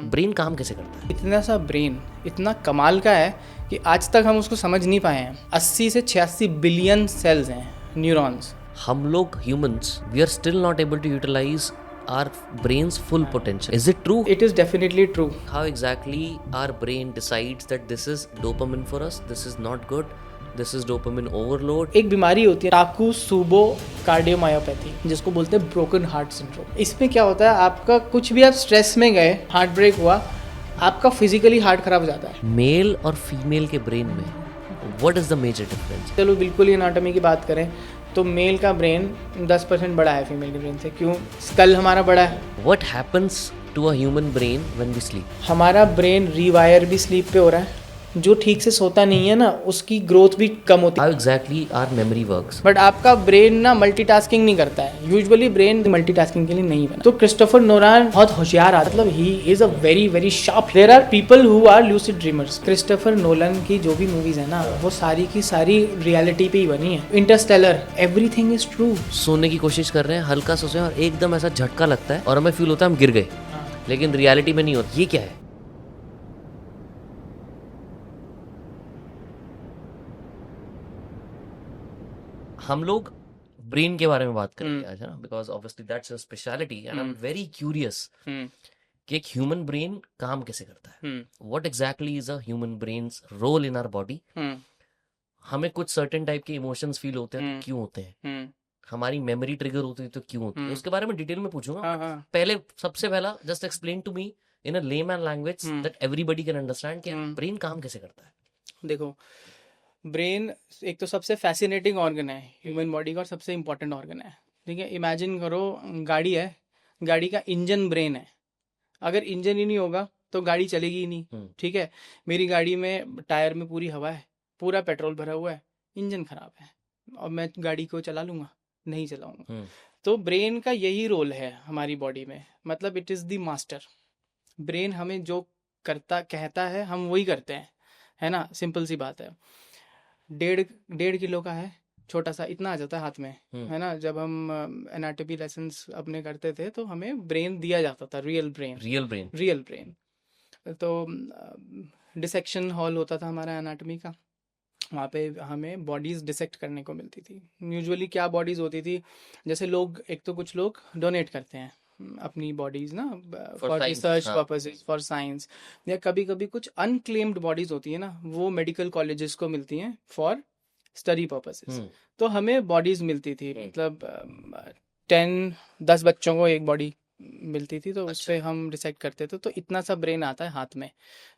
Brain काम कैसे करता है? इतना सा ब्रेन इतना कमाल का है कि आज तक हम उसको समझ नहीं पाए हैं। 80 से 86 बिलियन सेल्स हैं, न्यूरॉन्स। हम लोग humans we are still not able to utilise our brain's full potential. Is it true? It is definitely true. How exactly our brain decides that this is dopamine for us, this is not good, this is dopamine overload? एक बीमारी होती है टाकुत्सुबो cardiomyopathy, जिसको बोलते हैं broken heart syndrome. इसमें क्या होता है, आपका कुछ भी आप स्ट्रेस में गए, हार्ट ब्रेक हुआ, आपका फिजिकली हार्ट खराब हो जाता है। मेल और फीमेल के ब्रेन में what is the major difference? चलो बिल्कुल ही एनाटॉमी की बात करें तो मेल का ब्रेन 10% बड़ा है फीमेल के ब्रेन से। क्यों? स्कल हमारा बड़ा है। What happens to a human brain when we sleep? हमारा ब्रेन रिवायर भी स्लीप पे हो रहा है। जो ठीक से सोता नहीं है ना, उसकी ग्रोथ भी कम होती है। How exactly our memory works? But आपका ब्रेन ना मल्टीटास्किंग नहीं करता है। यूजुअली ब्रेन मल्टीटास्किंग के लिए नहीं बना। तो क्रिस्टोफर नोलान बहुत होशियार आदमी, मतलब he is a very very sharp. There are people who are lucid dreamers. Christopher Nolan की जो भी मूवीज है ना, वो सारी की सारी रियलिटी पे ही बनी है। Interstellar, everything is true. सोने की कोशिश कर रहे हैं, हल्का सोचे और एकदम ऐसा झटका लगता है और हमें फील होता है हम गिर गए, लेकिन रियलिटी में नहीं होता। ये क्या है? हम लोग ब्रेन के बारे में बात करेंगे आज, है ना, because obviously that's your speciality and I am very curious कि एक ह्यूमन ब्रेन काम कैसे करता है। What exactly is a human brain's role in our body? हमें कुछ सर्टेन टाइप के इमोशंस फील होते हैं तो क्यों होते हैं? हमारी मेमोरी ट्रिगर होती है तो क्यों होती है? उसके बारे में डिटेल में पूछूंगा। पहले सबसे पहला just explain to me in a layman language that everybody can understand कि ब्रेन काम कैसे करता है। देखो, ब्रेन एक तो सबसे फैसिनेटिंग ऑर्गन है ह्यूमन बॉडी का और सबसे इम्पोर्टेंट ऑर्गन है। ठीक है, इमेजिन करो गाड़ी है, गाड़ी का इंजन ब्रेन है। अगर इंजन ही नहीं होगा तो गाड़ी चलेगी ही नहीं। ठीक है, मेरी गाड़ी में टायर में पूरी हवा है, पूरा पेट्रोल भरा हुआ है, इंजन खराब है और मैं गाड़ी को चला लूँगा? नहीं चलाऊंगा। तो ब्रेन का यही रोल है हमारी बॉडी में, मतलब it is the master. Brain हमें जो करता कहता है हम वही करते हैं, है ना। सिंपल सी बात है। 1.5 किलो का है, छोटा सा, इतना आ जाता है हाथ में, है ना। जब हम एनाटॉमी लेसन्स अपने करते थे तो हमें ब्रेन दिया जाता था, रियल ब्रेन। तो डिसेक्शन हॉल होता था हमारा एनाटॉमी का, वहाँ पे हमें बॉडीज़ डिसेक्ट करने को मिलती थी। यूजुअली क्या बॉडीज़ होती थी, जैसे लोग, एक तो कुछ लोग डोनेट करते हैं अपनी बॉडीज़ ना for research purposes, for science, या कभी कभी कुछ अनक्लेम्ड बॉडीज़ होती है ना, वो मेडिकल कॉलेजेस को मिलती हैं फॉर स्टडी पर्पसेस। तो हमें बॉडीज़ मिलती थी, मतलब 10 बच्चों को एक बॉडी मिलती थी, तो उस पर हम डिसाइड करते थे। तो इतना सा ब्रेन आता है हाथ में,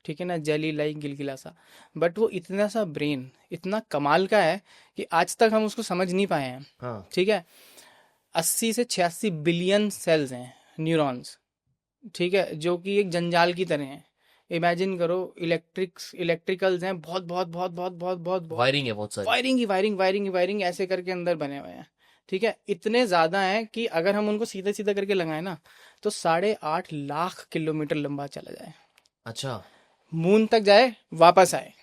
ठीक है ना, जेली लाइक, गिलगिला सा। बट वो इतना सा ब्रेन इतना कमाल का है कि आज तक हम उसको समझ नहीं पाए हैं। ठीक है, 80 से 86 बिलियन सेल्स हैं, न्यूरॉन्स। ठीक है, जो कि एक जंजाल की तरह हैं। इमेजिन करो, इलेक्ट्रिकल्स हैं, बहुत बहुत बहुत बहुत बहुत बहुत वायरिंग है, बहुत सारी वायरिंग ऐसे करके अंदर बने हुए हैं। ठीक है, इतने ज्यादा हैं कि अगर हम उनको सीधा सीधा करके लगाए ना तो 8.5 लाख किलोमीटर लंबा चला जाए। अच्छा, मून तक जाए, वापस आए।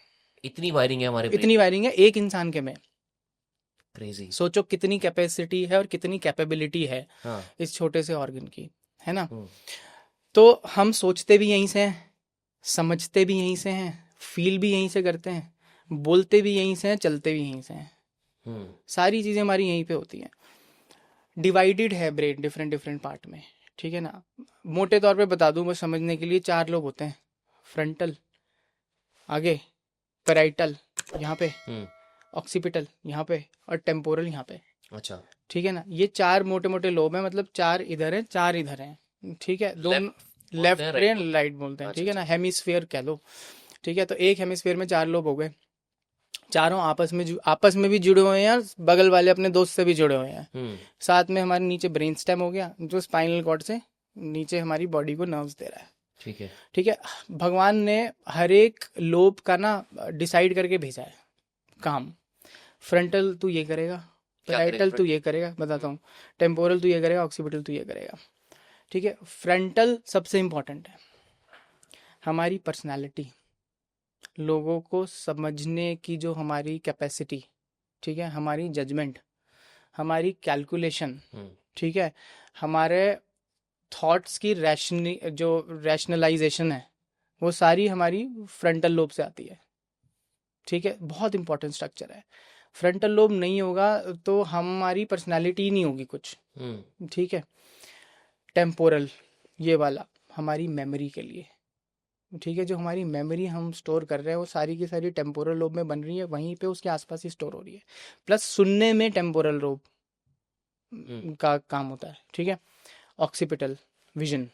इतनी वायरिंग है हमारे, इतनी वायरिंग है एक इंसान के में। क्रेजी। सोचो कितनी कैपेसिटी है और कितनी कैपेबिलिटी है इस छोटे से ऑर्गन की, है ना। तो हम सोचते भी यहीं से हैं, समझते भी यहीं से हैं, फील भी यहीं से करते हैं, बोलते भी यहीं से हैं, चलते भी यहीं से हैं। सारी चीज़ें हमारी यहीं पे होती हैं। डिवाइडेड है ब्रेन डिफरेंट डिफरेंट पार्ट में, ठीक है ना। मोटे तौर पे बता दूं बस समझने के लिए, 4 लोग होते हैं। फ्रंटल आगे, पैराइटल यहाँ पे, ऑक्सीपिटल यहाँ पे, और टेम्पोरल यहाँ पे। अच्छा, ठीक है ना। ये 4 मोटे मोटे लोब हैं, मतलब 4 इधर हैं, 4 इधर हैं। ठीक है, दो लेफ्ट ब्रेन राइट बोलते हैं। ठीक है ना, हेमिस्फीयर कह लो। ठीक है, तो एक हेमिस्फीयर में 4 लोब हो गए, चारों आपस में भी जुड़े हुए हैं, बगल वाले अपने दोस्त से भी जुड़े हुए हैं। साथ में हमारे नीचे ब्रेन स्टेम हो गया, जो स्पाइनल कॉर्ड से नीचे हमारी बॉडी को नर्व्स दे रहा है। ठीक है, भगवान ने हर एक लोब का ना डिसाइड करके भेजा है काम। फ्रंटल तू ये करेगा, पैराइटल तू ये करेगा, बताता हूँ, टेम्पोरल तू ये करेगा, ऑक्सीपिटल तू ये करेगा। ठीक है, फ्रंटल सबसे इम्पोर्टेंट है। हमारी पर्सनालिटी, लोगों को समझने की जो हमारी कैपेसिटी, ठीक है, हमारी जजमेंट, हमारी कैलकुलेशन, ठीक है, हमारे थॉट्स की जो रैशनलाइजेशन है वो सारी हमारी फ्रंटल लोब से आती है। ठीक है, बहुत इंपॉर्टेंट स्ट्रक्चर है। फ्रंटल लोब नहीं होगा तो हमारी पर्सनालिटी ही नहीं होगी कुछ। ठीक है। टेम्पोरल, ये वाला हमारी मेमोरी के लिए। ठीक है, जो हमारी मेमोरी हम स्टोर कर रहे हैं वो सारी की सारी टेम्पोरल लोब में बन रही है, वहीं पे उसके आसपास ही स्टोर हो रही है। प्लस सुनने में टेम्पोरल लोब का काम होता है। ठीक है। Occipital, vision.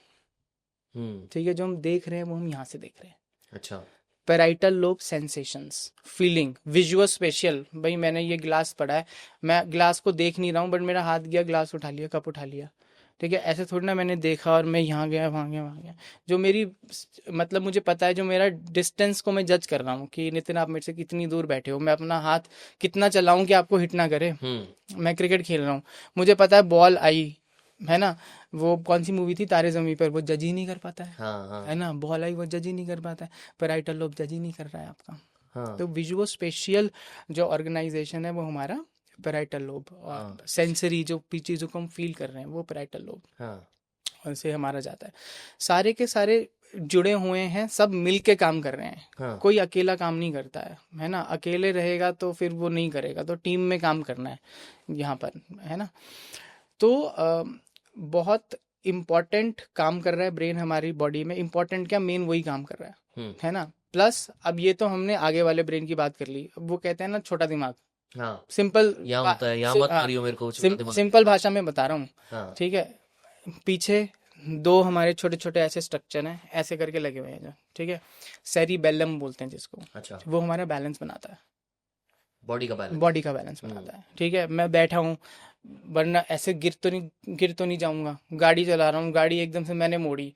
ठीक है, जो हम देख रहे हैं वो हम यहाँ से देख रहे हैं। अच्छा। Parietal lobe, sensations, feeling, visual spatial. भाई मैंने ये ग्लास पढ़ा है, मैं ग्लास को देख नहीं रहा हूँ बट मेरा हाथ गया, ग्लास उठा लिया, कप उठा लिया। ठीक है, ऐसे थोड़ी ना मैंने देखा और मैं यहाँ गया, वहाँ गया, वहाँ गया। जो मेरी मतलब मुझे पता है, जो मेरा डिस्टेंस को मैं जज कर रहा हूँ कि नितिन आप मेरे से कितनी दूर बैठे हो, मैं अपना हाथ कितना चलाऊं कि आपको हिट ना करे। मैं क्रिकेट खेल रहा हूँ, मुझे पता है बॉल आई है ना, वो कौन सी मूवी थी, तारे ज़मीं पर, वो जज ही नहीं कर पाता है। हाँ। है ना, बॉल आई वो जज ही नहीं कर पाता है, पैराइटल लोब जज ही नहीं कर रहा है आपका। हाँ। तो विजुअल स्पेशियल जो ऑर्गेनाइजेशन है वो हमारा पैराइटल लोब, और सेंसरी जो चीज़ों को हम फील कर रहे हैं वो पैराइटल लोब। और से हमारा जाता है। सारे के सारे जुड़े हुए हैं, सब मिल के काम कर रहे हैं। कोई अकेला काम नहीं करता है ना। अकेले रहेगा तो फिर वो नहीं करेगा, तो टीम में काम करना है यहाँ पर, है ना। तो बहुत इम्पॉर्टेंट काम कर रहा है ब्रेन हमारी बॉडी में। इम्पॉर्टेंट क्या, मेन वही काम कर रहा है ना। प्लस अब ये तो हमने आगे वाले ब्रेन की बात कर ली। अब वो कहते हैं ना छोटा दिमाग, सिंपल, यहाँ होता है, यहाँ मत करियो मेरे को छोटा दिमाग। सिंपल भाषा में बता रहा हूँ। हाँ। ठीक है, पीछे दो हमारे छोटे छोटे ऐसे स्ट्रक्चर हैं, ऐसे करके लगे हुए हैं जो, ठीक है, सेरिबेलम बोलते हैं जिसको। अच्छा। वो हमारा बैलेंस बनाता है, बॉडी का बैलेंस बनाता है। ठीक है, मैं बैठा हूँ, वरना ऐसे गिर तो नहीं जाऊंगा। गाड़ी चला रहा हूँ, गाड़ी एकदम से मैंने मोड़ी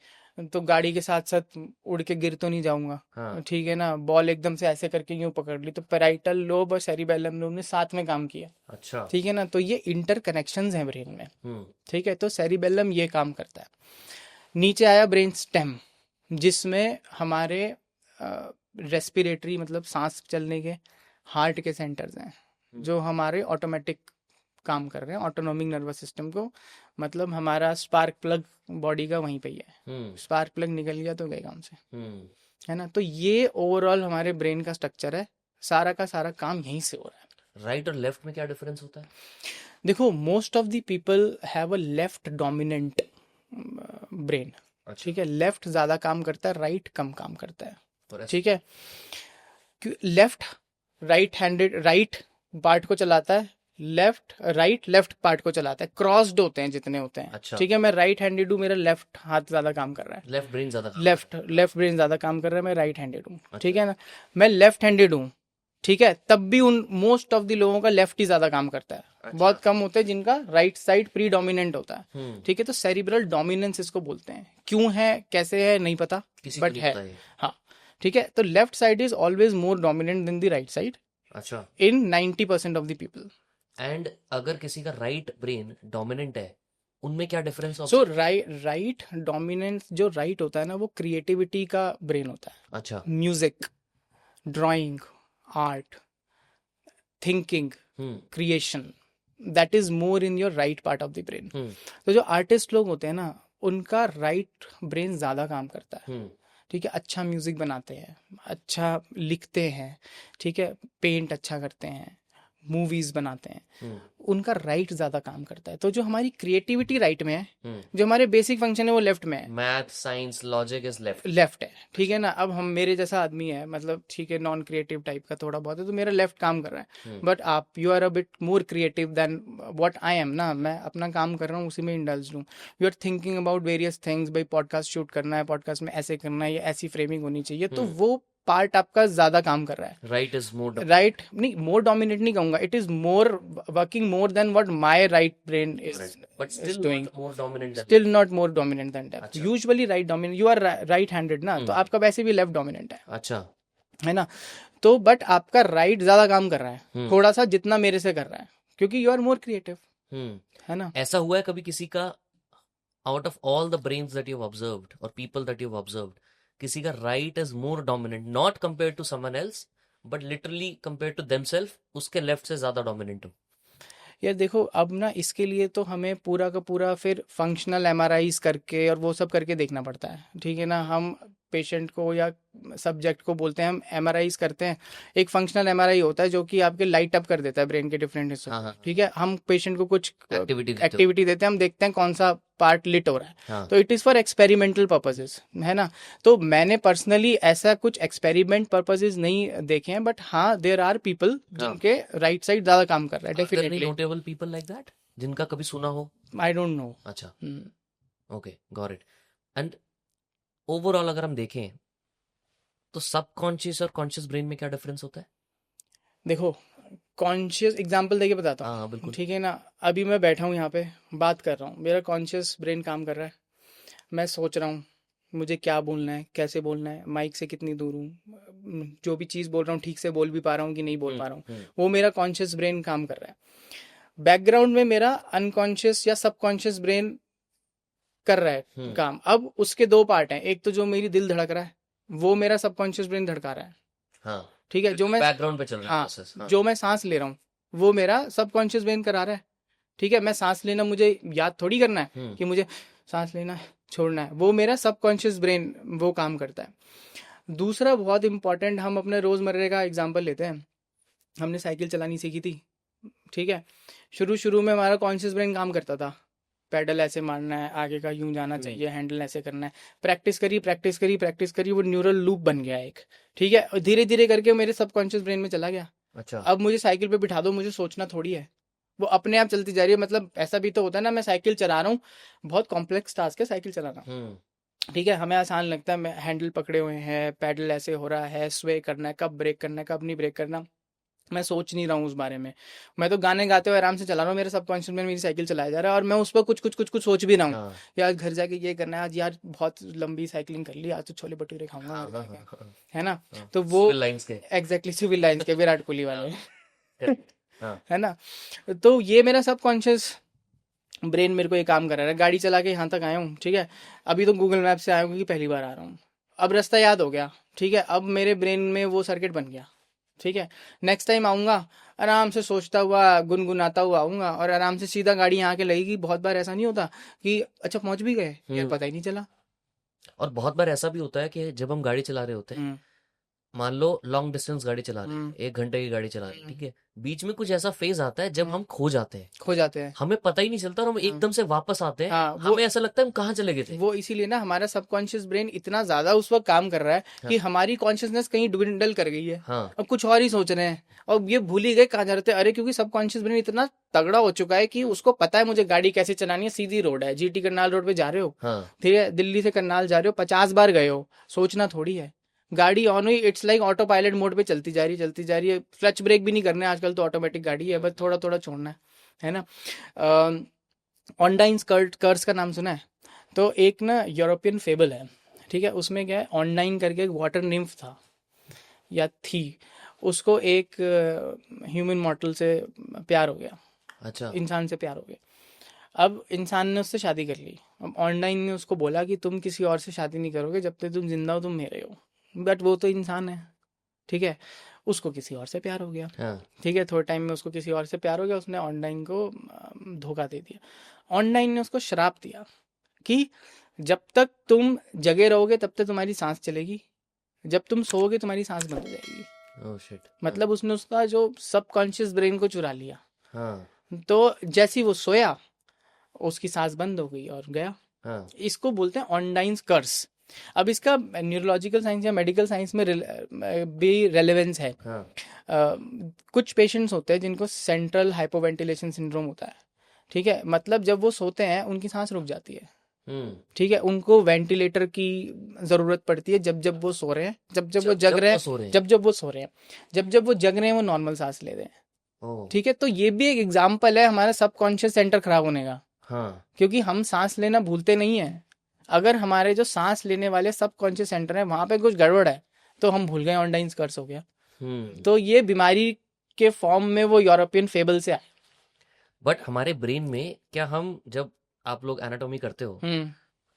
तो गाड़ी के साथ साथ उड़ के गिर तो नहीं जाऊंगा। हाँ। ठीक है ना, बॉल एकदम से ऐसे करके यूं पकड़ ली तो पैराइटल लोब और सेरिबेलम लोब ने साथ में काम किया। अच्छा। ठीक है ना, तो ये इंटर कनेक्शंस हैं ब्रेन में। ठीक है, तो सेरिबेलम ये काम करता है। नीचे आया ब्रेन स्टेम, जिसमें हमारे रेस्पिरेटरी मतलब सांस चलने के, हार्ट के सेंटर्स हैं जो हमारे ऑटोमेटिक काम कर रहे हैं, ऑटोनॉमिक नर्वस सिस्टम को। मतलब हमारा स्पार्क प्लग बॉडी का वहीं पे ही है। स्पार्क प्लग निकल गया तो गए काम से, है ना। तो ये ओवरऑल हमारे ब्रेन का स्ट्रक्चर है, सारा का सारा काम यहीं से हो रहा है। राइट और लेफ्ट में क्या डिफरेंस होता है? देखो, most of the people have a left dominant brain. ठीक है, लेफ्ट ज्यादा काम करता है, राइट कम काम करता है। ठीक है, left right handed, right part को चलाता है, लेफ्ट पार्ट को चलाता है। क्रॉस्ड होते हैं जितने होते हैं। अच्छा। ठीक है, मैं राइट हैंडेड हूँ, मेरा लेफ्ट हाथ ज्यादा काम कर रहा है, लेफ्ट ब्रेन ज्यादा लेफ्ट ब्रेन ज्यादा काम कर रहा है, मैं राइट हैंडेड हूँ। ठीक है ना, मैं लेफ्ट हैंडेड हूँ, ठीक है, तब भी उन मोस्ट ऑफ द लोगों का लेफ्ट ही ज्यादा काम करता है। अच्छा। बहुत कम होते हैं जिनका राइट साइड प्री डोमिनेंट होता है। ठीक है, तो सेरिब्रल डोमिनेंस इसको बोलते हैं। क्यों है, कैसे है, नहीं पता, बट है। हाँ, ठीक है, तो left side is always more dominant than the right side. अच्छा। In 90% of the people. And अगर किसी का राइट ब्रेन डोमिनेंट है, उनमें क्या डिफरेंस होता है? सो राइट डोमिनेंस जो राइट होता है ना, वो क्रिएटिविटी का ब्रेन होता है। अच्छा। Music, drawing, art, thinking, creation, that is more in your right part of the brain. तो जो आर्टिस्ट लोग होते हैं ना, उनका राइट ब्रेन ज्यादा काम करता है। ठीक है, अच्छा म्यूजिक बनाते हैं, अच्छा लिखते हैं, ठीक है, पेंट अच्छा करते हैं, मूवीज बनाते हैं, उनका राइट ज्यादा काम करता है। तो जो हमारी क्रिएटिविटी राइट में है, जो हमारे बेसिक फंक्शन है वो लेफ्ट में है। Math, science, logic is left है। ठीक है ना, अब हम मेरे जैसा आदमी है, मतलब ठीक है, नॉन क्रिएटिव टाइप का थोड़ा बहुत है, तो मेरा लेफ्ट काम कर रहा है। बट आप, you are a bit more creative than what I am ना। मैं अपना काम कर रहा हूँ, उसी में इंडल्ज हूँ। You are thinking about various things, भाई पॉडकास्ट शूट करना है, पॉडकास्ट में ऐसे करना है, ऐसी फ्रेमिंग होनी चाहिए, तो वो पार्ट आपका ज्यादा काम कर रहा है। राइट इज मोर, राइट नहीं, मोर डोमिनेट नहीं कहूंगा, it is more working more than what my right brain is doing, still not more dominant than left. Usually right dominant, you are right handed ना, तो आपका वैसे भी लेफ्ट डोमिनेंट है। अच्छा, है ना, तो बट आपका राइट ज्यादा काम कर रहा है, थोड़ा सा, जितना मेरे से कर रहा है, क्योंकि यू आर मोर क्रिएटिव। है ना। ऐसा हुआ है कभी किसी का, out of all the brains that you have observed और people that you have observed, किसी का right is more dominant, not compare to someone else but literally compare to themselves, उसके लेफ्ट से ज्यादा डोमिनेंट हो? यार देखो, अब ना इसके लिए तो हमें पूरा का पूरा फिर फंक्शनल एमआरआईज करके और वो सब करके देखना पड़ता है, ठीक है ना। हम पेशेंट को या सब्जेक्ट को बोलते हैं, हम एमआरआईज करते हैं। एक फंक्शनल एमआरआई होता है जो कि आपके लाइट अप कर देता है ब्रेन के डिफरेंट हिस्सों हाँ को, हाँ ठीक है। हम पेशेंट को कुछ एक्टिविटी देते हो। एक्टिविटी देते हैं, हम देखते हैं कौन सा पार्ट लिट हो रहा है, हाँ तो it is for experimental purposes, है ना। तो मैंने पर्सनली ऐसा कुछ एक्सपेरिमेंट पर्पसेस नहीं देखे हैं, बट हाँ देयर आर पीपल हाँ जिनके राइट साइड ज्यादा काम कर रहा है, Are there any definitely. notable people like that जिनका कभी सुना हो? I don't know. अच्छा, okay, got it. And overall अगर हम देखें तो सबकॉन्शियस और कॉन्शियस ब्रेन में क्या डिफरेंस होता है? देखो, कॉन्शियस एग्जांपल देके बताता हाँ हाँ हूँ, बिल्कुल। ठीक है ना। अभी मैं बैठा हूँ यहाँ पे, बात कर रहा हूँ, मेरा कॉन्शियस ब्रेन काम कर रहा है। मैं सोच रहा हूँ मुझे क्या बोलना है, कैसे बोलना है, माइक से कितनी दूर हूँ, जो भी चीज़ बोल रहा हूँ ठीक से बोल भी पा रहा हूँ कि नहीं बोल पा रहा हूँ, वो मेरा कॉन्शियस ब्रेन काम कर रहा है। बैकग्राउंड में मेरा अनकॉन्शियस या सबकॉन्शियस ब्रेन कर रहा है काम। अब उसके दो पार्ट हैं, एक तो जो मेरी दिल धड़क रहा है वो मेरा सबकॉन्शियस ब्रेन धड़का रहा है, हाँ ठीक है। जो मैं बैकग्राउंड पे चल रहा है हाँ, प्रोसेस। हाँ जो मैं सांस ले रहा हूँ वो मेरा सबकॉन्शियस ब्रेन करा रहा है, ठीक है। मैं सांस लेना मुझे याद थोड़ी करना है कि मुझे सांस लेना है, छोड़ना है, वो मेरा सबकॉन्शियस ब्रेन वो काम करता है। दूसरा बहुत इंपॉर्टेंट, हम अपने रोजमर्रे का एग्जांपल लेते हैं। हमने साइकिल चलानी सीखी थी, ठीक है। शुरू शुरू में हमारा कॉन्शियस ब्रेन काम करता था, पैडल ऐसे मारना है, आगे का यूं जाना चाहिए, हैंडल ऐसे करना है। प्रैक्टिस करी प्रैक्टिस करी प्रैक्टिस करी, वो न्यूरल लूप बन गया एक, ठीक है। और धीरे धीरे करके मेरे सबकॉन्शियस ब्रेन में चला गया। अच्छा, अब मुझे साइकिल पे बिठा दो, मुझे सोचना थोड़ी है, वो अपने आप चलती जा रही है। मतलब ऐसा भी तो होता है ना, मैं साइकिल चला रहा हूँ, बहुत कॉम्प्लेक्स टास्क है साइकिल चलाना, ठीक है। हमें आसान लगता है, मैं हैंडल पकड़े हुए हैं, पैडल ऐसे हो रहा है, स्वे करना है, कब ब्रेक करना है कब नहीं ब्रेक करना, मैं सोच नहीं रहा हूँ उस बारे में। मैं तो गाने गाते हुए आराम से चला रहा हूँ, मेरे सबकॉन्शियस में मेरी साइकिल चलाया जा रहा है और मैं उस पर कुछ कुछ कुछ कुछ सोच भी रहा हूँ। हाँ यार घर जाके ये करना है, आज यार बहुत लंबी साइकिलिंग कर ली, आज तो छोले भटूरे खाऊंगा हाँ घर हाँ जाके, हाँ, है ना। हाँ। तो वो सिविल लाइंस के। एग्जैक्टली सिविल लाइन्स के विराट कोहली वाले, Correct. हाँ है ना। तो ये मेरा सबकॉन्शियस ब्रेन मेरे को ये काम कर रहा है। गाड़ी चला के यहाँ तक आया हूँ, ठीक है। अभी तो गूगल मैप से आया हूँ क्योंकि पहली बार आ रहा हूँ, अब रास्ता याद हो गया, ठीक है। अब मेरे ब्रेन में वो सर्किट बन गया, ठीक है। नेक्स्ट टाइम आऊँगा, आराम से सोचता हुआ गुनगुनाता हुआ आऊँगा और आराम से सीधा गाड़ी यहाँ के लगेगी। बहुत बार ऐसा नहीं होता कि अच्छा पहुँच भी गए यार, पता ही नहीं चला। और बहुत बार ऐसा भी होता है कि जब हम गाड़ी चला रहे होते हैं, मान लो लॉन्ग डिस्टेंस गाड़ी चला रहे हैं, 1 घंटे की गाड़ी चला रहे हैं, ठीक है, बीच में कुछ ऐसा फेज आता है जब हम खो जाते हैं, हमें पता ही नहीं चलता और हम एकदम से वापस आते हैं। हाँ, हमें ऐसा लगता है हम कहाँ चले गए थे। वो इसीलिए ना हमारा सबकॉन्शियस ब्रेन इतना ज्यादा उस वक्त काम कर रहा है कि हमारी कॉन्शियसनेस कहीं डिविडेंडल कर गई है। हाँ अब कुछ और ही सोच रहे हैं और ये भूल ही गए कहाँ जा रहे थे। अरे क्योंकि सबकॉन्शियस ब्रेन इतना तगड़ा हो चुका है कि उसको पता है मुझे गाड़ी कैसे चलानी है। सीधी रोड है, जीटी करनाल रोड पे जा रहे हो, हाँ ठीक है, दिल्ली से करनाल जा रहे हो, 50 बार गए हो, सोचना थोड़ी है। गाड़ी ऑन हुई, it's like auto pilot mode पे चलती जा रही है। क्लच ब्रेक भी नहीं करना है आजकल, तो ऑटोमेटिक गाड़ी है, बस थोड़ा थोड़ा छोड़ना है ना। ऑनडाइन कर्स का नाम सुना है? तो एक ना यूरोपियन फेबल है, ठीक है। उसमें क्या है, ऑनडाइन करके एक वाटर निम्फ था या थी, उसको एक ह्यूमन मॉर्टल से प्यार हो गया, अच्छा इंसान से प्यार हो गया। अब इंसान ने उससे शादी कर ली। अब ऑनलाइन ने उसको बोला कि तुम किसी और से शादी नहीं करोगे, जब तक तुम जिंदा हो तुम मेरे हो। बट वो तो इंसान है, ठीक है। उसको किसी और से प्यार हो गया, हाँ ठीक है। थोड़े टाइम में उसको किसी और से प्यार हो गया, उसने ऑनलाइन को धोखा दे दिया। ऑनलाइन ने उसको श्राप दिया कि जब तक तुम जगे रहोगे तब तक तुम्हारी सांस चलेगी, जब तुम सोओगे तुम्हारी सांस बंद हो जाएगी। Oh shit. मतलब उसने उसका जो सबकॉन्शियस ब्रेन को चुरा लिया। हाँ तो जैसे ही वो सोया उसकी सांस बंद हो गई और गया। हाँ इसको बोलते हैं ऑनडाइन कर्स। अब इसका न्यूरोलॉजिकल साइंस या मेडिकल साइंस में भी रेलेवेंस है। हाँ कुछ पेशेंट्स होते हैं जिनको सेंट्रल हाइपोवेंटिलेशन सिंड्रोम होता है, ठीक है। मतलब जब वो सोते हैं उनकी सांस रुक जाती है, ठीक है। उनको वेंटिलेटर की जरूरत पड़ती है जब जब वो सो रहे हैं, जब जब वो जग रहे हैं, जब जब वो सो रहे हैं, जब जब वो जग रहे हैं वो नॉर्मल सांस ले रहे हैं, ठीक है। तो ये भी एक एग्जाम्पल है हमारा सबकॉन्शियस सेंटर खराब होने का। हाँ क्योंकि हम सांस लेना भूलते नहीं है। अगर हमारे जो सांस लेने वाले सबकॉन्शियस सेंटर है वहां पे कुछ गड़बड़ है तो हम भूल गए, ऑनलाइन कर्स हो गया। तो ये बीमारी के फॉर्म में वो यूरोपियन फेबल से आए। बट हमारे ब्रेन में क्या, हम जब आप लोग एनाटॉमी करते हो,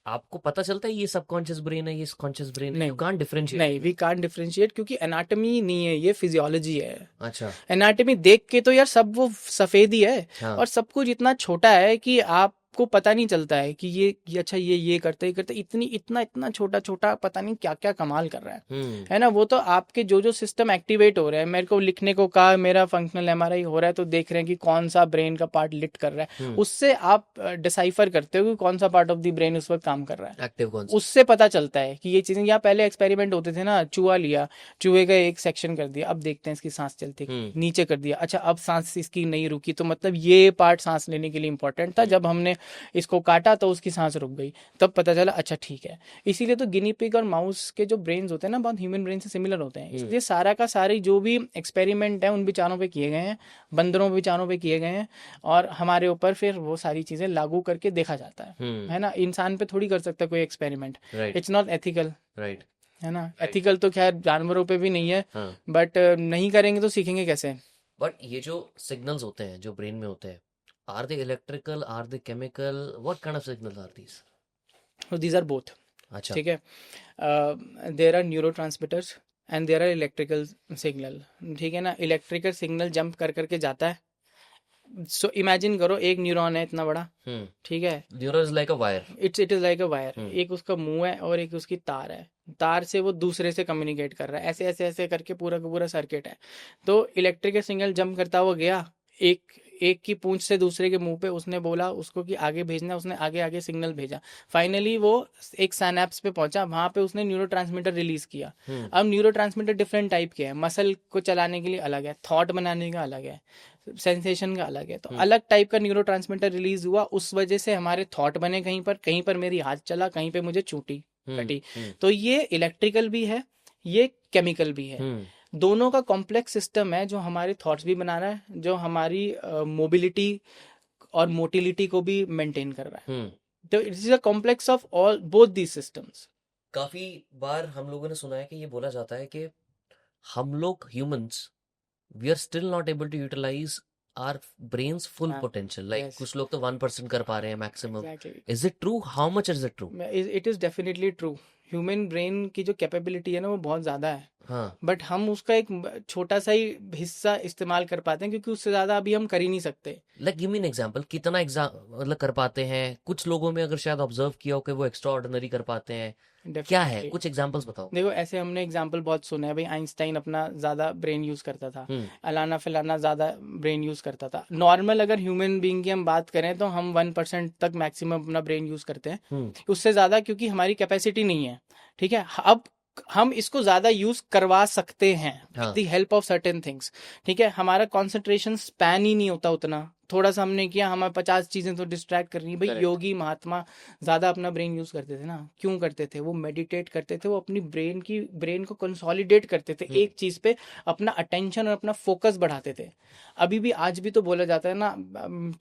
आपको पता चलता है ये सबकॉन्शियस ब्रेन है, ये कॉन्शियस ब्रेन है? नहीं यू कांट डिफरेंशिएट? नहीं, वी कांट डिफरेंशिएट, क्योंकि एनाटॉमी नहीं है, ये फिजियोलॉजी है। अच्छा। एनाटॉमी देख के तो यार सब वो सफेद ही है, हाँ। और सब कुछ इतना छोटा है कि आपको पता नहीं चलता है कि ये अच्छा ये करते इतनी इतना इतना छोटा छोटा पता नहीं क्या क्या कमाल कर रहा है ना। वो तो आपके जो सिस्टम एक्टिवेट हो रहा है, मेरे को लिखने को कहा, मेरा फंक्शनल एमआरआई हो रहा है, तो देख रहे हैं कि कौन सा ब्रेन का पार्ट लिट कर रहा है, उससे आप डिसाइफर करते हो कि कौन सा पार्ट ऑफ द ब्रेन उस वक्त काम कर रहा है, एक्टिव कौन सा? उससे पता चलता है कि ये चीजें। यहाँ पहले एक्सपेरिमेंट होते थे ना, चूहा लिया, चूहे का एक सेक्शन कर दिया, अब देखते हैं इसकी सांस चलती है, नीचे कर दिया, अच्छा अब सांस इसकी नहीं रुकी, तो मतलब ये पार्ट सांस लेने के लिए इंपॉर्टेंट था, जब हमने इसको काटा तो उसकी सांस रुक गई, तब पता चला अच्छा ठीक है। इसीलिए तो गिनी पिग और माउस के जो ब्रेन्स होते हैं ना, बहुत ह्यूमन ब्रेन से सिमिलर होते हैं, इसलिए सारा का सारे जो भी एक्सपेरिमेंट है उन बेचारों पे किए गए हैं, बंदरों बेचारों पे किए गए हैं, और हमारे ऊपर फिर वो सारी चीजें लागू करके देखा जाता है ना। इंसान पे थोड़ी कर सकता कोई experiment, it's not ethical, right, है ना। एथिकल तो खैर जानवरों पे भी नहीं है, बट नहीं करेंगे तो सीखेंगे कैसे। बट ये जो सिग्नल्स होते हैं जो ब्रेन में होते हैं, are they electrical, are they chemical, what kind of signals are these? These are both. अच्छा। ठीक है, there are neuro transmitters and there are electrical signal. ठीक है ना, इलेक्ट्रिकल सिग्नल जंप कर करके जाता है। सो इमेजिन करो एक न्यूरॉन है इतना बड़ा, ठीक है, neuron is like a wire, it is like a wire, एक उसका मुंह है और एक उसकी तार है, तार से वो दूसरे से कम्युनिकेट कर रहा है, ऐसे ऐसे ऐसे करके पूरा का पूरा सर्किट है। तो इलेक्ट्रिकल सिग्नल जंप करता हुआ गया, एक की पूंछ से दूसरे के मुंह पे, उसने बोला उसको कि आगे भेजना, उसने आगे आगे सिग्नल भेजा, फाइनली वो एक साइनेप्स पे पहुंचा, वहां पे उसने न्यूरोट्रांसमीटर रिलीज किया। अब न्यूरोट्रांसमीटर डिफरेंट टाइप के हैं, मसल को चलाने के लिए अलग है, थॉट बनाने का अलग है, सेंसेशन का अलग है, तो अलग टाइप का न्यूरोट्रांसमीटर रिलीज हुआ, उस वजह से हमारे थॉट बने, कहीं पर मेरी हाथ चला, कहीं पे मुझे चूटी कटी। तो ये इलेक्ट्रिकल भी है, ये केमिकल भी है, दोनों का कॉम्प्लेक्स सिस्टम है, जो हमारे थॉट्स भी बना रहा है, जो हमारी मोबिलिटी और मोटिलिटी को भी मेंटेन कर रहा है। तो it is a complex of all both these systems. काफी बार हम लोगों ने सुना है कि ये बोला जाता है कि हम लोग humans, we are still not able to utilise our brain's full potential, like कुछ लोग तो 1% कर पा रहे हैं maximum. Is it true? How much is it true? It is definitely true. Human brain की जो कैपेबिलिटी है ना, वो बहुत ज्यादा है, हाँ, बट हम उसका एक छोटा सा ही हिस्सा इस्तेमाल कर पाते हैं, क्योंकि उससे ज्यादा अभी हम कर ही नहीं सकते। Like give me an example, कितना मतलब कर पाते हैं? कुछ लोगों में अगर शायद ऑब्जर्व किया हो कि वो एक्स्ट्रा ऑर्डिनरी कर पाते हैं, क्या है? कुछ एग्जांपल्स बताओ। देखो, ऐसे हमने एग्जांपल बहुत सुने हैं भाई, आइंस्टाइन अपना ज्यादा ब्रेन यूज करता था, अलाना फिलाना ज्यादा ब्रेन यूज करता था। नॉर्मल अगर ह्यूमन बीइंग की हम बात करें तो हम 1% तक मैक्सिमम अपना ब्रेन यूज करते हैं, उससे ज्यादा क्योंकि हमारी कैपेसिटी नहीं है। ठीक है, अब हम इसको ज्यादा यूज करवा सकते हैं with the help of certain things. ठीक है, हमारा कॉन्सेंट्रेशन स्पैन ही नहीं होता उतना, थोड़ा सा हमने किया, हमें 50 चीजें तो डिस्ट्रैक्ट कर रही है भाई। योगी महात्मा ज्यादा अपना ब्रेन यूज करते थे ना, क्यों करते थे? वो मेडिटेट करते थे, वो अपनी ब्रेन को कंसोलिडेट करते थे, एक चीज पे अपना अटेंशन और अपना फोकस बढ़ाते थे। अभी भी आज भी तो बोला जाता है ना,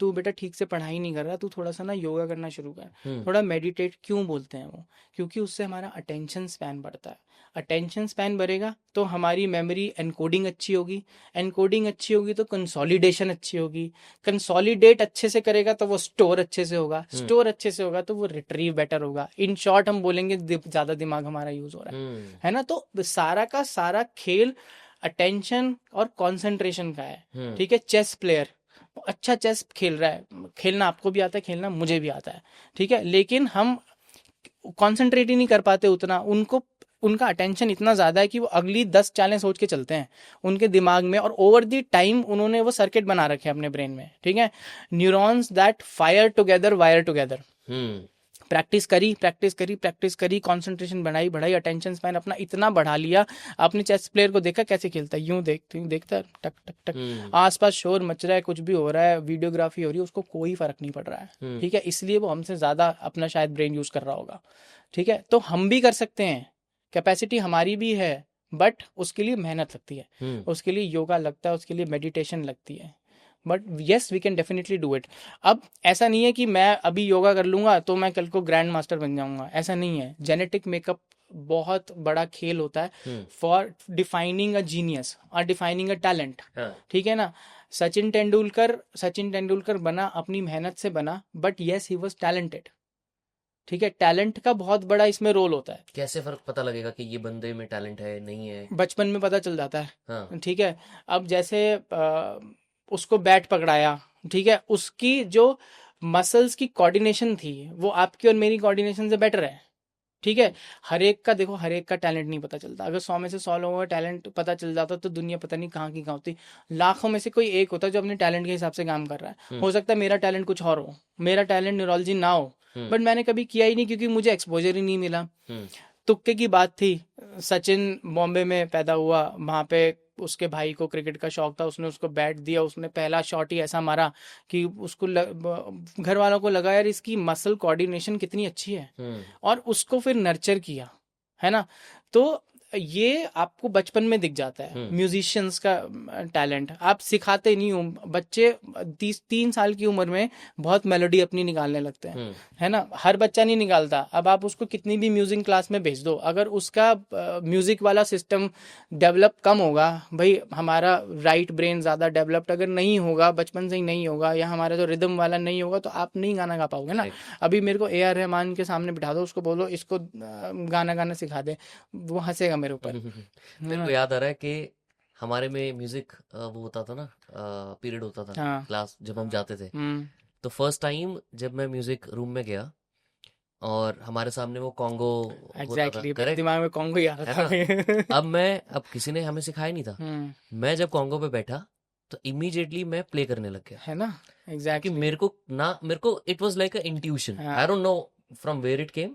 तू बेटा ठीक से पढ़ाई नहीं कर रहा, तू थोड़ा सा ना योगा करना शुरू कर, थोड़ा मेडिटेट। क्यों बोलते हैं वो? क्योंकि उससे हमारा अटेंशन स्पैन बढ़ता है। अटेंशन स्पैन बढ़ेगा तो हमारी मेमोरी एनकोडिंग अच्छी होगी, एनकोडिंग अच्छी होगी तो कंसोलिडेशन अच्छी होगी, कंसोलिडेट अच्छे से करेगा तो वो स्टोर अच्छे से होगा, स्टोर अच्छे से होगा तो वो रिट्रीव बेटर होगा। इन शॉर्ट हम बोलेंगे ज्यादा दिमाग हमारा यूज हो रहा है ना। तो सारा का सारा खेल अटेंशन और कंसंट्रेशन का है। ठीक है, चेस प्लेयर अच्छा चेस खेल रहा है, खेलना आपको भी आता है, खेलना मुझे भी आता है, ठीक है, लेकिन हम कंसंट्रेट ही नहीं कर पाते उतना। उनका अटेंशन इतना ज्यादा है कि वो अगली 10 चालें सोच के चलते हैं उनके दिमाग में, और ओवर द टाइम उन्होंने वो सर्किट बना रखे हैं अपने ब्रेन में। ठीक है, neurons that fire together wire together. Practice करी, कंसंट्रेशन बढ़ाई, अटेंशन स्पैन अपना इतना बढ़ा लिया। आपने चेस प्लेयर को देखा कैसे खेलता है? यूं देखता है, टक टक टक, आसपास शोर मच रहा है, कुछ भी हो रहा है, वीडियोग्राफी हो रही है, उसको कोई फर्क नहीं पड़ रहा है। ठीक है, इसलिए वो हमसे ज्यादा अपना शायद ब्रेन यूज कर रहा होगा। ठीक है, तो हम भी कर सकते हैं, कैपेसिटी हमारी भी है, बट उसके लिए मेहनत लगती है, उसके लिए योगा लगता है, उसके लिए मेडिटेशन लगती है, but yes we can definitely do it. अब ऐसा नहीं है कि मैं अभी योगा कर लूंगा तो मैं कल को ग्रैंड मास्टर बन जाऊंगा, ऐसा नहीं है। जेनेटिक मेकअप बहुत बड़ा खेल होता है फॉर डिफाइनिंग अ जीनियस और डिफाइनिंग अ टैलेंट। ठीक है ना, सचिन तेंदुलकर बना अपनी मेहनत से बना, but yes he was talented. ठीक है, टैलेंट का बहुत बड़ा इसमें रोल होता है। कैसे फर्क पता लगेगा कि ये बंदे में टैलेंट है नहीं है? बचपन में पता चल जाता है। हाँ। ठीक है, अब जैसे उसको बैट पकड़ाया, ठीक है, उसकी जो मसल्स की कोऑर्डिनेशन थी वो आपकी और मेरी कोऑर्डिनेशन से बेटर है। ठीक है, हर एक का देखो, हर एक का टैलेंट नहीं पता चलता। अगर 100 में से 100 लोगों का टैलेंट पता चल जाता तो दुनिया पता नहीं कहाँ की कहाँ होती। लाखों में से कोई एक होता जो अपने टैलेंट के हिसाब से काम कर रहा है। हो सकता है मेरा टैलेंट कुछ और हो, मेरा टैलेंट न्यूरोलॉजी ना हो, बट मैंने कभी किया ही नहीं क्योंकि मुझे एक्सपोजर ही नहीं मिला। तुक्के की बात थी। सचिन बॉम्बे में पैदा हुआ, वहां पे उसके भाई को क्रिकेट का शौक था, उसने उसको बैट दिया, उसने पहला शॉट ही ऐसा मारा कि उसको घर वालों को लगा यार इसकी मसल कोऑर्डिनेशन कितनी अच्छी है, और उसको फिर नर्चर किया, है ना। तो ये आपको बचपन में दिख जाता है म्यूजिशियंस का टैलेंट। आप सिखाते नहीं हो, बच्चे 3 साल की उम्र में बहुत मेलोडी अपनी निकालने लगते हैं, है ना। हर बच्चा नहीं निकालता। अब आप उसको कितनी भी म्यूजिक क्लास में भेज दो, अगर उसका म्यूजिक वाला सिस्टम डेवलप कम होगा, भाई हमारा राइट ब्रेन ज्यादा डेवलप्ड अगर नहीं होगा, बचपन से ही नहीं होगा, या हमारा जो रिदम वाला नहीं होगा, तो आप नहीं गाना गा पाओगे ना। अभी मेरे को AR रहमान के सामने बिठा दो, उसको बोलो इसको गाना सिखा दे, वो हंसेगा मेरे ऊपर। मेरे को याद आ रहा है कि हमारे में म्यूजिक वो होता था ना, पीरियड होता था हाँ। क्लास जब हम जाते थे। तो फर्स्ट टाइम जब मैं म्यूजिक रूम में गया और हमारे सामने वो कॉन्गो होता था, एग्जैक्टली, करेक्ट दिमाग में कॉन्गो ही आ रहा है ना। था। अब किसी ने हमें सिखाया नहीं था। मैं जब कॉन्गो पे बैठा तो इमीडिएटली मैं प्ले करने लग गया, है ना, क्योंकि एग्जैक्टली। मेरे को it was like a intuition, I don't know from where it came,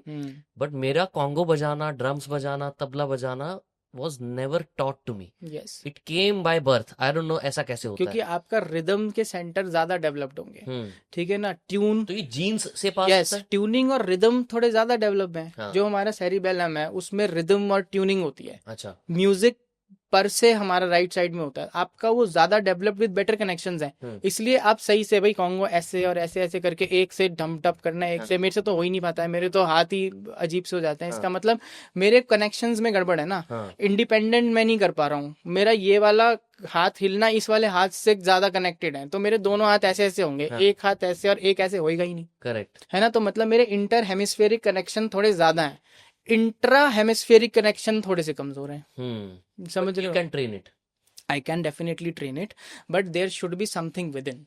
but मेरा कॉन्गो बजाना, ड्रम्स बजाना, तबला बजाना was never taught to me. Yes, It came by birth. I don't know ऐसा कैसे होता क्योंकि है। आपका रिदम के सेंटर ज्यादा डेवलप्ड होंगे, ठीक है ना। ट्यून, तो ये जीन्स से पास यस, होता है। ट्यूनिंग और रिदम थोड़े ज्यादा डेवलप हैं। हाँ। जो हमारा सेरिबेलम है उसमें रिदम और ट्यूनिंग होती है। अच्छा। म्यूजिक पर से हमारा राइट साइड में होता है, आपका वो ज्यादा डेवलप्ड विद बेटर कनेक्शंस हैं। इसलिए आप सही से भाई कॉन्गो ऐसे और ऐसे ऐसे करके एक से डम टप करना है, एक से, मेरे से तो हो ही नहीं पाता है, मेरे तो हाथ ही अजीब से हो जाते हैं। इसका मतलब मेरे कनेक्शंस में गड़बड़ है ना, इंडिपेंडेंट मैं नहीं कर पा रहा हूँ। मेरा ये वाला हाथ हिलना इस वाले हाथ से ज्यादा कनेक्टेड है, तो मेरे दोनों हाथ ऐसे ऐसे होंगे, एक हाथ ऐसे और एक ऐसे होएगा ही नहीं, करेक्ट है ना। तो मतलब मेरे इंटर हेमिस्फेरिक कनेक्शन थोड़े ज्यादा हैं, इंट्रा हेमिस्फेरिक कनेक्शन थोड़े से कमजोर हैं। समझ रहे हो? Can train it. I can definitely train it, but there should be something within.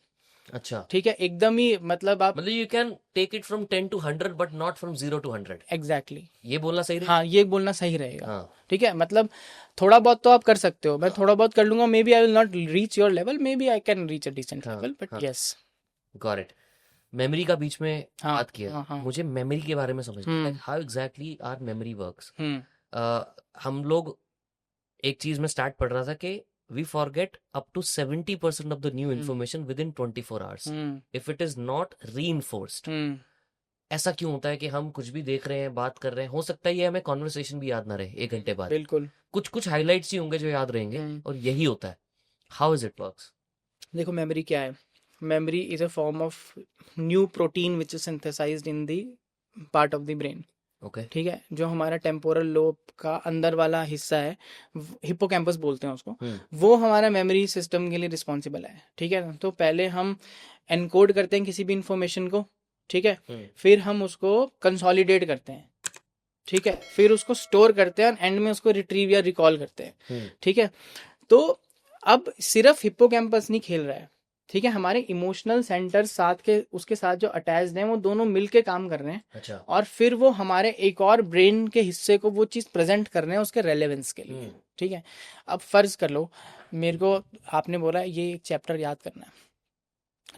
अच्छा, ठीक है, एकदम ही मतलब आप, मतलब you can take it from 10 to 100 but not from 0 to 100। Exactly, ये बोलना सही रहेगा। हाँ, ये बोलना सही रहेगा। हाँ। ठीक है, मतलब थोड़ा बहुत तो आप कर सकते हो, मैं थोड़ा बहुत कर लूंगा, maybe I will not reach your level, maybe I can reach a decent level, but yes. Got it. Memory का बीच में हाँ, बात किया, हाँ। मुझे मेमोरी के बारे में समझना है, how exactly are memory works. हम लोग एक चीज में स्टार्ट पढ़ रहा था कि we forget up to 70% of the new information within 24 hours if it is not reinforced। ऐसा क्यों होता है कि हम कुछ भी देख रहे हैं, बात कर रहे हैं, हो सकता है ये हमें कॉन्वर्सेशन भी याद ना रहे 1 घंटे बाद, बिल्कुल, कुछ हाइलाइट्स ही होंगे जो याद रहेंगे, और यही होता है। How is it works? देखो मेमोरी क्या है, memory is a form of new protein which is synthesized in the part of the brain। Okay. ठीक है, जो हमारा टेम्पोरल लोब का अंदर वाला हिस्सा है, हिप्पोकैम्पस बोलते हैं उसको, वो हमारा मेमोरी सिस्टम के लिए रिस्पॉन्सिबल है। ठीक है, तो पहले हम एनकोड करते हैं किसी भी इंफॉर्मेशन को, ठीक है, फिर हम उसको कंसोलिडेट करते हैं, ठीक है, फिर उसको स्टोर करते हैं और एंड में उसको रिट्रीव या रिकॉल करते हैं। ठीक है, तो अब सिर्फ हिप्पोकैम्पस नहीं खेल रहा है, ठीक है, हमारे इमोशनल सेंटर साथ के उसके साथ जो अटैच्ड हैं वो दोनों मिलके काम कर रहे हैं। अच्छा। और फिर वो हमारे एक और ब्रेन के हिस्से को वो चीज प्रेजेंट कर रहे हैं उसके रेलेवेंस के लिए। ठीक है, अब फर्ज कर लो मेरे को आपने बोला ये एक चैप्टर याद करना है,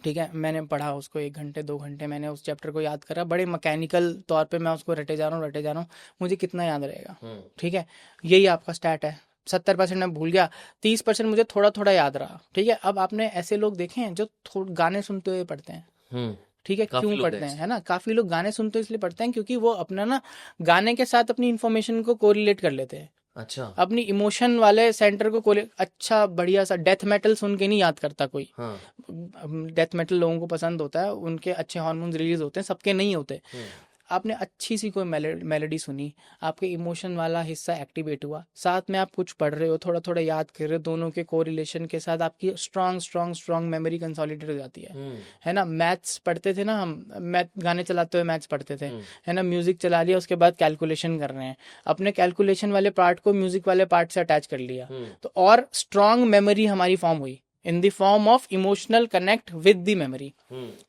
ठीक है, मैंने पढ़ा उसको 1 घंटे 2 घंटे, मैंने उस चैप्टर को याद करा, बड़े मैकेनिकल तौर पे मैं उसको रटे जा रहा हूँ, मुझे कितना याद रहेगा? ठीक है, यही आपका स्टैट है, 70% मैं भूल गया, 30% मुझे थोड़ा थोड़ा याद रहा। ठीक है, अब आपने ऐसे लोग देखे हैं जो गाने सुनते हुए पढ़ते हैं। ठीक है, क्यों पढ़ते हैं, है ना, काफी लोग गाने सुनते इसलिए पढ़ते हैं क्योंकि वो अपना ना गाने के साथ अपनी इन्फॉर्मेशन को कोरिलेट कर लेते हैं। अच्छा। अपनी इमोशन वाले सेंटर को अच्छा बढ़िया सा डेथ मेटल सुन के नहीं याद करता कोई। डेथ मेटल लोगों को पसंद होता है, उनके अच्छे हार्मोन्स रिलीज होते हैं, सबके नहीं होते। आपने अच्छी सी कोई मेलोडी सुनी, आपके इमोशन वाला हिस्सा एक्टिवेट हुआ, साथ में आप कुछ पढ़ रहे हो, थोड़ा थोड़ा याद कर रहे हो, दोनों के कोरिलेशन के साथ आपकी strong strong strong memory consolidate हो जाती है ना। मैथ्स पढ़ते थे ना हम, मैथ गाने चलाते हुए मैथ्स पढ़ते थे, है ना, म्यूजिक चला लिया, उसके बाद कैलकुलेशन कर रहे हैं, अपने कैलकुलेशन वाले पार्ट को म्यूजिक वाले पार्ट से अटैच कर लिया, तो और स्ट्रांग मेमोरी हमारी फॉर्म हुई in the form of emotional connect with the memory.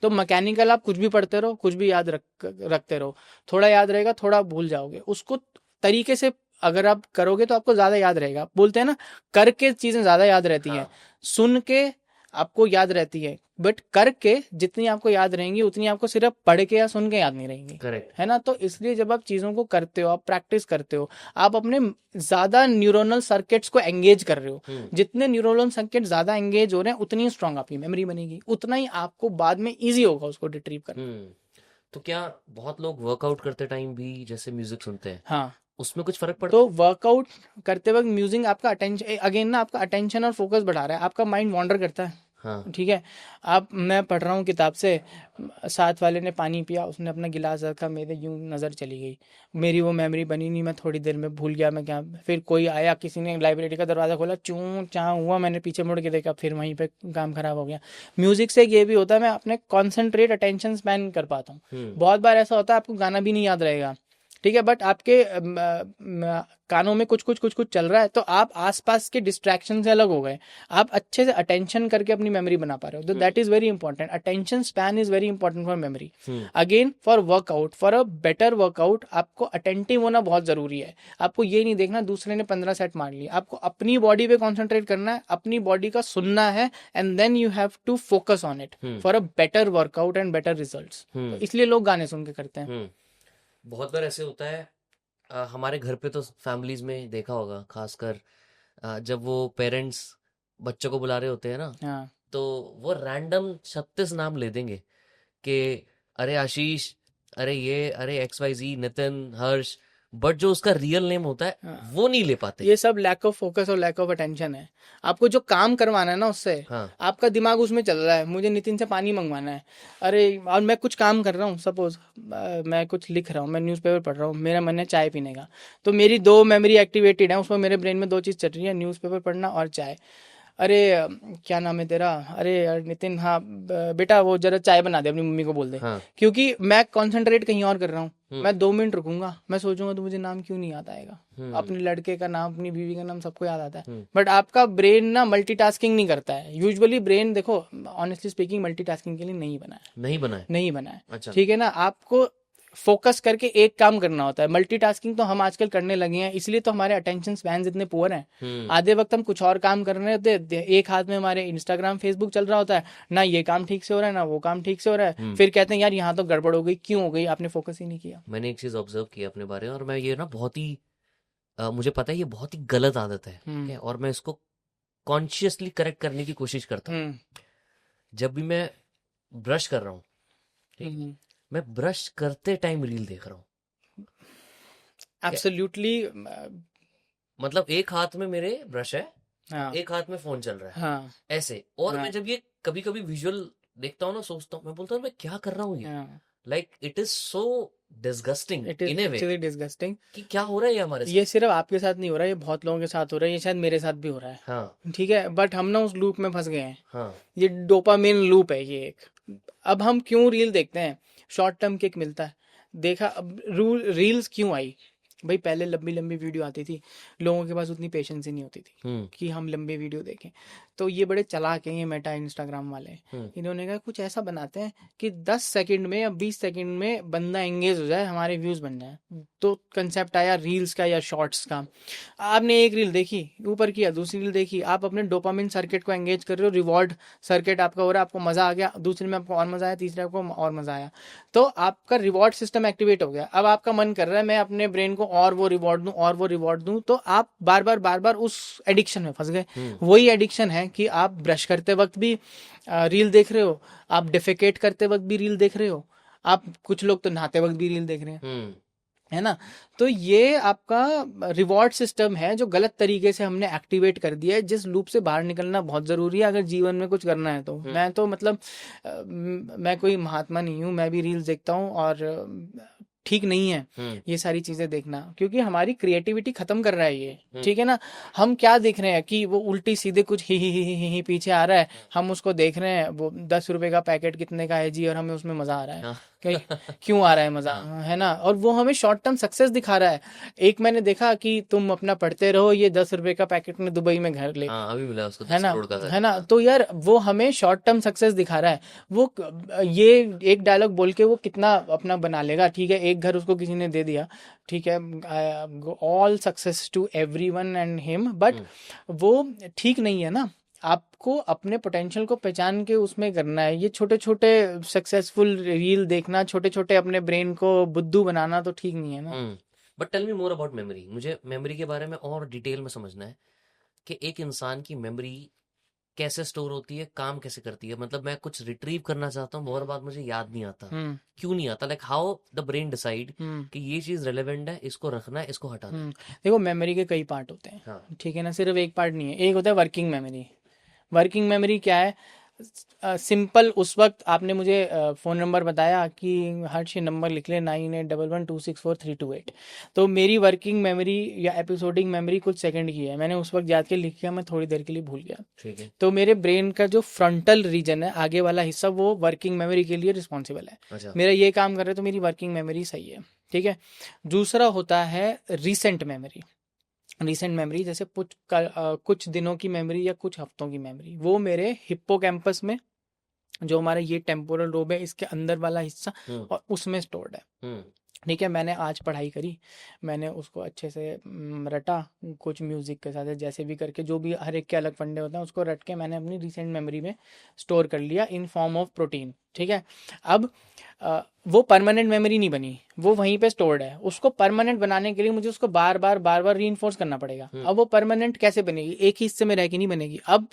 तो मैकेनिकल आप कुछ भी पढ़ते रहो, कुछ भी याद रखते रहो, थोड़ा याद रहेगा, थोड़ा भूल जाओगे। उसको तरीके से अगर आप करोगे तो आपको ज्यादा याद रहेगा। बोलते हैं ना, करके चीजें ज्यादा याद रहती हैं, सुन के आपको याद रहती है, बट करके जितनी आपको याद रहेंगी उतनी आपको सिर्फ पढ़ के या सुन के याद नहीं रहेंगी। करेक्ट है ना। तो इसलिए जब आप चीजों को करते हो, आप प्रैक्टिस करते हो, आप अपने ज्यादा न्यूरोनल सर्किट्स को एंगेज कर रहे हो। जितने न्यूरोनल सर्किट ज्यादा एंगेज हो रहे हैं उतनी स्ट्रांग आपकी मेमोरी बनेगी, उतना ही आपको बाद में इजी होगा उसको रिट्रीव करना। तो क्या बहुत लोग वर्कआउट करते टाइम भी जैसे म्यूजिक सुनते हैं, हाँ, उसमें कुछ फर्क पड़ता तो वर्कआउट करते वक्त म्यूजिक आपका अटेंशन, अगेन ना, आपका अटेंशन और फोकस बढ़ा रहा है, आपका माइंड वॉन्डर करता है। हाँ ठीक है। मैं पढ़ रहा हूँ किताब से, साथ वाले ने पानी पिया, उसने अपना गिलास रखा, मेरे यूं नज़र चली गई, मेरी वो मेमोरी बनी नहीं, मैं थोड़ी देर में भूल गया मैं क्या। फिर कोई आया, किसी ने लाइब्रेरी का दरवाज़ा खोला, चूं चाँ हुआ, मैंने पीछे मुड़ के देखा, फिर वहीं पे काम खराब हो गया। म्यूजिक से ये भी होता है, मैं अपने कॉन्सेंट्रेट अटेंशन स्पैन कर पाता हूँ। बहुत बार ऐसा होता है आपको गाना भी नहीं याद रहेगा, ठीक है, बट आपके कानों में कुछ कुछ कुछ कुछ चल रहा है, तो आप आसपास के डिस्ट्रैक्शन से अलग हो गए, आप अच्छे से अटेंशन करके अपनी मेमोरी बना पा रहे हो। तो that is very important, attention span is very important for memory. Again for workout, for a better workout आपको अटेंटिव होना बहुत जरूरी है। आपको ये नहीं देखना दूसरे ने 15 सेट मार लिए, आपको अपनी बॉडी पे कॉन्सेंट्रेट करना है, अपनी बॉडी का सुनना है, and then you have to focus on it for a better workout and better results. इसलिए लोग गाने सुन के करते हैं। बहुत बार ऐसे होता है, हमारे घर पे तो फैमिलीज में देखा होगा, खासकर जब वो पेरेंट्स बच्चों को बुला रहे होते हैं ना, हाँ, तो वो रैंडम 36 नाम ले देंगे कि अरे आशीष, अरे ये, अरे XYZ, नितिन, हर्ष, बट जो उसका रियल नेम होता है हाँ। वो नहीं ले पाते। ये सब लैक ऑफ फोकस और लैक ऑफ अटेंशन है। आपको जो काम करवाना है ना उससे, हाँ आपका दिमाग उसमें चल रहा है, मुझे नितिन से पानी मंगवाना है, अरे, और मैं कुछ काम कर रहा हूँ, सपोज मैं कुछ लिख रहा हूँ, मैं न्यूज़पेपर पढ़ रहा हूँ, मेरा मन है चाय पीने का, तो मेरी 2 मेमोरी एक्टिवेटेड है, उसमें मेरे ब्रेन में 2 चीज़ चल रही है, न्यूज़पेपर पढ़ना और चाय। अरे क्या नाम है तेरा, अरे यार नितिन, हाँ बेटा वो जरा चाय बना दे, अपनी मम्मी को बोल दे। हाँ क्योंकि मैं कंसंट्रेट कहीं और कर रहा हूँ, हम्म, मैं 2 मिनट रुकूंगा, मैं सोचूंगा तो मुझे नाम क्यों नहीं याद आएगा, हम्म, अपने लड़के का नाम, अपनी बीवी का नाम सबको याद आता है, हम्म, बट आपका ब्रेन ना मल्टीटास्किंग नहीं करता है। यूजुअली ब्रेन, देखो ऑनेस्टली स्पीकिंग, मल्टीटास्किंग के लिए नहीं बना है, नहीं बना है। नहीं बना है। अच्छा ठीक है ना, आपको फोकस करके एक काम करना होता है। मल्टीटास्किंग तो हम आजकल करने लगे हैं, इसलिए तो हमारे अटेंशन स्पैन्स इतने पुअर हैं। आधे वक्त हम कुछ और काम कर रहे होते हैं, एक हाथ में हमारे इंस्टाग्राम फेसबुक चल रहा होता है, ना ये काम ठीक से हो रहा है ना वो काम ठीक से हो रहा है, फिर कहते हैं यार यहाँ तो गड़बड़ हो गई, क्यों हो गई, आपने फोकस ही नहीं किया। मैंने एक चीज ऑब्जर्व की अपने बारे में, और मैं ये ना बहुत ही मुझे पता है ये बहुत ही गलत आदत है, ठीक है, और मैं इसको कॉन्शियसली करेक्ट करने की कोशिश करता हूँ। जब भी मैं ब्रश कर रहा हूँ, ठीक, मैं ब्रश करते टाइम रील देख रहा हूँ। एब्सोल्युटली। मतलब एक हाथ में मेरे ब्रश है, हाँ, एक हाथ में फोन चल रहा है, हाँ, ऐसे। और हाँ, मैं जब ये कभी कभी विजुअल देखता हूँ ना, सोचता हूँ, मैं बोलता हूँ मैं क्या कर रहा हूँ ये, हाँ। Like it is so disgusting it is in A way, actually disgusting. कि क्या हो रहा है ये हमारे साथ। ये सिर्फ आपके साथ नहीं हो रहा है, ये बहुत लोगों के साथ हो रहा है, ये शायद मेरे साथ भी हो रहा है। हाँ ठीक है, बट हम ना उस लूप में फंस गए हैं। हाँ ये डोपामिन लूप है ये एक। अब हम क्यों रील देखते हैं, शॉर्ट टर्म किक मिलता है। देखा, अब रील्स क्यों आई भाई, पहले लंबी लंबी वीडियो आती थी, लोगों के पास उतनी पेशेंस ही नहीं होती थी कि हम लंबी वीडियो देखें। तो ये बड़े चालाक हैं ये मेटा इंस्टाग्राम वाले, इन्होंने कहा कुछ ऐसा बनाते हैं कि 10 सेकंड में या 20 सेकंड में बंदा एंगेज हो जाए, हमारे व्यूज बन जाए। तो कंसेप्ट आया रील्स का या शॉर्ट्स का। आपने एक रील देखी, ऊपर किया, दूसरी रील देखी, आप अपने डोपामिन सर्किट को एंगेज कर रहे हो, रिवॉर्ड सर्किट आपका हो रहा है, आपको मजा आ गया, दूसरे में आपको और मजा आया, तीसरे आपको और मजा आया, तो आपका रिवॉर्ड सिस्टम एक्टिवेट हो गया। अब आपका मन कर रहा है मैं अपने ब्रेन को और वो रिवॉर्ड दूं और वो रिवॉर्ड दूं, तो आप बार बार उस एडिक्शन में फंस गए। वही एडिक्शन है कि आप ब्रश करते वक्त भी रील देख रहे हो, आप डिफेकेट करते वक्त भी रील देख रहे हो, आप, कुछ लोग तो नहाते वक्त भी रील देख रहे हैं, है ना। तो ये आपका रिवॉर्ड सिस्टम है जो गलत तरीके से हमने एक्टिवेट कर दिया है, जिस लूप से बाहर निकलना बहुत ज़रूरी है अगर जीवन में कुछ करना है तो। मैं तो मतलब मैं कोई महात्मा नहीं हूँ, मैं भी रील्स देखता हूँ और ठीक नहीं है ये सारी चीजें देखना, क्योंकि हमारी क्रिएटिविटी खत्म कर रहा है ये, ठीक है ना। हम क्या देख रहे हैं कि वो उल्टी सीधे कुछ ही पीछे आ रहा है, हम उसको देख रहे हैं, वो 10 रुपए का पैकेट कितने का है जी, और हमें उसमें मजा आ रहा है। क्यों आ रहा है मजा, है ना। और वो हमें शॉर्ट टर्म सक्सेस दिखा रहा है। एक मैंने देखा कि तुम अपना पढ़ते रहो, ये 10 रुपए का पैकेट में दुबई में घर ले, अभी मिला उसको है 10 ना, करोड़ का है ना। तो यार वो हमें शॉर्ट टर्म सक्सेस दिखा रहा है। वो ये एक डायलॉग बोल के वो कितना अपना बना लेगा, ठीक है, एक घर उसको किसी ने दे दिया, ठीक है, all success to everyone and him, but वो ठीक नहीं है ना। आपको अपने पोटेंशियल को पहचान के उसमें करना है। ये छोटे छोटे सक्सेसफुल रील देखना, छोटे छोटे अपने ब्रेन को बुद्धू बनाना तो ठीक नहीं है ना। But tell me more about memory. मुझे मेमोरी के बारे में और डिटेल में समझना है कि एक इंसान की मेमोरी कैसे स्टोर होती है, काम कैसे करती है। मतलब मैं कुछ रिट्रीव करना चाहता हूँ, बहुत बार मुझे याद नहीं आता। क्यों नहीं आता? Like how the brain decide कि ये चीज रेलेवेंट है, इसको रखना है, इसको हटाना है। देखो मेमोरी के कई पार्ट होते हैं, हाँ। ठीक है ना, सिर्फ एक पार्ट नहीं है। एक होता है वर्किंग मेमोरी। वर्किंग मेमोरी क्या है? सिंपल, उस वक्त आपने मुझे फ़ोन नंबर बताया कि हर्ष ये नंबर लिख ले 9811264328, तो मेरी वर्किंग मेमोरी या एपिसोडिक मेमोरी कुछ सेकंड की है, मैंने उस वक्त याद के लिख किया, मैं थोड़ी देर के लिए भूल गया, ठीक है। तो मेरे ब्रेन का जो फ्रंटल रीजन है, आगे वाला हिस्सा, वो वर्किंग मेमोरी के लिए रिस्पॉन्सिबल है। अच्छा। मेरा ये काम कर रहा है तो मेरी वर्किंग मेमोरी सही है, ठीक है। दूसरा होता है रिसेंट मेमोरी। रिसेंट मेमोरी जैसे कुछ दिनों की मेमोरी या कुछ हफ्तों की मेमोरी, वो मेरे हिप्पोकैम्पस में, जो हमारा ये टेम्पोरल लोब है, इसके अंदर वाला हिस्सा, और उसमें स्टोर्ड है, ठीक है। मैंने आज पढ़ाई करी, मैंने उसको अच्छे से रटा, कुछ म्यूजिक के साथ जैसे भी करके, जो भी हर एक के अलग फंडे होते हैं, उसको रट के मैंने अपनी रिसेंट मेमोरी में स्टोर कर लिया इन फॉर्म ऑफ प्रोटीन, ठीक है। अब वो परमानेंट मेमोरी नहीं बनी, वो वहीं पे स्टोर्ड है। उसको परमानेंट बनाने के लिए मुझे उसको बार बार रीइंफोर्स करना पड़ेगा। अब वो परमानेंट कैसे बनेगी? एक ही हिस्से में रह के नहीं बनेगी। अब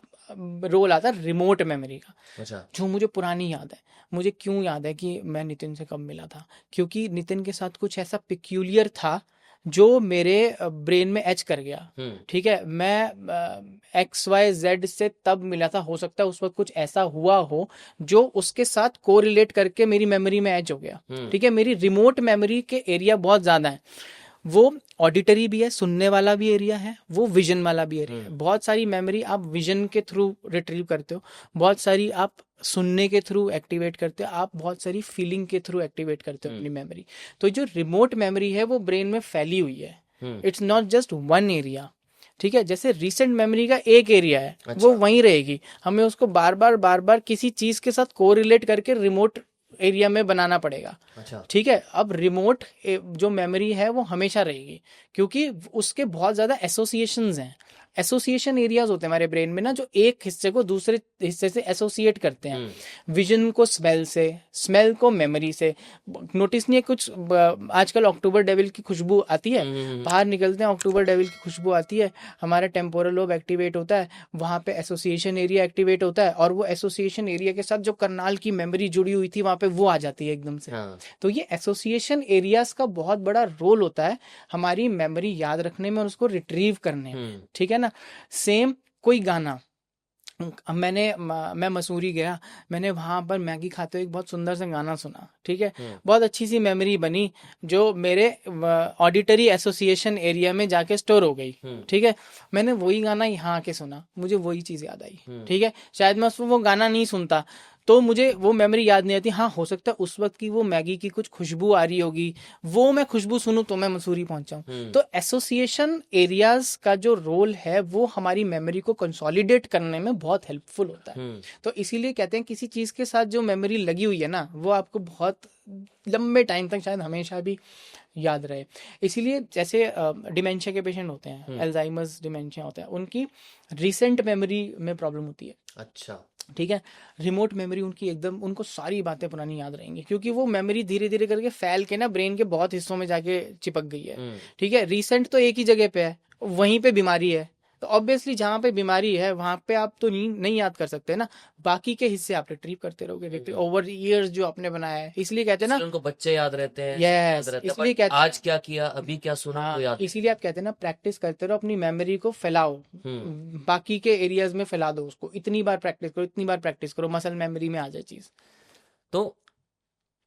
रोल आता है रिमोट मेमोरी का। अच्छा। जो मुझे पुरानी याद है, मुझे क्यों याद है कि मैं नितिन से कब मिला था, क्योंकि नितिन के साथ कुछ ऐसा पिक्यूलियर था जो मेरे ब्रेन में एच कर गया, ठीक है। मैं XYZ से तब मिला था, हो सकता है उस वक्त कुछ ऐसा हुआ हो जो उसके साथ कोरिलेट करके मेरी मेमोरी में एच हो गया, ठीक है। मेरी रिमोट मेमोरी के एरिया बहुत ज़्यादा है। वो ऑडिटरी भी है, सुनने वाला भी एरिया है, वो विजन वाला भी एरिया है। बहुत सारी मेमोरी आप विजन के थ्रू रिट्रीव करते हो, बहुत सारी आप सुनने के थ्रू एक्टिवेट करते हो, आप बहुत सारी फीलिंग के थ्रू एक्टिवेट करते हो अपनी मेमोरी। तो जो रिमोट मेमोरी है वो ब्रेन में फैली हुई है, it's not just one area, ठीक है। जैसे रिसेंट मेमोरी का एक एरिया है, वो वहीं रहेगी, हमें उसको बार बार किसी चीज के साथ कोरिलेट करके रिमोट एरिया में बनाना पड़ेगा, अच्छा, ठीक है। अब रिमोट जो मेमोरी है वो हमेशा रहेगी, क्योंकि उसके बहुत ज्यादा एसोसिएशंस हैं। एसोसिएशन एरियाज होते हैं हमारे ब्रेन में ना, जो एक हिस्से को दूसरे हिस्से से एसोसिएट करते हैं। विजन को स्मेल से, स्मेल को मेमोरी से। नोटिस नहीं है कुछ आजकल अक्टूबर डेविल की खुशबू आती है, बाहर निकलते हैं अक्टूबर डेविल की खुशबू आती है, हमारा टेम्पोरल लोब एक्टिवेट होता है, वहां पे एसोसिएशन एरिया एक्टिवेट होता है, और वो एसोसिएशन एरिया के साथ जो करनाल की मेमोरी जुड़ी हुई थी वहां पे वो आ जाती है एकदम से। तो ये एसोसिएशन एरियाज का बहुत बड़ा रोल होता है हमारी मेमोरी याद रखने में और उसको रिट्रीव करने में, ठीक है ना। सेम कोई गाना, मैं मसूरी गया, मैंने वहां पर मैगी खाते हुए एक बहुत सुंदर सा गाना सुना, ठीक है। बहुत अच्छी सी मेमोरी बनी जो मेरे ऑडिटरी एसोसिएशन एरिया में जाके स्टोर हो गई, ठीक है। मैंने वही गाना यहाँ आके सुना, मुझे वही चीज याद आई, ठीक है। शायद मैं उसमें वो गाना नहीं सुनता तो मुझे वो मेमोरी याद नहीं आती। हाँ, हो सकता है उस वक्त की वो मैगी की कुछ खुशबू आ रही होगी, वो मैं खुशबू सुनूं तो मैं मसूरी पहुंचाऊं। तो एसोसिएशन एरियाज का जो रोल है वो हमारी मेमोरी को कंसोलिडेट करने में बहुत हेल्पफुल होता है। तो इसीलिए कहते हैं किसी चीज के साथ जो मेमोरी लगी हुई है ना, वो आपको बहुत लंबे टाइम तक, शायद हमेशा भी याद रहे। इसीलिए जैसे डिमेंशिया के पेशेंट होते हैं, अल्जाइमर्स डिमेंशिया होता है, उनकी रिसेंट मेमोरी में प्रॉब्लम होती है। अच्छा, ठीक है। रिमोट मेमोरी उनकी एकदम, उनको सारी बातें पुरानी याद रहेंगी, क्योंकि वो मेमोरी धीरे धीरे करके फैल के ना ब्रेन के बहुत हिस्सों में जाके चिपक गई है, ठीक है। रिसेंट तो एक ही जगह पे है, वहीं पे बीमारी है, तो ऑब्वियसली जहाँ पे बीमारी है वहां पे आप तो नहीं याद कर सकते ना, बाकी के हिस्से आप रिट्रीव करते रहोगे ओवर ईयर्स जो आपने बनाया है। इसलिए कहते हैं ना, उनको बच्चे याद रहते हैं, यस, इसलिए कहते हैं आज क्या किया, अभी क्या सुना, हाँ, तो याद। इसीलिए आप कहते हैं ना, प्रैक्टिस करते रहो, अपनी मेमोरी को फैलाओ, बाकी के एरियाज में फैला दो उसको, इतनी बार प्रैक्टिस करो, इतनी बार प्रैक्टिस करो, मसल मेमोरी में आ जाए चीज। तो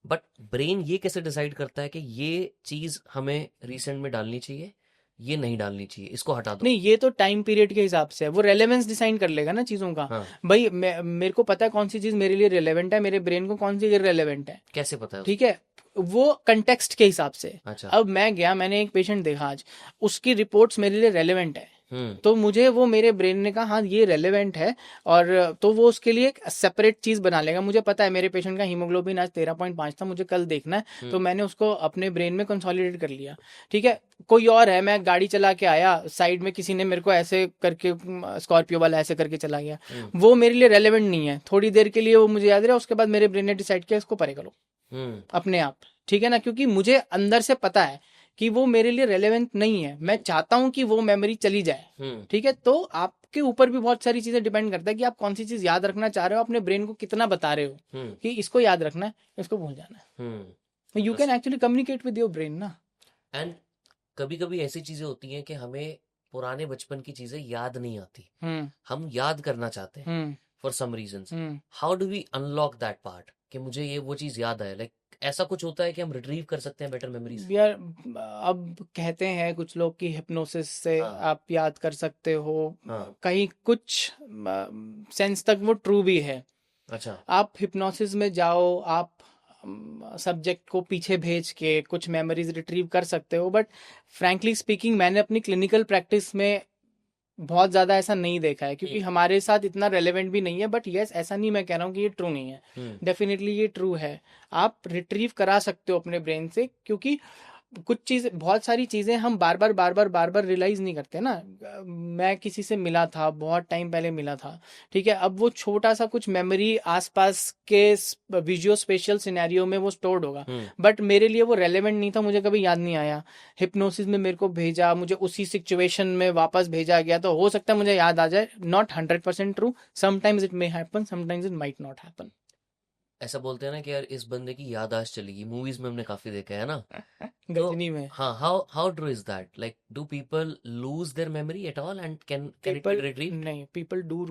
बट ब्रेन ये कैसे डिसाइड करता है कि ये चीज हमें रिसेंट में डालनी चाहिए, ये नहीं डालनी चाहिए, इसको हटा दो? नहीं, ये तो टाइम पीरियड के हिसाब से है, वो रेलेवेंस डिसाइड कर लेगा ना चीज़ों का। हाँ, भाई मेरे को पता है कौन सी चीज़ मेरे लिए रिलेवेंट है, मेरे ब्रेन को कौन सी इररिलेवेंट है। कैसे पता है ठीक उसको? है, वो कंटेक्स्ट के हिसाब से। अच्छा। अब मैं गया, मैंने एक पेशेंट देखा आज, उसकी रिपोर्ट्स मेरे लिए रेलेवेंट है, हम्म। तो मुझे वो मेरे ब्रेन ने कहा हाँ ये रेलेवेंट है, और तो वो उसके लिए एक सेपरेट चीज बना लेगा। मुझे पता है मेरे पेशेंट का हीमोग्लोबिन आज 13.5 था, मुझे कल देखना है, तो मैंने उसको अपने ब्रेन में कंसोलिडेट कर लिया। ठीक है, कोई और है, मैं गाड़ी चला के आया, साइड में किसी ने मेरे को ऐसे करके, स्कॉर्पियो वाला ऐसे करके चला गया, वो मेरे लिए रेलेवेंट नहीं है। थोड़ी देर के लिए वो मुझे याद रहा, उसके बाद मेरे ब्रेन ने डिसाइड किया इसको परे करो अपने आप। ठीक है ना, क्योंकि मुझे अंदर से पता है कि वो मेरे लिए रेलेवेंट नहीं है, मैं चाहता हूं कि वो मेमोरी चली जाए। ठीक है, तो आपके ऊपर भी बहुत सारी चीजें डिपेंड करता है कि आप कौन सी चीज याद रखना चाह रहे हो, अपने ब्रेन को कितना बता रहे हो कि इसको याद रखना है, इसको भूल जाना है। You can actually communicate with your brain ना। एंड कभी कभी ऐसी चीजें होती हैं कि हमें पुराने बचपन की चीजें याद नहीं आती, हम याद करना चाहते हैं for some reasons. How do we unlock that part कि मुझे ये वो चीज याद है? लाइक ऐसा कुछ होता है कि हम रिट्रीव कर सकते हैं बेटर मेमोरीज? यार, अब कहते हैं कुछ लोग कि हिप्नोसिस से हाँ। आप याद कर सकते हो, हाँ। कहीं कुछ सेंस तक वो ट्रू भी है। अच्छा। आप हिप्नोसिस में जाओ, आप सब्जेक्ट को पीछे भेज के कुछ मेमोरीज रिट्रीव कर सकते हो, बट फ्रैंकली स्पीकिंग मैंने अपनी क्लिनिकल प्रैक्टिस में बहुत ज़्यादा ऐसा नहीं देखा है, क्योंकि हमारे साथ इतना रेलेवेंट भी नहीं है। बट यस, ऐसा नहीं मैं कह रहा हूँ कि ये ट्रू नहीं है, डेफिनेटली ये ट्रू है। आप रिट्रीव करा सकते हो अपने ब्रेन से, क्योंकि कुछ चीज, बहुत सारी चीजें हम बार बार रियलाइज नहीं करते ना। मैं किसी से मिला था, बहुत टाइम पहले मिला था, ठीक है, अब वो छोटा सा कुछ मेमोरी आसपास के विजुअल स्पेशल सिनेरियो में वो स्टोर्ड होगा, बट मेरे लिए वो रेलेवेंट नहीं था, मुझे कभी याद नहीं आया। हिप्नोसिस में मेरे को भेजा, मुझे उसी सिचुएशन में वापस भेजा गया, तो हो सकता है मुझे याद आ जाए। Not 100% true, sometimes it may happen, sometimes it might not happen. ऐसा बोलते हैं ना कि यार इस बंदे की याददाश्त चलेगी, मूवीज में हमने काफी देखा है ना। तो गजनी में हाँ, how how true is that? Like do people lose their memory at all and can it be people, retrieved? नहीं, people do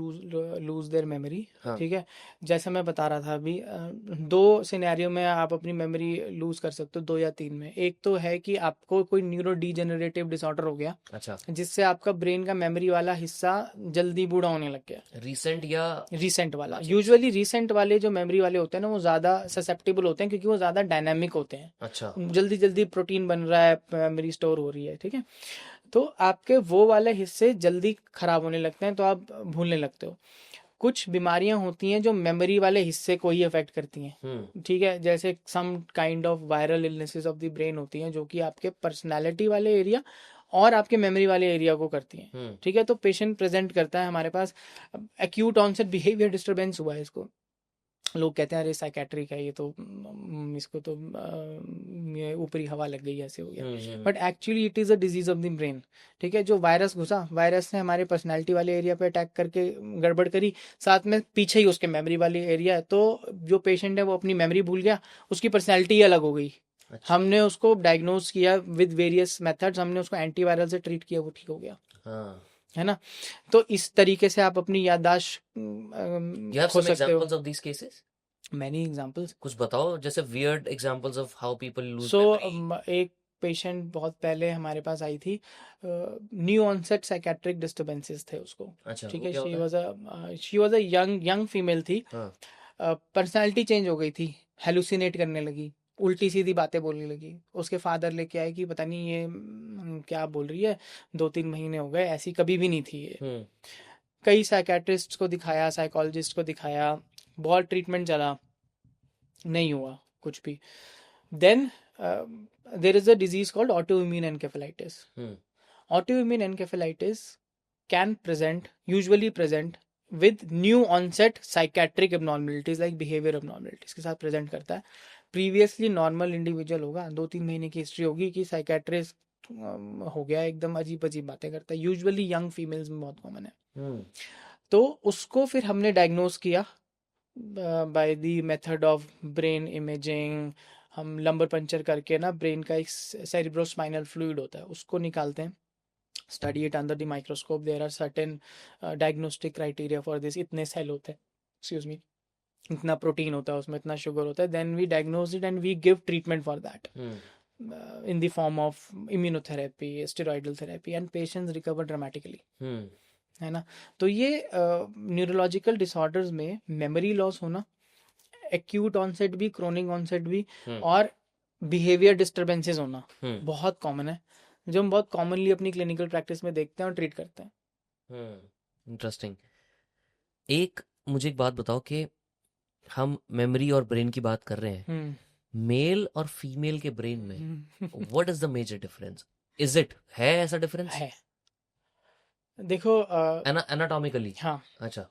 lose their memory. हाँ। ठीक है, जैसे मैं बता रहा था अभी, दो सिनेरियो में आप अपनी मेमोरी लूज कर सकते हो, दो या तीन में। एक तो है कि आपको कोई न्यूरो डीजेनरेटिव डिसऑर्डर हो गया, अच्छा। जिससे आपका ब्रेन का मेमोरी वाला हिस्सा जल्दी बूढ़ा होने लग गया। रिसेंट या? रिसेंट वाला, अच्छा। यूजुअली रिसेंट वाले जो मेमोरी वाले होते हैं ना, वो ज़्यादा ससेप्टेबल होते हैं, क्योंकि वो ज़्यादा डायनामिक होते हैं। अच्छा। जल्दी जल्दी प्रोटीन बन रहा है, मेमोरी स्टोर हो रही है। ठीक है, तो आपके वो वाले हिस्से जल्दी खराब होने लगते हैं, तो आप भूलने लगते हो। कुछ बीमारियां होती हैं जो मेमोरी वाले हिस्से को ही अफेक्ट करती हैं। ठीक है, जैसे some kind of viral illnesses of the brain होती हैं, जो कि आपके पर्सनालिटी वाले एरिया और आपके मेमोरी वाले एरिया को करती हैं। ठीक है, तो पेशेंट प्रेजेंट करता है हमारे पास, एक्यूट ऑनसेट बिहेवियर डिस्टर्बेंस हुआ है इसको, लोग कहते हैं अरे साइकेट्रिक है ये तो, इसको तो ये ऊपरी हवा लग गई, ऐसे हो गया, but actually it is a disease of the brain. ठीक है, जो वायरस घुसा, वायरस ने हमारे पर्सनालिटी वाले एरिया पे अटैक करके गड़बड़ करी, साथ में पीछे ही उसके मेमोरी वाली एरिया है, तो जो पेशेंट है वो अपनी मेमोरी भूल गया, उसकी पर्सनैलिटी ही अलग हो गई। अच्छा। हमने उसको डायग्नोज किया विद वेरियस मेथड्स, हमने उसको एंटीवायरल से ट्रीट किया, वो ठीक हो गया। हाँ। है ना, तो इस तरीके से आप अपनी याददाश्त यू हैव खो सम सकते हो। Examples of these cases? Many examples. कुछ बताओ, जैसे weird examples of how people lose so memory. एक पेशेंट बहुत पहले हमारे पास आई थी, न्यू ऑनसेट साइकेट्रिक डिस्टर्बेंसेस थे उसको। अच्छा, ठीक वो है, क्या होता है? She was a young female थी, हाँ। पर्सनालिटी चेंज हो गई थी, हेलुसिनेट करने लगी, उल्टी सीधी बातें बोलने लगी। उसके फादर लेके आए कि पता नहीं ये क्या बोल रही है, 2-3 महीने हो गए, ऐसी कभी भी नहीं थी ये। कई साइकेट्रिस्ट को दिखाया, साइकोलॉजिस्ट को दिखाया, बहुत ट्रीटमेंट चला, नहीं हुआ कुछ भी। Then there is a disease called autoimmune encephalitis. Autoimmune encephalitis can usually present with new onset psychiatric abnormalities like behavior abnormalities के साथ प्रेजेंट करता है। प्रीवियसली नॉर्मल इंडिविजुअल होगा, 2-3 महीने की हिस्ट्री होगी कि साइकेट्रिस्ट हो गया, एकदम अजीब अजीब बातें करता है, यूजुअली यंग फीमेल्स में बहुत कॉमन है। तो उसको फिर हमने डायग्नोज किया by the method of brain imaging. हम लंबर पंचर करके ना, ब्रेन का एक सेरिब्रोस्पाइनल फ्लूइड होता है, उसको निकालते हैं, study it under the microscope, there are certain diagnostic criteria for this, इतने सेल होते हैं, एक्सक्यूज मी, इतना प्रोटीन होता है उसमें, इतना शुगर होता है, then we diagnose it and we give treatment for that in the form of immunotherapy, steroidal therapy, and patients recover dramatically. है ना? तो ये न्यूरोलॉजिकल डिसऑर्डर्स में मेमोरी लॉस होना, एक्यूट ऑनसेट भी, क्रोनिक ऑनसेट भी, और बिहेवियर डिस्टर्बेंसेस होना बहुत कॉमन है, जो हम बहुत कॉमनली अपनी क्लिनिकल प्रैक्टिस में देखते हैं और ट्रीट करते हैं. इंटरेस्टिंग. एक मुझे एक बात बताओ कि हम मेमोरी और ब्रेन की बात कर रहे हैं, मेल और फीमेल के ब्रेन में what is the major difference? Is it है ऐसा डिफरेंस? है. देखो एनाटॉमिकली. हाँ, अच्छा.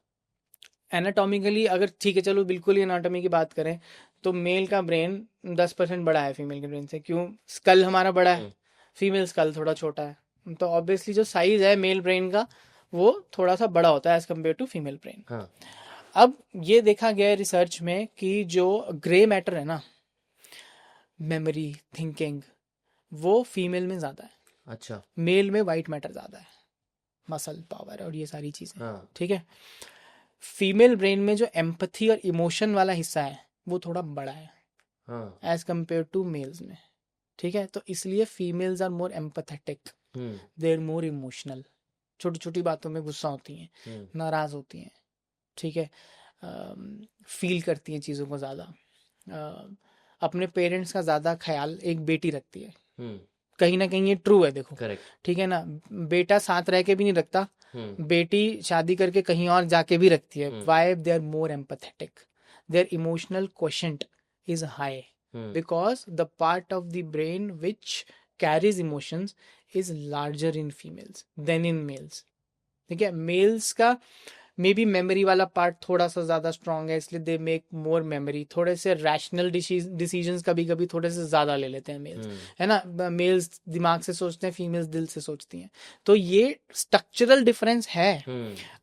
एनाटॉमिकली अगर ठीक है, चलो बिल्कुल ही एनाटॉमी की बात करें तो मेल का ब्रेन 10% बड़ा है फीमेल के ब्रेन से. क्यों? स्कल हमारा बड़ा है, फीमेल स्कल थोड़ा छोटा है, तो ऑब्वियसली जो साइज है मेल ब्रेन का वो थोड़ा सा बड़ा होता है as compare to female brain. हाँ. अब ये देखा गया है रिसर्च में कि जो ग्रे मैटर है ना, मेमोरी, थिंकिंग, वो फीमेल में ज्यादा है. अच्छा. मेल में वाइट मैटर ज्यादा है, मसल पावर और ये सारी चीजें. हाँ. ठीक है. फीमेल ब्रेन में जो एम्पथी और इमोशन वाला हिस्सा है वो थोड़ा बड़ा है हाँ. एज कम्पेयर टू मेल्स में. ठीक है. तो इसलिए females are more empathetic, they are more emotional. छोटी छोटी बातों में गुस्सा होती हैं, नाराज होती हैं. ठीक है. फील करती हैं चीज़ों को ज़्यादा. अपने पेरेंट्स का ज़्यादा ख्याल एक बेटी रखती है. कहीं ना कहीं ये ट्रू है. देखो, करेक्ट. ठीक है ना, बेटा साथ रह के भी नहीं रखता, बेटी शादी करके कहीं और जाके भी रखती है. Why? They are more empathetic, their emotional quotient is high because the part of the brain which carries emotions is larger in females than in males. ठीक है. मेल्स का मे बी मेमोरी वाला पार्ट थोड़ा सा ज्यादा strong है, इसलिए they make more memory. थोड़े से रैशनल डिसीजंस कभी कभी थोड़े से ज्यादा ले लेते हैं मेल्स, है ना. मेल्स दिमाग से सोचते हैं, फीमेल्स दिल से सोचती हैं. तो ये स्ट्रक्चरल डिफरेंस है.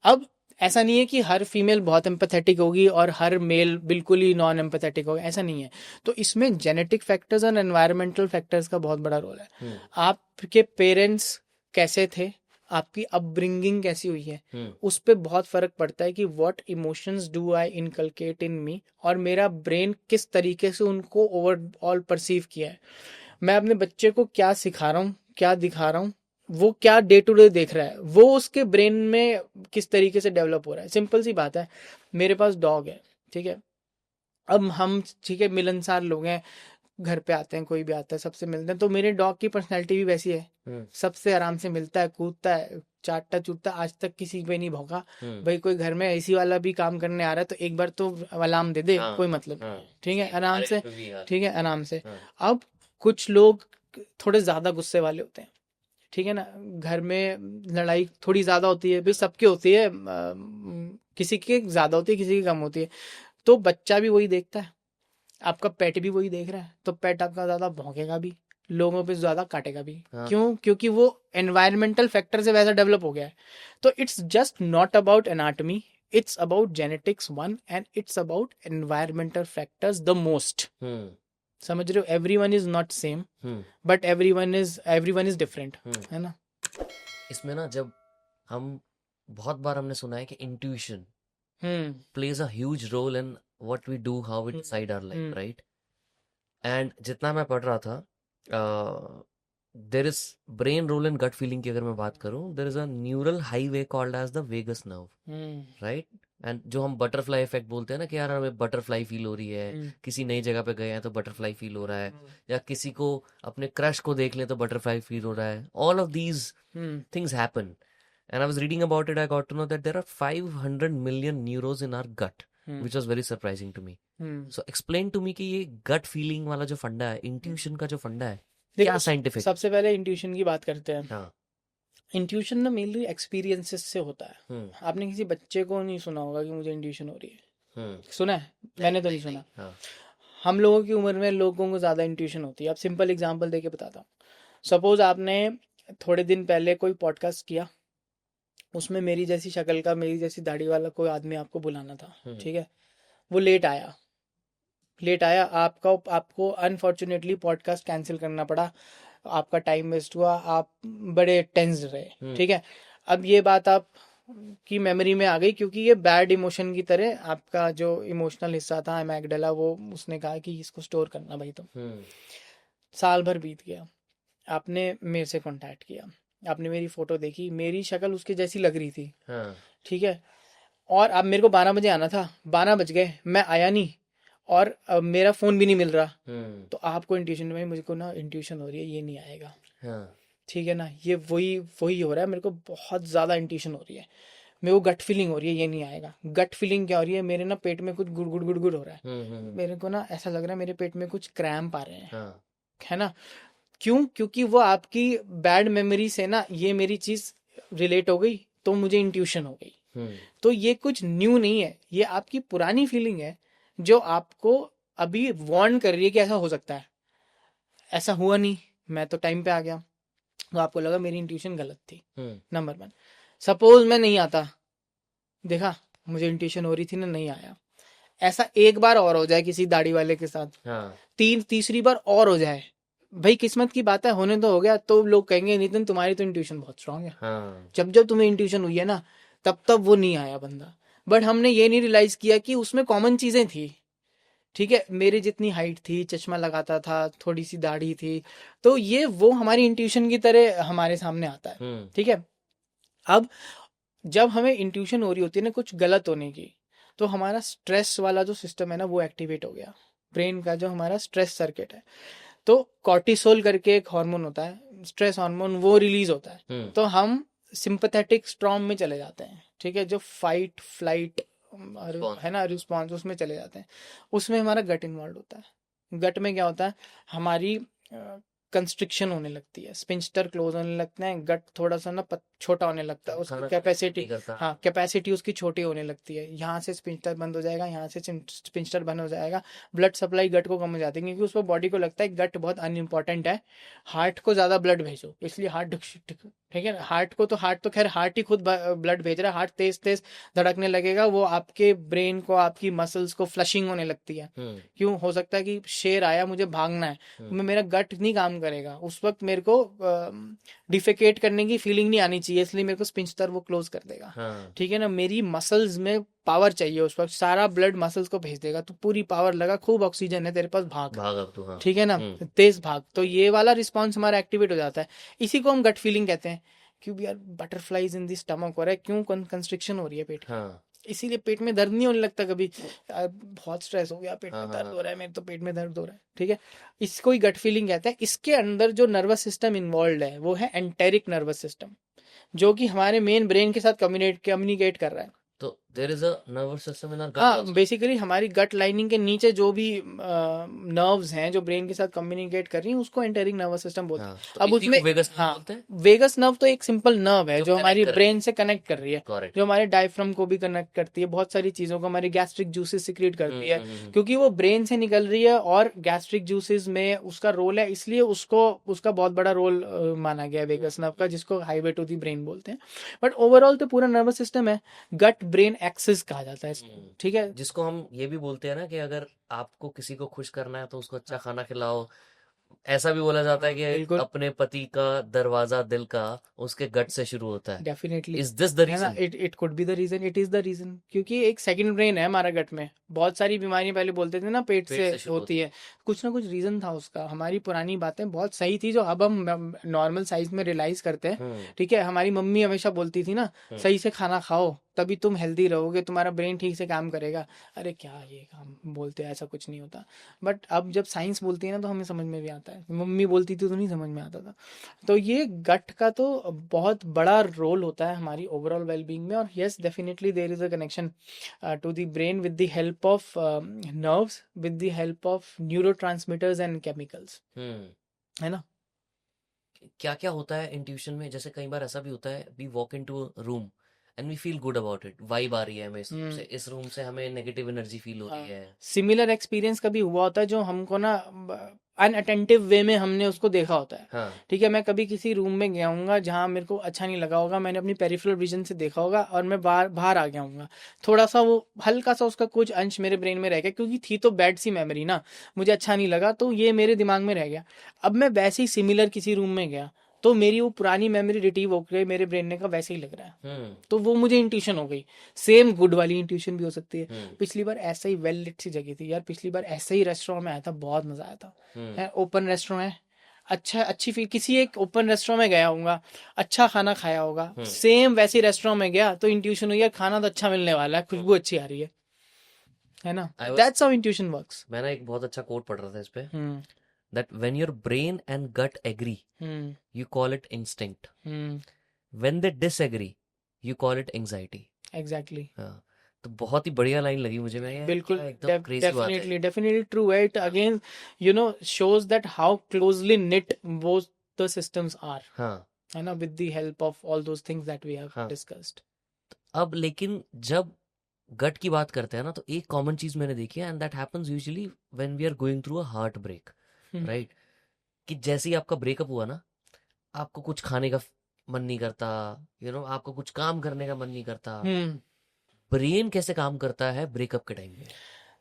अब ऐसा नहीं है कि हर फीमेल बहुत एम्पैथेटिक होगी और हर मेल बिल्कुल ही नॉन एम्पैथेटिक होगा, ऐसा नहीं है. तो इसमें जेनेटिक फैक्टर्स और एनवायरमेंटल फैक्टर्स का बहुत बड़ा रोल है. आपके पेरेंट्स कैसे थे, आपकी अपब्रिंगिंग कैसी हुई है, उस पर बहुत फर्क पड़ता है कि what emotions do I inculcate in me, और मेरा ब्रेन किस तरीके से उनको ओवरऑल परसीव किया है. मैं अपने बच्चे को क्या सिखा रहा हूँ, क्या दिखा रहा हूँ, वो क्या डे टू डे देख रहा है, वो उसके ब्रेन में किस तरीके से डेवलप हो रहा है. सिंपल सी बात है, मेरे पास डॉग है. ठीक है. अब हम, ठीक है, मिलनसार लोग हैं, घर पे आते हैं, कोई भी आता है, सबसे मिलते हैं. तो मेरे डॉग की पर्सनैलिटी भी वैसी है, सबसे आराम से मिलता है, कूदता है, चाटता चूटता, आज तक किसी पे नहीं भौंका. भाई कोई घर में एसी वाला भी काम करने आ रहा है तो एक बार तो अलार्म दे दे, कोई मतलब. ठीक है, आराम से. ठीक है, आराम से. अब कुछ लोग थोड़े ज्यादा गुस्से वाले होते हैं. ठीक है ना, घर में लड़ाई थोड़ी ज्यादा होती है, भाई सबकी होती है, किसी की ज्यादा होती है, किसी की कम होती है. तो बच्चा भी वही देखता है, आपका पेट भी वही देख रहा है, तो पेट आपका ज्यादा भौंकेगा भी, लोगों पे ज्यादा काटेगा भी. क्यों? क्योंकि वो एनवायरमेंटल फैक्टर से वैसा डेवलप हो गया है. तो it's just not about anatomy, it's about genetics one, and it's about environmental factors the most. समझ रहे हो? Everyone is not same, but everyone is different, है ना. इसमें ना, जब हम बहुत बार हमने सुना है कि intuition plays a huge role in what we do, how we decide our life, right? And जितना मैं पढ़ रहा था, there is brain role in gut feeling की अगर मैं बात करूं, there is a neural highway called as the vagus nerve, right? And जो हम बटरफ्लाई इफेक्ट बोलते हैं ना, कि यार हमें बटरफ्लाई फील हो रही है, किसी नई जगह पे गए हैं तो बटरफ्लाई फील हो रहा है, या किसी को अपने क्रश को देख लें तो बटरफ्लाई फील हो रहा है. all of these things happen. And I was reading about it, I got to know that there are 500 million neurons in our gut, which was very surprising to me. So explain to me कि ये gut feeling वाला जो फंडा है, intuition का जो फंडा है, क्या साइंटिफिक? सबसे पहले इंट्यूशन की बात करते हैं. हाँ. इंट्यूशन ना मेनली एक्सपीरियंसेस से होता है. आपने किसी बच्चे को नहीं सुना होगा कि मुझे इंट्यूशन हो रही है. सुना है? मैंने तो नहीं सुना. हम लोगों की उम्र में लोगों को ज्यादा इंट्यूशन होती है. अब सिंपल एग्जांपल देके बताता हूँ. सपोज आपने थोड़े दिन पहले कोई पॉडकास्ट किया, उसमें मेरी जैसी शक्ल का, मेरी जैसी दाढ़ी वाला कोई आदमी आपको बुलाना था. ठीक है. वो लेट आया, आपको अनफॉर्चुनेटली पॉडकास्ट कैंसिल करना पड़ा, आपका टाइम वेस्ट हुआ, आप बड़े टेंस रहे. ठीक है. अब ये बात आप की मेमोरी में आ गई, क्योंकि ये बैड इमोशन की तरह आपका जो इमोशनल हिस्सा था एमेगडाला, वो उसने कहा कि इसको स्टोर करना भाई तुम। साल भर बीत गया, आपने मेरे से कांटेक्ट किया, आपने मेरी फोटो देखी, मेरी शक्ल उसके जैसी लग रही थी, ठीक है, और अब मेरे को 12 बजे आना था, 12 बज गए, मैं आया नहीं, और अब मेरा फोन भी नहीं मिल रहा, तो आपको इंट्यूशन में, मुझको ना इंट्यूशन हो रही है ये नहीं आएगा, ठीक है ना, ये वही वही हो रहा है, मेरे को बहुत ज़्यादा इंट्यूशन हो रही है, मेरे को गट फीलिंग हो रही है ये नहीं आएगा। गट फीलिंग क्या हो रही है, मेरे ना पेट में कुछ गुड़ गुड़ गुड़ गुड़ हो रहा है, मेरे को ना ऐसा लग रहा है मेरे पेट में कुछ क्रैम्प आ रहे हैं, है ना, क्यों, क्योंकि वो आपकी बैड मेमोरी से ना ये मेरी चीज रिलेट हो गई, तो मुझे इंट्यूशन हो गई। तो ये कुछ न्यू नहीं है, ये आपकी पुरानी फीलिंग है जो आपको अभी वार्न कर रही है कि ऐसा हो सकता है। ऐसा हुआ नहीं, मैं तो टाइम पे आ गया, तो आपको लगा मेरी इंट्यूशन गलत थी। नंबर 1, सपोज मैं नहीं आता, देखा मुझे इंट्यूशन हो रही थी ना, नहीं आया, ऐसा एक बार और हो जाए किसी दाढ़ी वाले के साथ, तीसरी बार और हो जाए, भाई किस्मत की बात है, होने तो हो गया, तो लोग कहेंगे नितिन तुम्हारी तो इंट्यूशन बहुत स्ट्रांग है। जब जब तुम्हें इंट्यूशन हुई है ना, तब तब वो नहीं आया बंदा। बट हमने ये नहीं रियलाइज किया कि उसमें कॉमन चीजें थी, ठीक है, मेरी जितनी हाइट थी, चश्मा लगाता था, थोड़ी सी दाढ़ी थी, तो ये वो हमारी इंट्यूशन की तरह हमारे सामने आता है, ठीक है। अब जब हमें इंट्यूशन हो रही होती है ना कुछ गलत होने की, तो हमारा स्ट्रेस वाला जो सिस्टम है ना वो एक्टिवेट हो गया, ब्रेन का जो हमारा स्ट्रेस सर्किट है, तो कॉर्टिसोल करके एक हार्मोन होता है, स्ट्रेस हार्मोन, वो रिलीज होता है, तो हम सिंपैथेटिक स्ट्रॉम में चले जाते हैं, ठीक है, जो फाइट फ्लाइट है ना रिस्पॉन्स, उसमें चले जाते हैं। उसमें हमारा गट इन्वॉल्व होता है। गट में क्या होता है, हमारी कंस्ट्रिक्शन होने लगती है, स्पिंस्टर क्लोज होने लगते हैं, गट थोड़ा सा ना छोटा होने लगता है, उसकी कैपेसिटी, हाँ कैपेसिटी उसकी छोटी होने लगती है, यहाँ से स्पिंस्टर बंद हो जाएगा, यहाँ से स्पिंस्टर बंद हो जाएगा, ब्लड सप्लाई गट को कम हो जाती है, क्योंकि उसको बॉडी को लगता है गट बहुत अनइम्पॉर्टेंट है, हार्ट को ज़्यादा ब्लड भेजो, इसलिए हार्ट, ठीक है, हार्ट तो खैर हार्ट ही खुद ब्लड भेज रहा है, हार्ट तेज तेज धड़कने लगेगा, वो आपके ब्रेन को, आपकी मसल्स को फ्लशिंग होने लगती है। क्यों, हो सकता है कि शेर आया, मुझे भागना है, मेरा गट नहीं काम करेगा उस वक्त, मेरे को डिफेकेट करने की फीलिंग नहीं आनी चाहिए, इसलिए मेरे को स्पिंस्टर वो क्लोज कर देगा, ठीक है ना। मेरी मसल्स में पावर चाहिए उस वक्त, सारा ब्लड मसल्स को भेज देगा, तो पूरी पावर लगा, खूब ऑक्सीजन है तेरे पास, भाग अब तो, ठीक है ना, तेज भाग, तो ये वाला रिस्पॉन्स हमारा एक्टिवेट हो जाता है। इसी को हम गट फीलिंग कहते हैं। क्यों यार, बटरफ्लाइज इन दी स्टमक हो रहा है, क्यों कंस्ट्रिक्शन हो रही है पेट, इसीलिए पेट में दर्द नहीं होने लगता कभी, बहुत स्ट्रेस हो गया, पेट में दर्द हो रहा है, मेरे तो पेट में दर्द हो रहा है, ठीक है, इसको ही गट फीलिंग कहते हैं। इसके अंदर जो नर्वस सिस्टम इन्वॉल्व है वो है एंटेरिक नर्वस सिस्टम, जो कि हमारे मेन ब्रेन के साथ कम्युनिकेट कर रहा है। तो there is a nervous system in our gut. हाँ, बेसिकली हमारी गट लाइनिंग के नीचे जो भी नर्व्स हैं जो ब्रेन के साथ कम्युनिकेट कर रही हैं, उसको एंटेरिक नर्वस सिस्टम बोलते हैं। तो अब उसमें वेगस हाँ, बोलते हैं। वेगस नर्व तो एक सिंपल नर्व है जो जो हमारी connect कर ब्रेन से कनेक्ट कर रही है, Correct. जो हमारे डायफ्राम को भी कनेक्ट करती है, बहुत सारी चीजों को, हमारी गैस्ट्रिक जूसेस सिक्रीट करती है, क्योंकि वो ब्रेन से निकल रही है और गैस्ट्रिक जूसेस में उसका रोल है, इसलिए उसको उसका बहुत बड़ा रोल माना गया है वेगस नर्व का, जिसको हाईवे टू दी ब्रेन बोलते हैं। बट ओवरऑल तो पूरा नर्वस सिस्टम है, गट ब्रेन एक्सिस कहा जाता है इसको, ठीक है, जिसको हम ये भी बोलते हैं ना कि अगर आपको किसी को खुश करना है तो उसको अच्छा खाना खिलाओ। ऐसा भी बोला जाता है कि बिल्कुल, अपने पति का दरवाजा दिल का उसके गट से शुरू होता है। डेफिनेटली, इज दिस द है ना, reason? It could be the reason, it is the reason, क्योंकि एक सेकंड ब्रेन है हमारा गट में। बहुत सारी बीमारियां पहले बोलते थे ना पेट से शुरू होती है, कुछ ना कुछ रीजन था उसका। हमारी पुरानी बातें बहुत सही थी जो अब हम नॉर्मल साइज में रियलाइज करते हैं, ठीक है। हमारी मम्मी हमेशा बोलती थी ना, सही से खाना खाओ तभी तुम हेल्दी रहोगे, तुम्हारा ब्रेन ठीक से काम करेगा। अरे क्या ये काम बोलते हैं, ऐसा कुछ नहीं होता। बट अब जब साइंस बोलती है ना तो हमें समझ में भी आता है, मम्मी बोलती थी तो नहीं समझ में आता था। तो ये गट का तो बहुत बड़ा रोल होता है हमारी ओवरऑल वेलबींग में। और yes, definitely there is a connection to the brain with the help of nerves, with the help of neurotransmitters and chemicals, है ना। क्या क्या होता है इंट्यूशन में? जैसे कई बार ऐसा भी होता है, we walk into a room and we feel good about it, vibe आ रही है हमें इस रूम से हमें नेगेटिव एनर्जी फील हो रही है। सिमिलर एक्सपीरियंस कभी हुआ होता है जो हमको ना अनअटेंटिव वे में हमने उसको देखा होता है, ठीक है। मैं कभी किसी रूम में गया हूँ जहाँ मेरे को अच्छा नहीं लगा होगा, मैंने अपनी पेरिफेरल विजन से देखा होगा और मैं बाहर आ गया हूँ, थोड़ा सा वो हल्का सा उसका कुछ अंश मेरे ब्रेन में रह गया, क्योंकि थी तो बैड सी मेमोरी ना, मुझे अच्छा नहीं लगा तो ये मेरे दिमाग में रह गया। अब मैं वैसे ही सिमिलर किसी रूम में गया तो मेरी वो पुरानी मेमोरी रिट्रीव हो गई, मेरे ब्रेन ने कहा वैसे ही लग रहा है, तो वो मुझे इंट्यूशन हो गई। सेम गुड वाली इंट्यूशन भी हो सकती है। पिछली बार ऐसा ही वेल लिट सी जगह थी यार, पिछली बार ऐसे ही रेस्टोरेंट में आया था, बहुत मजा आया था, है ओपन रेस्टोरेंट है, अच्छा अच्छी फील, किसी एक ओपन रेस्टोरेंट में गया होगा, अच्छा खाना खाया होगा, सेम वैसे रेस्टोरेंट में गया तो इंट्यूशन हुई यार खाना तो अच्छा मिलने वाला है, खुशबू अच्छी आ रही है ना। That's how intuition works. मैंने एक बहुत अच्छा कोट पढ़ रहा था इस पे, that when your brain and gut agree, you call it instinct. When they disagree, you call it anxiety. Exactly, हाँ, तो बहुत ही बढ़िया लाइन लगी मुझे। मैं यार बिल्कुल, क्या एकदम क्रेजी बात है। डेफिनेटली ट्रू है। It again shows that how closely knit both the systems are, हाँ है ना, with the help of all those things that we have हाँ। discussed. अब लेकिन जब गट की बात करते हैं ना, तो एक कॉमन चीज मैंने देखी है, and that happens usually when we are going through a heartbreak, right? कि जैसे ही आपका ब्रेकअप हुआ ना, आपको कुछ खाने का मन नहीं करता, आपको कुछ काम करने का मन नहीं करता। ब्रेन कैसे काम करता है ब्रेकअप के टाइम में?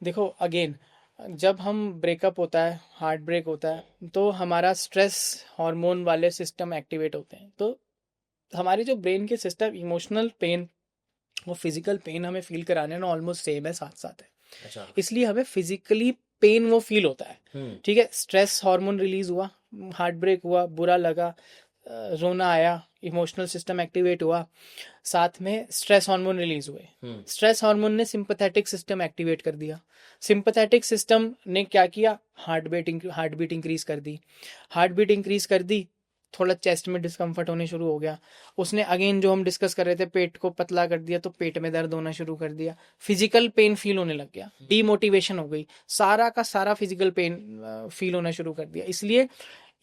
देखो अगेन, जब हम ब्रेकअप होता है, हार्ट ब्रेक होता है, तो हमारा स्ट्रेस हार्मोन वाले सिस्टम एक्टिवेट होते हैं, तो हमारे जो ब्रेन के सिस्टम, इमोशनल पेन और फिजिकल पेन हमें फील कराने ना ऑलमोस्ट सेम है, साथ साथ है। अच्छा। इसलिए हमें फिजिकली पेन वो फील होता है, ठीक है। स्ट्रेस हार्मोन रिलीज हुआ, हार्ट ब्रेक हुआ, बुरा लगा, रोना आया, इमोशनल सिस्टम एक्टिवेट हुआ, साथ में स्ट्रेस हार्मोन रिलीज हुए। स्ट्रेस हार्मोन ने सिंपैथेटिक सिस्टम एक्टिवेट कर दिया, सिंपैथेटिक सिस्टम ने क्या किया, हार्ट बीट इंक्रीज कर दी, हार्ट बीट इंक्रीज कर दी, थोड़ा चेस्ट में डिस्कम्फर्ट होने शुरू हो गया, उसने अगेन जो हम डिस्कस कर रहे थे पेट को पतला कर दिया, तो पेट में दर्द होना शुरू कर दिया, फिजिकल पेन फील होने लग गया, डीमोटिवेशन हो गई, सारा का सारा फिजिकल पेन फील होना शुरू कर दिया। इसलिए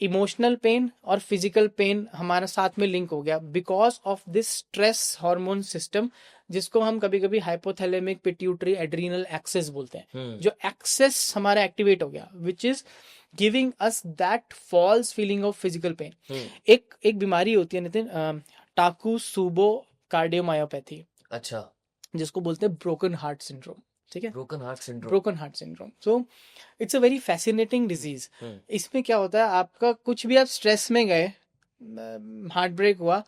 इमोशनल पेन और फिजिकल पेन हमारा साथ में लिंक हो गया because of this stress hormone system, जिसको हम कभी कभी हाइपोथैलेमिक पिट्यूटरी एड्रीनल एक्सेस बोलते हैं। जो एक्सेस हमारा एक्टिवेट हो गया, which is giving us that false feeling of physical pain. एक बीमारी होती है नितिन, टाकुत्सुबो कार्डियोमायोपैथी, अच्छा, जिसको बोलते हैं ब्रोकन हार्ट सिंड्रोम, ठीक है, broken heart syndrome. Broken heart syndrome. So it's a very fascinating disease. इसमें क्या होता है, आपका कुछ भी आप स्ट्रेस में गए, हार्ट ब्रेक हुआ,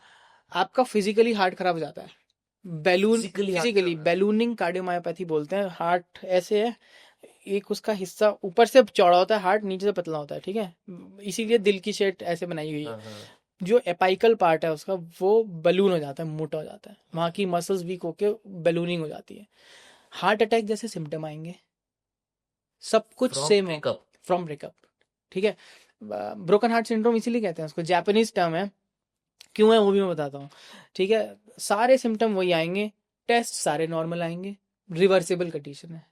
आपका फिजिकली हार्ट खराब हो जाता है, फिजिकली बैलूनिंग कार्डियोमायोपैथी बोलते हैं। हार्ट ऐसे है, एक उसका हिस्सा ऊपर से चौड़ा होता है, हार्ट नीचे से पतला होता है, ठीक है, इसीलिए दिल की शेप ऐसे बनाई हुई है। जो एपाइकल पार्ट है उसका, वो बलून हो जाता है, मोटा हो जाता है, वहां की मसल्स वीक होके बलूनिंग हो जाती है। हार्ट अटैक जैसे सिम्टम आएंगे, सब कुछ सेम है फ्रॉम ब्रेकअप, ठीक है। ब्रोकन हार्ट सिंड्रोम इसीलिए कहते हैं उसको, जापानीज टर्म है, क्यों है वो भी मैं बताता हूँ, ठीक है। सारे सिम्टम वही आएंगे, टेस्ट सारे नॉर्मल आएंगे, रिवर्सिबल कंडीशन है,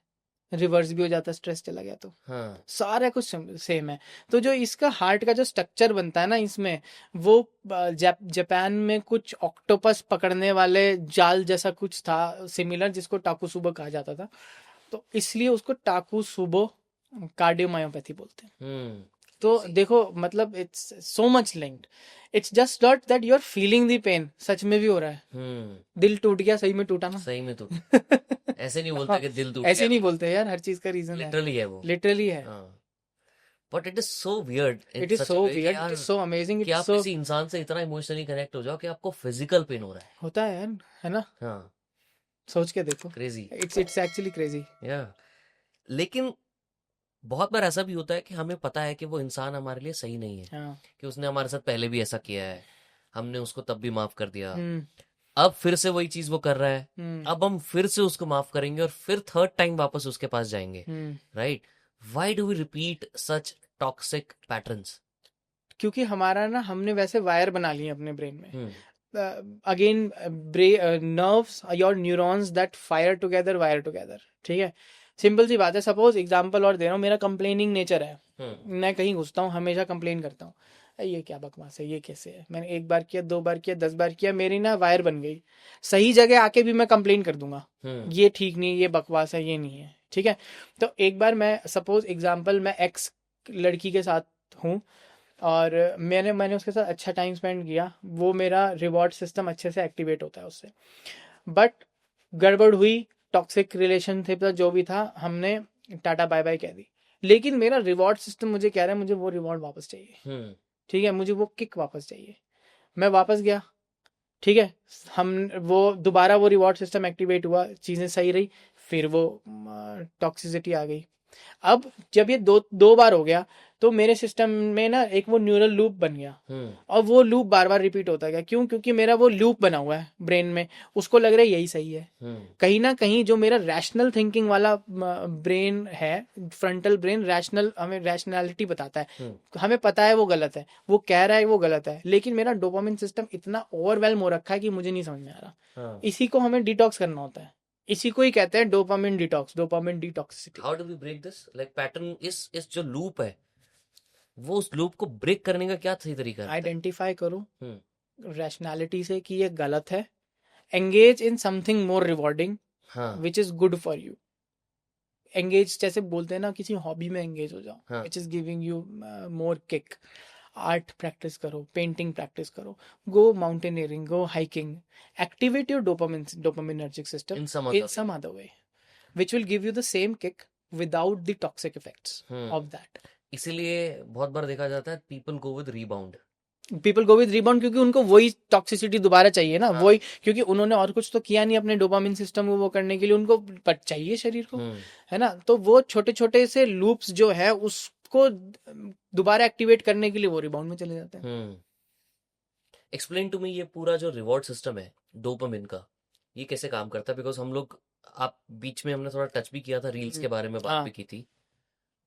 रिवर्स भी हो जाता है स्ट्रेस चला गया तो। हाँ। सारा कुछ सेम है। तो जो इसका हार्ट का जो स्ट्रक्चर बनता है ना, इसमें वो जापान में कुछ ऑक्टोपस पकड़ने वाले जाल जैसा कुछ था सिमिलर, जिसको टाकुत्सुबो कहा जाता था, तो इसलिए उसको टाकुत्सुबो कार्डियोमायोपैथी बोलते हैं। तो देखो मतलब it's so much linked, it's just not that you are feeling the pain, सच में भी हो रहा है। दिल टूट गया, सही में टूटा ना, सही में टूटा। ऐसे नहीं बोलते कि दिल टूट गया, ऐसे नहीं बोलते यार, हर चीज का रीजन है, लिटरली है वो, लिटरली है। But it is so weird, it is so weird, it is so amazing कि आप किसी इंसान से इतना इमोशनली कनेक्ट हो जाओ कि आपको फिजिकल पेन हो रहा है। होता है यार, है ना। हाँ, सोच के देखो, क्रेजी, इट्स एक्चुअली क्रेजी। या लेकिन बहुत बार ऐसा भी होता है कि हमें पता है कि वो इंसान हमारे लिए सही नहीं है, कि उसने हमारे साथ पहले भी ऐसा किया है, हमने उसको तब भी माफ कर दिया, अब फिर से वही चीज वो कर रहा है, अब हम फिर से उसको माफ करेंगे और फिर थर्ड टाइम वापस उसके पास जाएंगे, right? Why do we repeat such toxic patterns? क्योंकि हमारा ना, हमने वैसे वायर बना लिए अपने ब्रेन में, again nerves your neurons that fire together wire together, ठीक है। सिंपल सी बात है, सपोज एग्जांपल और दे रहा हूँ, मेरा कंप्लेनिंग नेचर है, मैं कहीं घुसता हूँ हमेशा कंप्लेन करता हूँ, ये क्या बकवास है, ये कैसे है, मैंने एक बार किया, 2 बार किया, 10 बार किया, मेरी ना वायर बन गई, सही जगह आके भी मैं कंप्लेन कर दूंगा, ये ठीक नहीं, ये बकवास है, ये नहीं है, ठीक है। तो एक बार मैं सपोज एग्जाम्पल, मैं एक्स लड़की के साथ हूँ और मैंने उसके साथ अच्छा टाइम स्पेंड किया, वो मेरा रिवॉर्ड सिस्टम अच्छे से एक्टिवेट होता है उससे, बट गड़बड़ हुई, टॉक्सिक रिलेशन थे, जो भी था, हमने टाटा बाय बाय कह दी, लेकिन मेरा रिवॉर्ड सिस्टम मुझे कह रहा है मुझे वो रिवॉर्ड वापस चाहिए, ठीक है, मुझे वो किक वापस चाहिए, मैं वापस गया, ठीक है, हम वो दोबारा वो रिवॉर्ड सिस्टम एक्टिवेट हुआ, चीज़ें सही रही, फिर वो टॉक्सिसिटी आ गई। अब जब ये दो बार हो गया तो मेरे सिस्टम में ना एक वो न्यूरल लूप बन गया, और वो लूप बार बार रिपीट होता गया। क्यों? क्योंकि मेरा वो लूप बना हुआ है ब्रेन में, उसको लग रहा है यही सही है। कहीं ना कहीं जो मेरा रैशनल थिंकिंग वाला ब्रेन है, फ्रंटल ब्रेन, रैशनल हमें रैशनैलिटी बताता है, हमें पता है वो गलत है, वो कह रहा है वो गलत है, लेकिन मेरा डोपामिन सिस्टम इतना ओवरवेल्म हो रखा है कि मुझे नहीं समझ में आ रहा। इसी को हमें डिटॉक्स करना होता है, इसी को ही कहते हैं dopamine detox, dopamine detoxicity. How do we break this, like pattern, इस जो लूप है, वो उस लूप को ब्रेक करने का क्या सही तरीका है? आइडेंटिफाई करो रैशनैलिटी से कि ये गलत है, engage in something more rewarding which is good for you. Engage जैसे बोलते हैं ना, किसी हॉबी में एंगेज हो जाओ which is giving you more kick. Art practice करो, पेंटिंग प्रैक्टिस करो, go mountaineering, go hiking, activate your dopaminergic system In some in other some other way, which will give you the same kick without the toxic effects of that. इसीलिए बहुत बार देखा जाता है people go with rebound, people go with rebound, क्योंकि उनको वही toxicity दोबारा चाहिए ना, वही, क्योंकि उन्होंने और कुछ तो किया नहीं अपने डोपामिन सिस्टम को वो करने के लिए, उनको पर चाहिए शरीर को, है ना। तो वो छोटे छोटे से लूप्स जो है उसको दोबारा एक्टिवेट करने के लिए वो रिबाउंड में चले जाते हैं। एक्सप्लेन टू मी, ये पूरा जो रिवॉर्ड सिस्टम है डोपामिन का, ये कैसे काम करता है? बिकॉज हम लोग, आप बीच में हमने थोड़ा टच भी किया था, रील्स के बारे में बात भी की थी,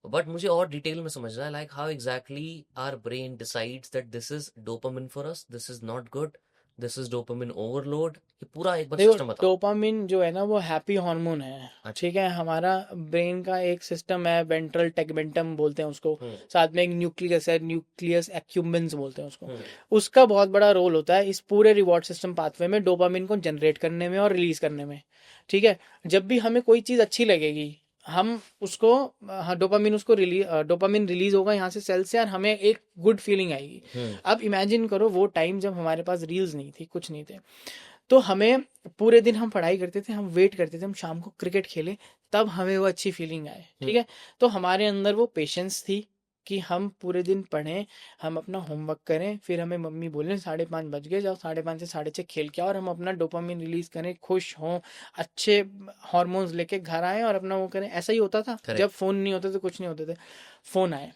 बट मुझे और डिटेल में समझना है, like how exactly our brain decides that this is dopamine for us, this is not good, this is dopamine overload, ये पूरा एक बार सिस्टम बताओ। डोपामिन जो है ना वो हैप्पी हार्मोन है, ठीक है। हमारा ब्रेन का एक सिस्टम है, वेंट्रल टेगमेंटम बोलते हैं उसको, साथ में एक न्यूक्लियस है, न्यूक्लियस एक्यूम्बेंस बोलते हैं उसको। उसका बहुत बड़ा रोल होता है इस पूरे रिवॉर्ड सिस्टम पाथवे में, डोपामिन को जनरेट करने में और रिलीज करने में, ठीक है। जब भी हमें कोई चीज अच्छी लगेगी, हम उसको डोपामिन रिलीज होगा यहाँ से सेल से, और हमें एक गुड फीलिंग आएगी। अब इमेजिन करो वो टाइम जब हमारे पास रील्स नहीं थी, कुछ नहीं थे, तो हमें पूरे दिन हम पढ़ाई करते थे, हम वेट करते थे हम शाम को क्रिकेट खेलें, तब हमें वो अच्छी फीलिंग आए, ठीक है। तो हमारे अंदर वो पेशेंस थी कि हम पूरे दिन पढ़ें, हम अपना होमवर्क करें, फिर हमें मम्मी बोलें 5:30 बज गए, जाओ 5:30 से 6:30 खेल के आओ, और हम अपना डोपामिन रिलीज करें, खुश हों, अच्छे हार्मोन्स लेके घर आए और अपना वो करें। ऐसा ही होता था जब फोन नहीं होते थे, कुछ नहीं होते थे, फोन आए,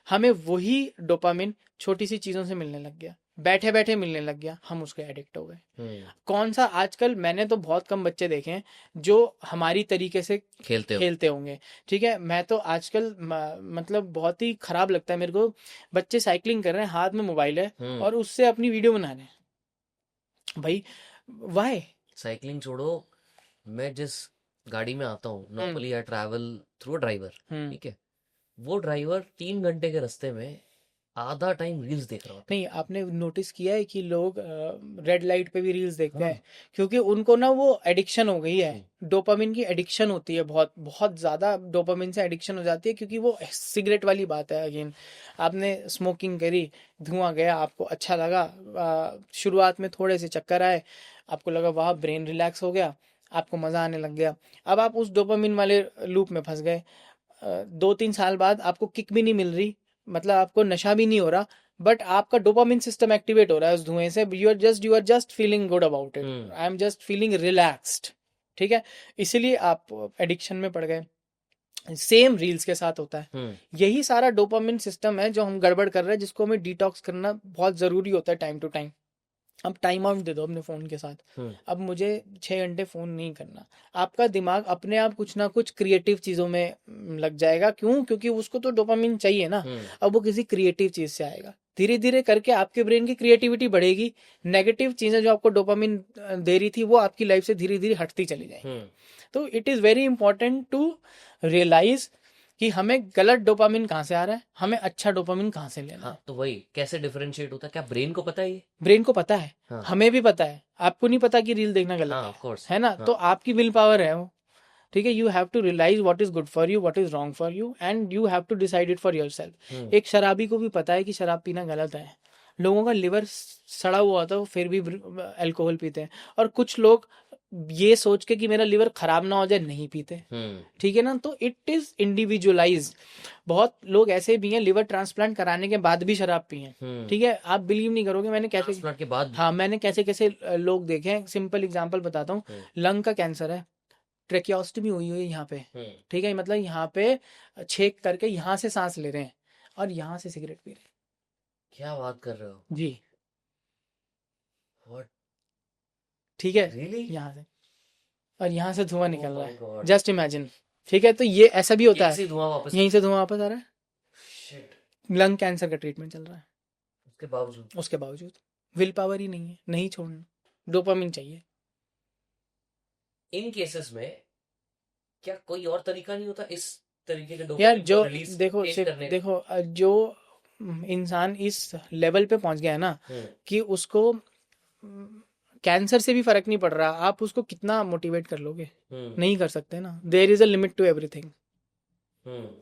हमें वही डोपामिन छोटी सी चीजों से मिलने लग गया, बैठे बैठे मिलने लग गया, हम उसके एडिक्ट हो गए। कौन सा, आजकल मैंने तो बहुत कम बच्चे देखे हैं जो हमारी तरीके से खेलते होंगे, ठीक है। मैं तो आजकल मतलब बहुत ही खराब लगता है मेरे को, बच्चे साइकिलिंग कर रहे हैं, हाथ में मोबाइल है और उससे अपनी वीडियो बना रहे हैं। भाई वाई? साइकिलिंग छोड़ो, मैं जिस गाड़ी में आता हूँ normally, I travel through a driver, ठीक है, वो ड्राइवर 3 घंटे के रास्ते में आधा टाइम रील्स देख रहा होता है। नहीं, आपने नोटिस किया है कि लोग रेड लाइट पे भी रील्स देखते हैं, क्योंकि उनको ना वो एडिक्शन हो गई है, डोपामिन की एडिक्शन होती है, बहुत बहुत ज्यादा डोपामिन से एडिक्शन हो जाती है। क्योंकि वो सिगरेट वाली बात है अगेन, आपने स्मोकिंग करी, धुआं गया, आपको अच्छा लगा, शुरुआत में थोड़े से चक्कर आए, आपको लगा वाह ब्रेन रिलैक्स हो गया, आपको मजा आने लग गया, अब आप उस डोपामिन वाले लूप में फंस गए। 2-3 साल बाद आपको किक भी नहीं मिल रही, मतलब आपको नशा भी नहीं हो रहा, बट आपका डोपामिन सिस्टम एक्टिवेट हो रहा है उस धुएं से, you are just feeling good about it, I am just feeling relaxed, ठीक है। इसीलिए आप एडिक्शन में पड़ गए। सेम रील्स के साथ होता है, यही सारा डोपामिन सिस्टम है जो हम गड़बड़ कर रहे हैं, जिसको हमें डिटॉक्स करना बहुत जरूरी होता है टाइम टू टाइम। अब टाइम आउट दे दो अपने फोन के साथ, अब मुझे 6 घंटे फोन नहीं करना, आपका दिमाग अपने आप कुछ ना कुछ क्रिएटिव चीजों में लग जाएगा। क्यों? क्योंकि उसको तो डोपामिन चाहिए ना, अब वो किसी क्रिएटिव चीज से आएगा, धीरे धीरे करके आपके ब्रेन की क्रिएटिविटी बढ़ेगी, नेगेटिव चीजें जो आपको डोपामिन दे रही थी वो आपकी लाइफ से धीरे धीरे हटती चली जाएगी। तो it is very important to realise कि हमें गलत डोपामिन कहाँ से आ रहा है, हमें अच्छा डोपामिन कहाँ से लेना है। तो वही कैसे डिफरेंशिएट होता है? क्या ब्रेन को पता है ये? ब्रेन को पता है, हमें भी पता है, आपको नहीं पता कि रील देखना गलत है ना, तो आपकी विल पावर है वो, ठीक है। You have to realise what is good for you, what is wrong for you, and you have to decide it for yourself. एक शराबी को भी पता है कि शराब पीना गलत है, लोगों का लिवर सड़ा हुआ होता है वो फिर भी अल्कोहल पीते हैं, और कुछ लोग ये सोच के कि मेरा लिवर खराब ना हो जाए नहीं पीते, ठीक है ना। तो इट इज इंडिविजुअलाइज्ड। बहुत लोग ऐसे भी हैं लिवर ट्रांसप्लांट कराने के बाद भी शराब पिए, ठीक है। आप बिलीव नहीं करोगे मैंने कैसे, ट्रांसप्लांट के बाद हाँ मैंने कैसे कैसे लोग देखे हैं। सिंपल एग्जांपल बताता हूँ, लंग का कैंसर है, ट्रेकियोस्टमी हुई हुई है यहाँ पे, ठीक है, मतलब यहाँ पे छेक करके यहाँ से सांस ले रहे हैं और यहाँ से सिगरेट पी रहे हैं। क्या बात कर रहे हो जी, व्हाट, ठीक है, रियली? यहाँ से और यहाँ से धुआं निकल रहा माय है, गॉड, जस्ट इमेजिन, ठीक है। तो ये ऐसा भी होता यहीं है, से धुआं वापस, यहीं से धुआं वापस आ रहा है। शिट, लंग कैंसर का ट्रीटमेंट चल रहा है, उसके बावजूद उसके बावजूद विल पावर ही नहीं है, नहीं छोड़ना, डोपामिन चाहिए। इन केसेस में क्या कोई और तरीका नहीं होता इस तरीके के यार डोपामिन जो को रिलीज देखो तेज सिर्फ करने का? देखो जो इंसान इस लेवल पे पहुंच गया है ना कि उसको कैंसर से भी फर्क नहीं पड़ रहा, आप उसको कितना मोटिवेट कर लोगे, नहीं कर सकते ना। There is a limit to everything,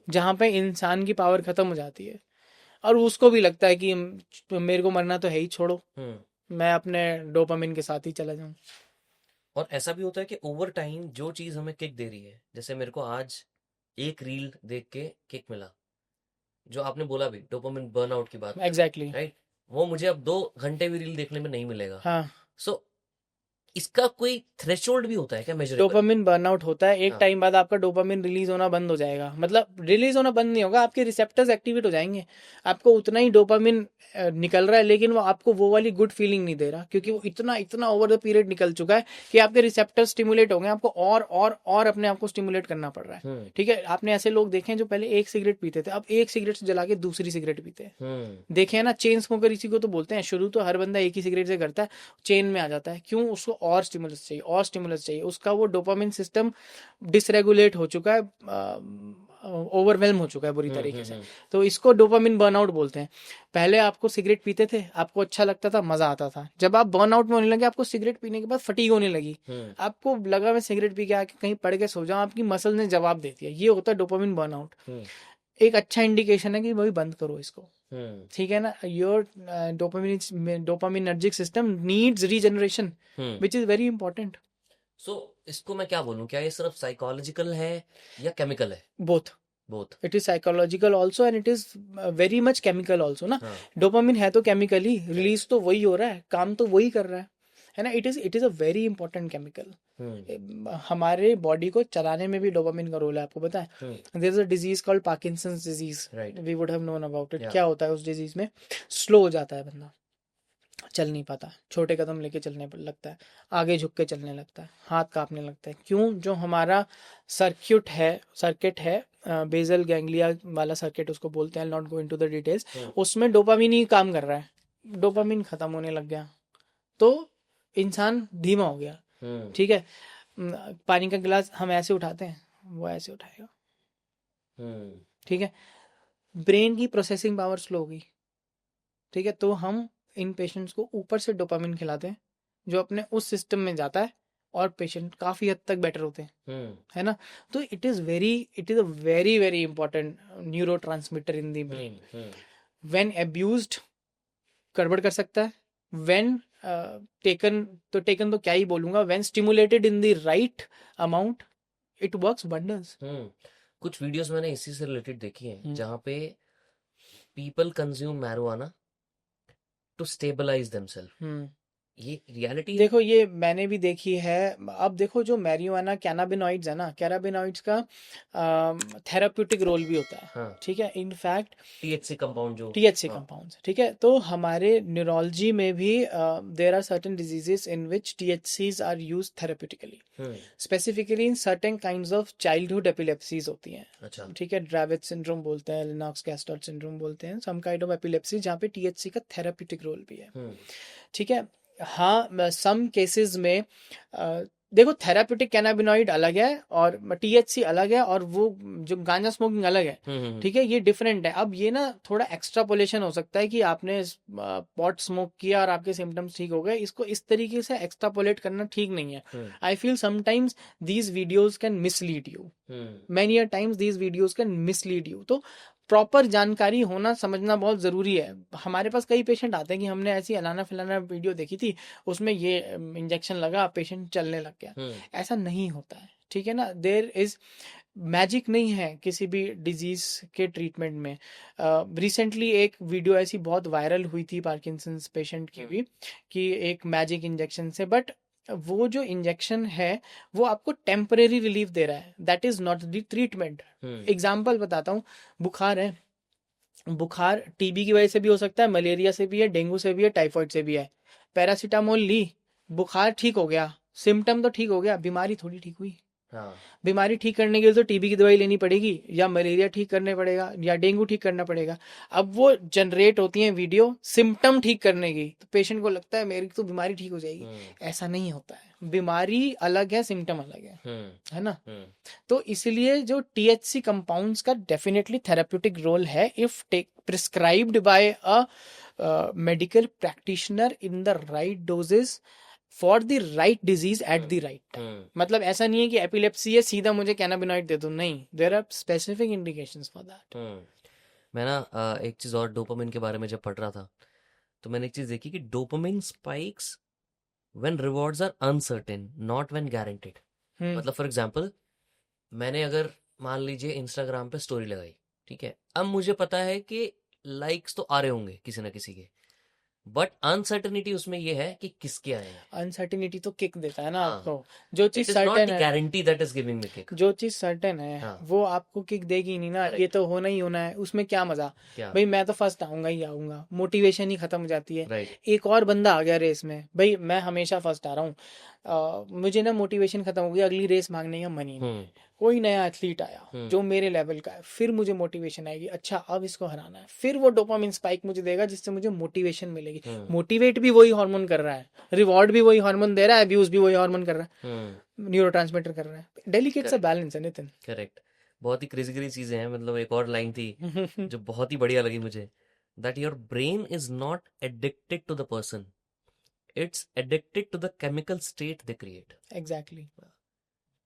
जहाँ पे इंसान की पावर खत्म हो जाती है और उसको भी लगता है कि मेरे को मरना तो है ही, छोड़ो मैं अपने डोपामिन के साथ ही चला जाऊं। और ऐसा भी होता है कि ओवर टाइम जो चीज हमें किक दे रही है, जैसे मेरे को आज एक रील देख के किक मिला, जो आपने बोला भी डोपामिन बर्नआउट की बात, एग्जैक्टली, राइट, वो मुझे अब 2 घंटे भी रील देखने में नहीं मिलेगा। हाँ। सो इसका कोई थ्रेशोल्ड भी होता है क्या मेजरेबल? डोपामिन बर्नआउट होता है, एक हाँ, टाइम बाद आपका डोपामिन रिलीज होना बंद हो जाएगा, मतलब रिलीज होना बंद नहीं होगा, आपके रिसेप्टर्स एक्टिवेट हो जाएंगे, आपको उतना ही डोपामिन निकल रहा है, लेकिन वो आपको वो वाली गुड फीलिंग नहीं दे रहा, क्योंकि वो इतना इतना ओवर द पीरियड निकल चुका है कि आपके रिसेप्टर्स स्टिमुलेट हो गए, आपको और अपने आप को स्टिमुलेट करना पड़ रहा है, ठीक है। आपने ऐसे लोग देखे हैं जो पहले एक सिगरेट पीते थे, अब एक सिगरेट से जला के दूसरी सिगरेट पीते हैं, देखे हैं ना। चेन स्मोकर इसी को तो बोलते हैं, शुरू तो हर बंदा एक ही सिगरेट से करता है, चेन में आ जाता है, क्यों? उसको और स्टिमुलस चाहिए, और स्टिमुलस चाहिए, उसका वो डोपामिन सिस्टम डिसरेगुलेट हो चुका है, ओवरवेल्म हो चुका है बुरी तरीके से। तो इसको डोपामिन बर्नआउट बोलते हैं। पहले आपको सिगरेट पीते थे, आपको अच्छा लगता था, मजा आता था, जब आप बर्नआउट में होने लगे, आपको सिगरेट पीने के बाद फटीग होने लगी, आपको लगा मैं सिगरेट पी के आके कहीं पड़ के सो जाऊं, आपकी मसल ने जवाब दे दिया, ये होता है डोपामिन बर्नआउट। एक अच्छा इंडिकेशन है कि भाई बंद करो इसको, ठीक है ना। Your dopaminergic system needs regeneration which is very important. So इसको मैं क्या बोलूं, क्या ये सिर्फ साइकोलॉजिकल है या केमिकल है? Both, both. It is psychological also and it is very much chemical also ना। हाँ, डोपामिन है तो केमिकली, रिलीज तो वही हो रहा है, काम तो वही कर रहा है ना। It is a very important chemical, हमारे बॉडी को चलाने में भी डोपामिन का रोल है, आपको पता है। There is a disease called Parkinson's disease, right, we would have known about it. Yeah. क्या होता है उस डिजीज में? स्लो हो जाता है बंदा, चल नहीं पाता, छोटे कदम लेके चलने लगता है, आगे झुक के चलने लगता है, हाथ कांपने लगता है। क्यों? जो हमारा सर्किट है बेसल गैंग्लिया वाला सर्किट उसको बोलते हैं, not go into the details, उसमें डोपामिन ही काम कर रहा है, डोपामिन खत्म होने लग गया तो इंसान धीमा हो गया, ठीक है। पानी का गिलास हम ऐसे उठाते हैं, वो ऐसे उठाएगा, ठीक है। ब्रेन की प्रोसेसिंग पावर स्लो होगी, ठीक है। तो हम इन पेशेंट्स को ऊपर से डोपामिन खिलाते हैं जो अपने उस सिस्टम में जाता है और पेशेंट काफी हद तक बेटर होते हैं, है ना। तो it is a very very important neuro transmitter in the brain. When abused गड़बड़ कर सकता है, व्हेन टेकन तो क्या ही बोलूंगा, when stimulated in the right amount it works wonders. कुछ वीडियोस मैंने इसी से रिलेटेड देखी हैं जहाँ पे people consume marijuana to stabilise themselves, ये रियलिटी? देखो ये मैंने भी देखी है। अब देखो जो मैरिजुआना कैनाबिनॉइड्स है ना, कैनाबिनॉइड्स का थेराप्यूटिक रोल भी होता है, हाँ, ठीक है। इनफैक्ट टीएचसी कंपाउंड जो, टीएचसी हाँ, कंपाउंड्स, ठीक है। तो हमारे न्यूरोलॉजी में भी there are certain diseases in which THCs are used therapeutically, specifically in certain kinds of childhood epilepsies होती हैं, अच्छा, ठीक है। ड्रेविड सिंड्रोम बोलते हैं, लेनॉक्स-गैस्टार्ड सिंड्रोम बोलते हैं, सम काइंड ऑफ एपिलेप्सी जहाँ पे टीएचसी का थेराप्यूटिक रोल भी है, ठीक है। हाँ, सम केसेस में देखो थेराप्यूटिक कैनाबिनॉइड अलग है और टीएचसी अलग है और वो जो गांजा स्मोकिंग अलग है, ठीक है, ये डिफरेंट है। अब ये ना थोड़ा एक्स्ट्रापोलेशन हो सकता है कि आपने पॉट स्मोक किया और आपके सिम्टम्स ठीक हो गए, इसको इस तरीके से एक्स्ट्रापोलेट करना ठीक नहीं है। I feel sometimes these videos can mislead you, many a times these videos can mislead you. तो प्रॉपर जानकारी होना समझना बहुत ज़रूरी है। हमारे पास कई पेशेंट आते हैं कि हमने ऐसी अलाना फलाना वीडियो देखी थी, उसमें ये इंजेक्शन लगा, पेशेंट चलने लग गया। ऐसा नहीं होता है, ठीक है ना। देयर इज मैजिक नहीं है किसी भी डिजीज के ट्रीटमेंट में। रिसेंटली एक वीडियो ऐसी बहुत वायरल हुई थी पार्किंसंस पेशेंट की भी, कि एक मैजिक इंजेक्शन से, बट वो जो इंजेक्शन है वो आपको टेम्परेरी रिलीफ दे रहा है, that is not the treatment. Example बताता हूँ, बुखार है, बुखार टीबी की वजह से भी हो सकता है, मलेरिया से भी है, डेंगू से भी है, टाइफाइड से भी है। पैरासीटामोल ली, बुखार ठीक हो गया, सिम्टम तो ठीक हो गया, बीमारी थोड़ी ठीक हुई। बीमारी ठीक करने के लिए तो टीबी की दवाई लेनी पड़ेगी, या मलेरिया ठीक करने पड़ेगा, या डेंगू ठीक करना पड़ेगा। अब वो जनरेट होती है वीडियो सिम्टम ठीक करने की, तो पेशेंट को लगता है मेरी तो बीमारी ठीक हो जाएगी। ऐसा नहीं होता है, बीमारी अलग है, सिम्टम अलग है ना। तो इसलिए जो THC कंपाउंड्स का डेफिनेटली थेराप्यूटिक रोल है, if prescribed bye a medical practitioner in the right doses for the right disease at the right time. मतलब ऐसा नहीं है कि एपिलेप्सी है सीधा मुझे कैनाबिनॉइड दे दो, नहीं, there are specific indications for that. मैं ना एक चीज और डोपामिन के बारे में जब पढ़ रहा था, तो मैंने एक चीज देखी कि dopamine spikes when rewards are uncertain, not when guaranteed. मतलब फॉर एग्जांपल, मैंने अगर मान लीजिए इंस्टाग्राम पे स्टोरी लगाई, ठीक है, अब मुझे पता है कि लाइक्स तो आ रहे होंगे किसी ना किसी के, बट अनसर्टेनिटी उसमें ये है कि किसके आए हैं। अनसर्टेनिटी तो किक देता है ना हाँ, आपको। जो चीज it is not certain the है, guarantee that is giving me kick. जो चीज सर्टेन है हाँ, वो आपको किक देगी नहीं ना, Correct. ये तो होना ही होना है, उसमें क्या मजा। क्या, भाई मैं तो फर्स्ट आऊंगा ही आऊंगा, मोटिवेशन ही खत्म हो जाती है। राइट, एक और बंदा आ गया रेस में, भाई मैं हमेशा फर्स्ट आ रहा हूँ, मुझे ना मोटिवेशन खत्म हो गया, अगली रेस मांगने का मन ही नहीं है। कोई नया एथलीट आया जो मेरे लेवल का है, फिर मुझे मोटिवेशन आएगी, अच्छा अब इसको हराना है, फिर वो डोपामिन स्पाइक मुझे देगा जिससे मुझे मोटिवेशन मिलेगी। मोटिवेट भी वही हार्मोन कर रहा है, रिवॉर्ड भी वही हार्मोन दे रहा है, अब्यूज भी वही हार्मोन कर रहा है, न्यूरोट्रांसमीटर कर रहा है। डेलिकेट सा बैलेंस है नितिन। करेक्ट। बहुत ही क्रेजी क्रेजी चीजें हैं। मतलब एक और लाइन थी जो बहुत ही बढ़िया लगी मुझे, that your brain is not addicted to the person, it's addicted to the chemical state they create. Exactly.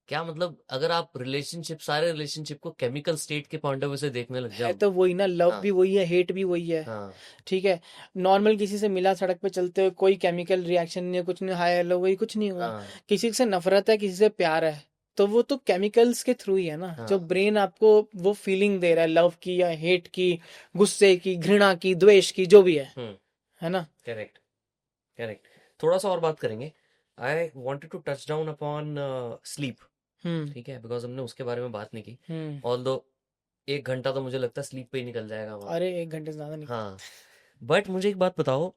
क्या मतलब, अगर आप रिलेशनशिप, सारे रिलेशनशिप को केमिकल स्टेट के पॉइंट ऑफ व्यू से देखने लग है जाओ, तो वही ना, लव हाँ, भी वही है, हेट भी वही है। हाँ, ठीक है, नॉर्मल किसी से मिला सड़क पे चलते हुए, कोई केमिकल रिएक्शन नहीं है, कुछ नहीं, हाय हेलो वही, कुछ नहीं हुआ। हाँ, किसी से नफरत है, किसी से प्यार है, तो वो तो केमिकल्स के थ्रू ही है ना। जो हाँ, ब्रेन आपको वो फीलिंग दे रहा है, लव की या हेट की, गुस्से की, घृणा की, द्वेष की, जो भी है ना। Correct, correct. थोड़ा सा और बात करेंगे। I wanted to touch down upon sleep, ठीक है, बिकॉज हमने उसके बारे में बात नहीं की। ऑल्दो 1 घंटा तो मुझे लगता है स्लीप पे ही निकल जाएगा हमारा। अरे 1 घंटे से ज्यादा नहीं। हाँ, बट मुझे एक बात बताओ,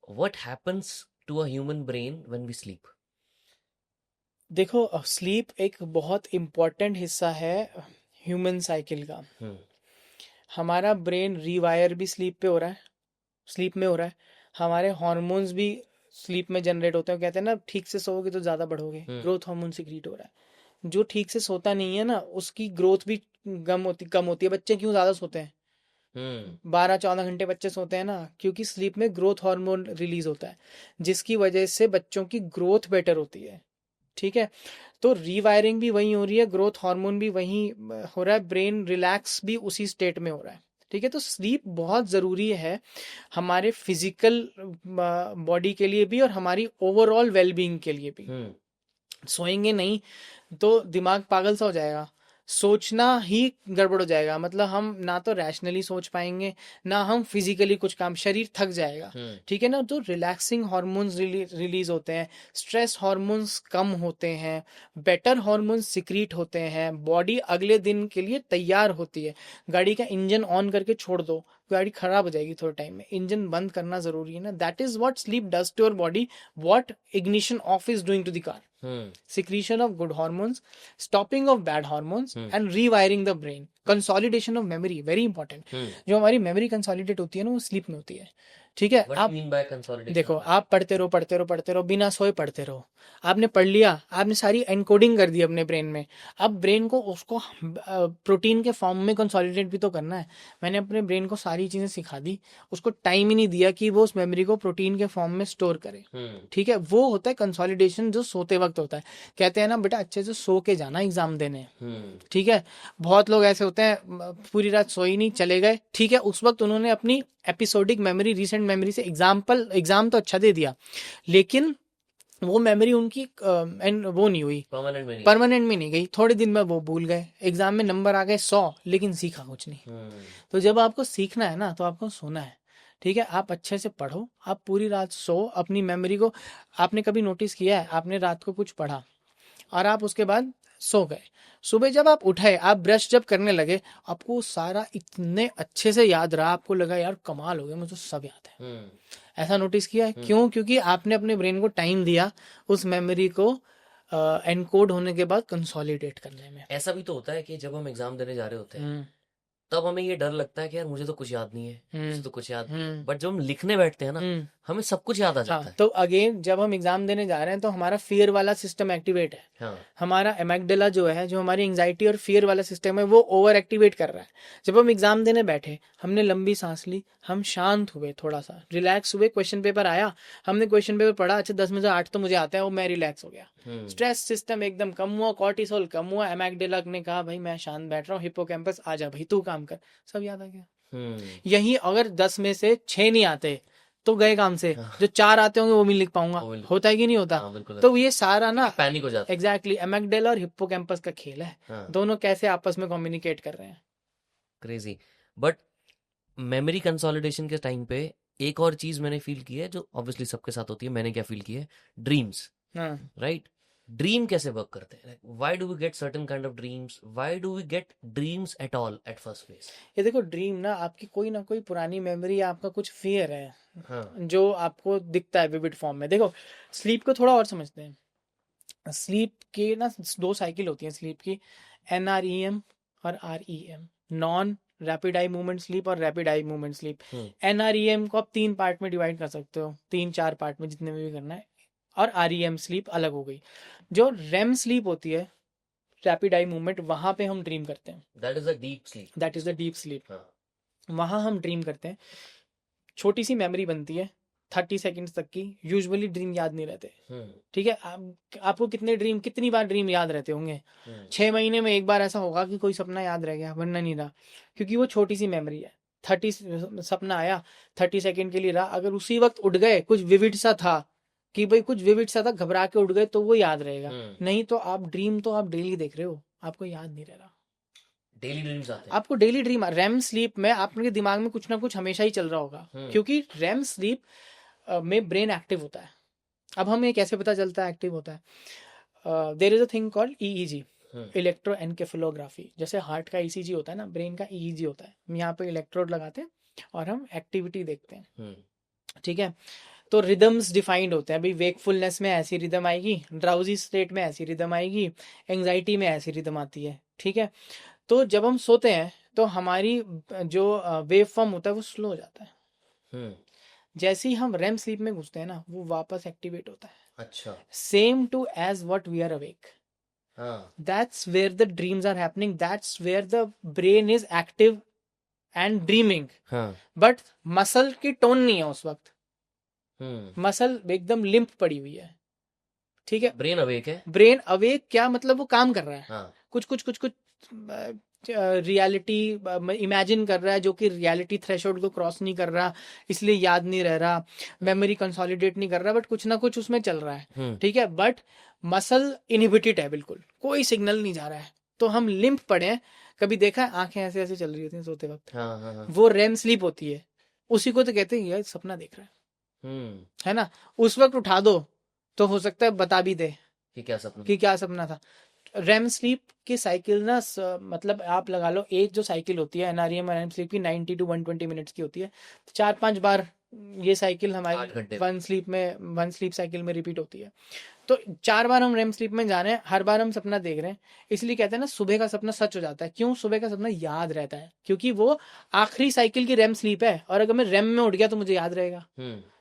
what happens to a human brain when we sleep? देखो, स्लीप एक बहुत इम्पोर्टेंट हिस्सा है ह्यूमन साइकिल का। हमारा ब्रेन रीवायर भी स्लीप पे हो रहा है, स्लीप में हो रहा है। हमारे हॉर्मोन्स भी स्लीप में जनरेट होते हैं। कहते हैं ना, ठीक से सोओगे तो ज़्यादा बढ़ोगे, ग्रोथ हार्मोन सिक्रीट हो रहा है। जो ठीक से सोता नहीं है ना, उसकी ग्रोथ भी कम होती है। बच्चे क्यों ज़्यादा सोते हैं? 12-14 घंटे बच्चे सोते हैं ना, क्योंकि स्लीप में ग्रोथ हार्मोन रिलीज होता है, जिसकी वजह से बच्चों की ग्रोथ बेटर होती है। ठीक है, तो रीवायरिंग भी वही हो रही है, ग्रोथ हार्मोन भी वही हो रहा है, ब्रेन रिलैक्स भी उसी स्टेट में हो रहा है। ठीक है, तो स्लीप बहुत ज़रूरी है हमारे फिजिकल बॉडी के लिए भी और हमारी ओवरऑल वेलबींग के लिए भी। सोएंगे नहीं तो दिमाग पागल सा हो जाएगा, सोचना ही गड़बड़ हो जाएगा। मतलब हम ना तो रैशनली सोच पाएंगे, ना हम फिजिकली कुछ काम, शरीर थक जाएगा। ठीक है ना, तो रिलैक्सिंग हार्मोन्स रिलीज होते हैं, स्ट्रेस हार्मोन्स कम होते हैं, बेटर हार्मोन्स सिक्रीट होते हैं, बॉडी अगले दिन के लिए तैयार होती है। गाड़ी का इंजन ऑन करके छोड़ दो, गाड़ी खराब हो जाएगी थोड़े टाइम में, इंजन बंद करना जरूरी है ना। That is what sleep does to your body, what ignition off is doing to the car. Secretion of good hormones, stopping of bad hormones, and rewiring the brain, consolidation of memory, very important। जो हमारी memory consolidate होती है ना, वो sleep में होती है। ठीक है, What आप do you mean by consolidation देखो, of memory? आप पढ़ते रहो बिना सोए पढ़ते रहो, आपने पढ़ लिया, आपने सारी एनकोडिंग कर दी अपने ब्रेन में। अब ब्रेन को उसको प्रोटीन के फॉर्म में कंसोलिडेट भी तो करना है। मैंने अपने ब्रेन को सारी चीज़ें सिखा दी, उसको टाइम ही नहीं दिया कि वो उस मेमोरी को प्रोटीन के फॉर्म में स्टोर करे। ठीक है, वो होता है कंसोलिडेशन, जो सोते वक्त होता है। कहते हैं ना बेटा, अच्छे से सो के जाना एग्जाम देने। ठीक है, बहुत लोग ऐसे होते हैं सोते हैं, पूरी रात सोई नहीं, चले गए, ठीक है, उस वक्त उन्होंने अपनी एपिसोडिक मेमोरी, रिसेंट मेमोरी से एग्जाम तो अच्छा दे दिया, लेकिन वो मेमोरी उनकी वो नहीं हुई, परमानेंट में नहीं गई, थोड़े दिन में वो भूल गए, एग्जाम में नंबर आ गए 100, लेकिन सीखा कुछ नहीं। तो जब आपको सीखना है ना, तो आपको सोना है, ठीक है, आप अच्छे से पढ़ो, आप पूरी रात सो, अपनी मेमोरी को, आपने कभी नोटिस किया है, आपने रात को कुछ पढ़ा और आप उसके बाद सो गए, सुबह जब आप उठे, आप ब्रश जब करने लगे, आपको सारा इतने अच्छे से याद रहा, आपको लगा यार कमाल हो गया, मुझे तो सब याद है। ऐसा नोटिस किया है? क्यों? क्योंकि आपने अपने ब्रेन को टाइम दिया उस मेमोरी को एनकोड होने के बाद कंसोलिडेट करने में। ऐसा भी तो होता है कि जब हम एग्जाम देने जा रहे होते हैं तब हमें ये डर लगता है कि यार मुझे तो कुछ याद नहीं है, मुझे तो कुछ याद नहीं, बट जब हम लिखने बैठते हैं ना, हमें सब कुछ याद आ जाता है। तो अगेन जब हम एग्जाम देने जा रहे हैं तो हमारा फियर वाला सिस्टम एक्टिवेट है। हमारा एमेगडाला जो है, जो हमारी एंजाइटी और फियर वाला सिस्टम है, वो ओवर एक्टिवेट कर रहा है। जब हम एग्जाम देने बैठे, हमने लंबी सांस ली, हम शांत हुए, थोड़ा सा रिलैक्स हुए, क्वेश्चन पेपर आया, हमने क्वेश्चन पेपर पढ़ा, अच्छा 10 में से 8 तो मुझे आता है, वो मैं रिलैक्स हो गया, स्ट्रेस सिस्टम एकदम कम हुआ, कॉर्टिसोल कम हुआ, एमेगडाला ने कहा भाई मैं शांत बैठ रहा हूँ, हिप्पोकैम्पस आ जा भाई तू काम कर, सब याद आ गया। यही अगर 10 में से 6 नहीं आते तो गए काम से, जो 4 आते होंगे वो भी लिख पाऊंगा, होता है कि नहीं होता? तो ये सारा ना पैनिक हो जाता है। एग्जैक्टली एमेगडाला और हिप्पोकैम्पस का खेल है, दोनों कैसे आपस में कम्युनिकेट कर रहे हैं। क्रेजी। बट मेमोरी कंसोलिडेशन के टाइम पे एक और चीज मैंने फील की है, जो ऑब्वियसली सबके साथ होती है, मैंने क्या फील की है, ड्रीम्स। राइट, ड्रीम कैसे वर्क करते हैं? Why do we get certain kind of dreams, why do we get dreams at all at first place? ये देखो, ड्रीम ना आपकी कोई ना कोई पुरानी मेमोरी, आपका कुछ फियर है, जो आपको दिखता है विविड फॉर्म में। देखो, स्लीप को थोड़ा और समझते हैं। स्लीप के ना 2 साइकिल होती हैं स्लीप की, NREM और REM, non rapid eye movement sleep और rapid eye movement sleep. NREM को आप 3 पार्ट में डिवाइड कर सकते हो, 3-4 पार्ट में, जितने में भी करना है, और REM स्लीप अलग हो गई। जो REM स्लीप होती है, रैपिड आई मूवमेंट, वहां पे हम ड्रीम करते हैं, that is the deep sleep, that is the deep sleep. वहां हम ड्रीम करते हैं, छोटी सी मेमोरी बनती है 30 सेकंड्स तक की, यूजुअली ड्रीम याद नहीं रहते, ठीक है। आपको कितनी बार ड्रीम याद रहते होंगे? 6 महीने में एक बार ऐसा होगा कि कोई सपना याद रह गया, वरना नहीं रहा, क्योंकि वो छोटी सी मेमोरी है। 30 सपना आया, 30 सेकंड के लिए रहा, अगर उसी वक्त उठ गए, कुछ विविड सा था कि भाई कुछ विविड सा था, घबरा के उठ गए, तो वो याद रहेगा। नहीं तो आप ड्रीम तो आप डेली देख रहे हो, आपको याद नहीं रह रहा। डेली ड्रीम्स आते हैं आपको, डेली ड्रीम, रेम स्लीप में आपके दिमाग में कुछ ना कुछ हमेशा ही चल रहा होगा, क्योंकि रेम स्लीप में ब्रेन एक्टिव होता है। अब हमें कैसे पता चलता है एक्टिव होता है? There is a thing called EEG, electroencephalography. जैसे हार्ट का ECG होता है ना, ब्रेन का EEG होता है। हम यहाँ पे इलेक्ट्रोड लगाते हैं और हम एक्टिविटी देखते हैं, ठीक है। तो रिदम्स डिफाइंड होते हैं, भाई वेकफुलनेस में ऐसी रिदम आएगी, ड्राउजी स्टेट में ऐसी रिदम आएगी, एंग्जाइटी में ऐसी रिदम आती है, ठीक है। तो जब हम सोते हैं तो हमारी जो वेव फॉर्म होता है वो स्लो हो जाता है। जैसे ही हम रेम स्लीप में घुसते हैं ना, वो वापस एक्टिवेट होता है। अच्छा, same to as what we are awake. That's where the dreams are happening, that's where the brain is active and dreaming. But muscle की टोन नहीं है उस वक्त, मसल एकदम लिम्प पड़ी हुई है, ठीक है। ब्रेन अवेक है। ब्रेन अवेक क्या मतलब? वो काम कर रहा है, कुछ रियलिटी इमेजिन कर रहा है, जो कि रियलिटी थ्रेशोल्ड को क्रॉस नहीं कर रहा, इसलिए याद नहीं रह रहा, मेमोरी कंसोलिडेट नहीं कर रहा, बट कुछ ना कुछ उसमें चल रहा है, ठीक है। बट मसल इनहिबिटेड है, बिल्कुल कोई सिग्नल नहीं जा रहा है, तो हम लिम्प पड़े हैं। कभी देखा है आंखें ऐसे ऐसे चल रही होती हैं सोते वक्त? वो रेम स्लीप होती है, उसी को तो कहते हैं यार सपना देख रहा है ना। उस वक्त उठा दो तो हो सकता है बता भी दे कि क्या सपना था। रेम स्लीप की साइकिल ना, मतलब आप लगा लो, एक जो साइकिल होती है NREM और रेम स्लीप की 90 to 120 मिनट्स की होती है। 4-5 बार ये साइकिल हमारी वन स्लीप साइकिल में रिपीट होती है। तो 4 बार हम रेम स्लीप में जा रहे हैं, हर बार हम सपना देख रहे हैं, इसलिए कहते हैं ना सुबह का सपना सच हो जाता है। क्यों? सुबह का सपना याद रहता है, क्योंकि वो आखिरी साइकिल की रेम स्लीप है, और अगर मैं रेम में उठ गया तो मुझे याद रहेगा,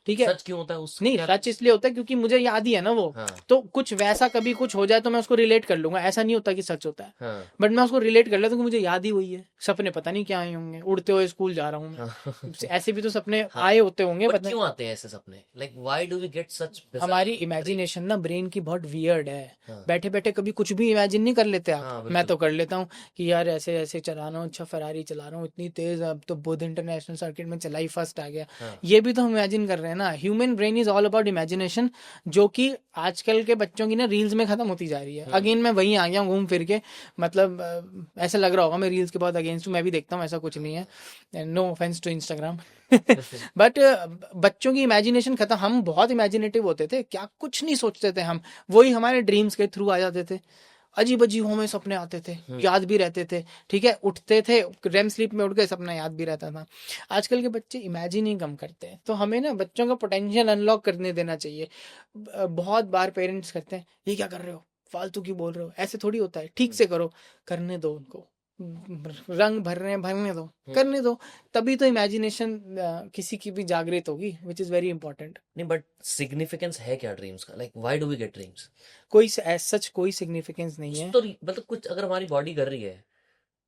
ठीक है। सच क्यों होता है उस नहीं, क्या? सच इसलिए होता है क्योंकि मुझे याद ही है ना वो। हाँ तो कुछ वैसा कभी कुछ हो जाए तो मैं उसको रिलेट कर लूंगा, ऐसा नहीं होता कि सच होता है। हाँ बट मैं उसको रिलेट कर लेता हूँ कि मुझे याद ही वही है। सपने पता नहीं क्या आए होंगे, उड़ते हुए स्कूल जा रहा हूँ मैं, हाँ ऐसे भी तो सपने हाँ। आए होते होंगे, बट पता। क्यों आते हैं ऐसे सपने? Like why do we get such हमारी इमेजिनेशन ना ब्रेन की बहुत वियर्ड है। हाँ बैठे बैठे कभी कुछ भी इमेजिन नहीं कर लेते आप। हाँ मैं बिल्कुल। तो कर लेता हूँ कि यार ऐसे ऐसे चला रहा हूँ, अच्छा फरारी चला रहा हूँ इतनी तेज, अब तो बुध इंटरनेशनल सर्किट में चला ही फर्स्ट आ गया। हाँ ये भी तो हम इमेजिन कर रहे हैं ना। Human brain is all about imagination, जो कि आजकल के बच्चों की ना रील्स में खत्म होती जा रही है। अगेन मैं वहीं आ गया हूँ घूम फिर के, मतलब ऐसा लग रहा होगा मैं रील्स के बहुत अगेंस्ट हूँ, मैं भी देखता हूँ, ऐसा कुछ नहीं है, no offence to Instagram. But बच्चों की इमेजिनेशन खत्म। हम बहुत इमेजिनेटिव होते थे, क्या कुछ नहीं सोचते थे हम, वही हमारे ड्रीम्स के थ्रू आ जाते थे। अजीब अजीब हमें सपने आते थे, याद भी रहते थे। ठीक है, उठते थे रेम स्लीप में, उठ गए, सपना याद भी रहता था। आजकल के बच्चे इमेजिन ही कम करते हैं, तो हमें ना बच्चों का पोटेंशियल अनलॉक करने देना चाहिए। बहुत बार पेरेंट्स करते हैं, ये क्या कर रहे हो, फालतू की बोल रहे हो, ऐसे थोड़ी होता है, ठीक से करो, करने दो उनको, रंग भर रहे हैं भरने दो, करने दो, तभी तो इमेजिनेशन किसी की भी जागृत होगी, विच इज वेरी इंपॉर्टेंट। नहीं बट सिग्निफिकेंस है क्या ड्रीम्स का? Like why do we get dreams? कोई सच कोई सिग्निफिकेंस नहीं कुछ है। तो मतलब कुछ अगर हमारी बॉडी कर रही है,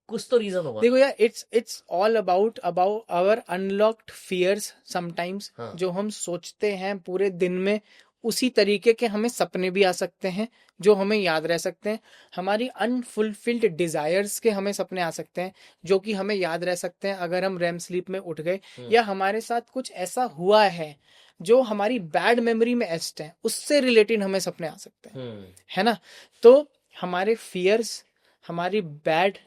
कुछ तो रीजन होगा। देखो यार, it's all about about our unlocked fears sometimes. हाँ जो हम सोचते हैं पूरे दिन में, उसी तरीके के हमें सपने भी आ सकते हैं जो हमें याद रह सकते हैं। हमारी अनफुलफिल्ड डिजायर्स के हमें सपने आ सकते हैं जो कि हमें याद रह सकते हैं अगर हम रेम स्लीप में उठ गए, या हमारे साथ कुछ ऐसा हुआ है जो हमारी बैड मेमोरी में एस्ट है, उससे रिलेटेड हमें सपने आ सकते हैं, है ना। तो हमारे फियर्स, हमारी बैड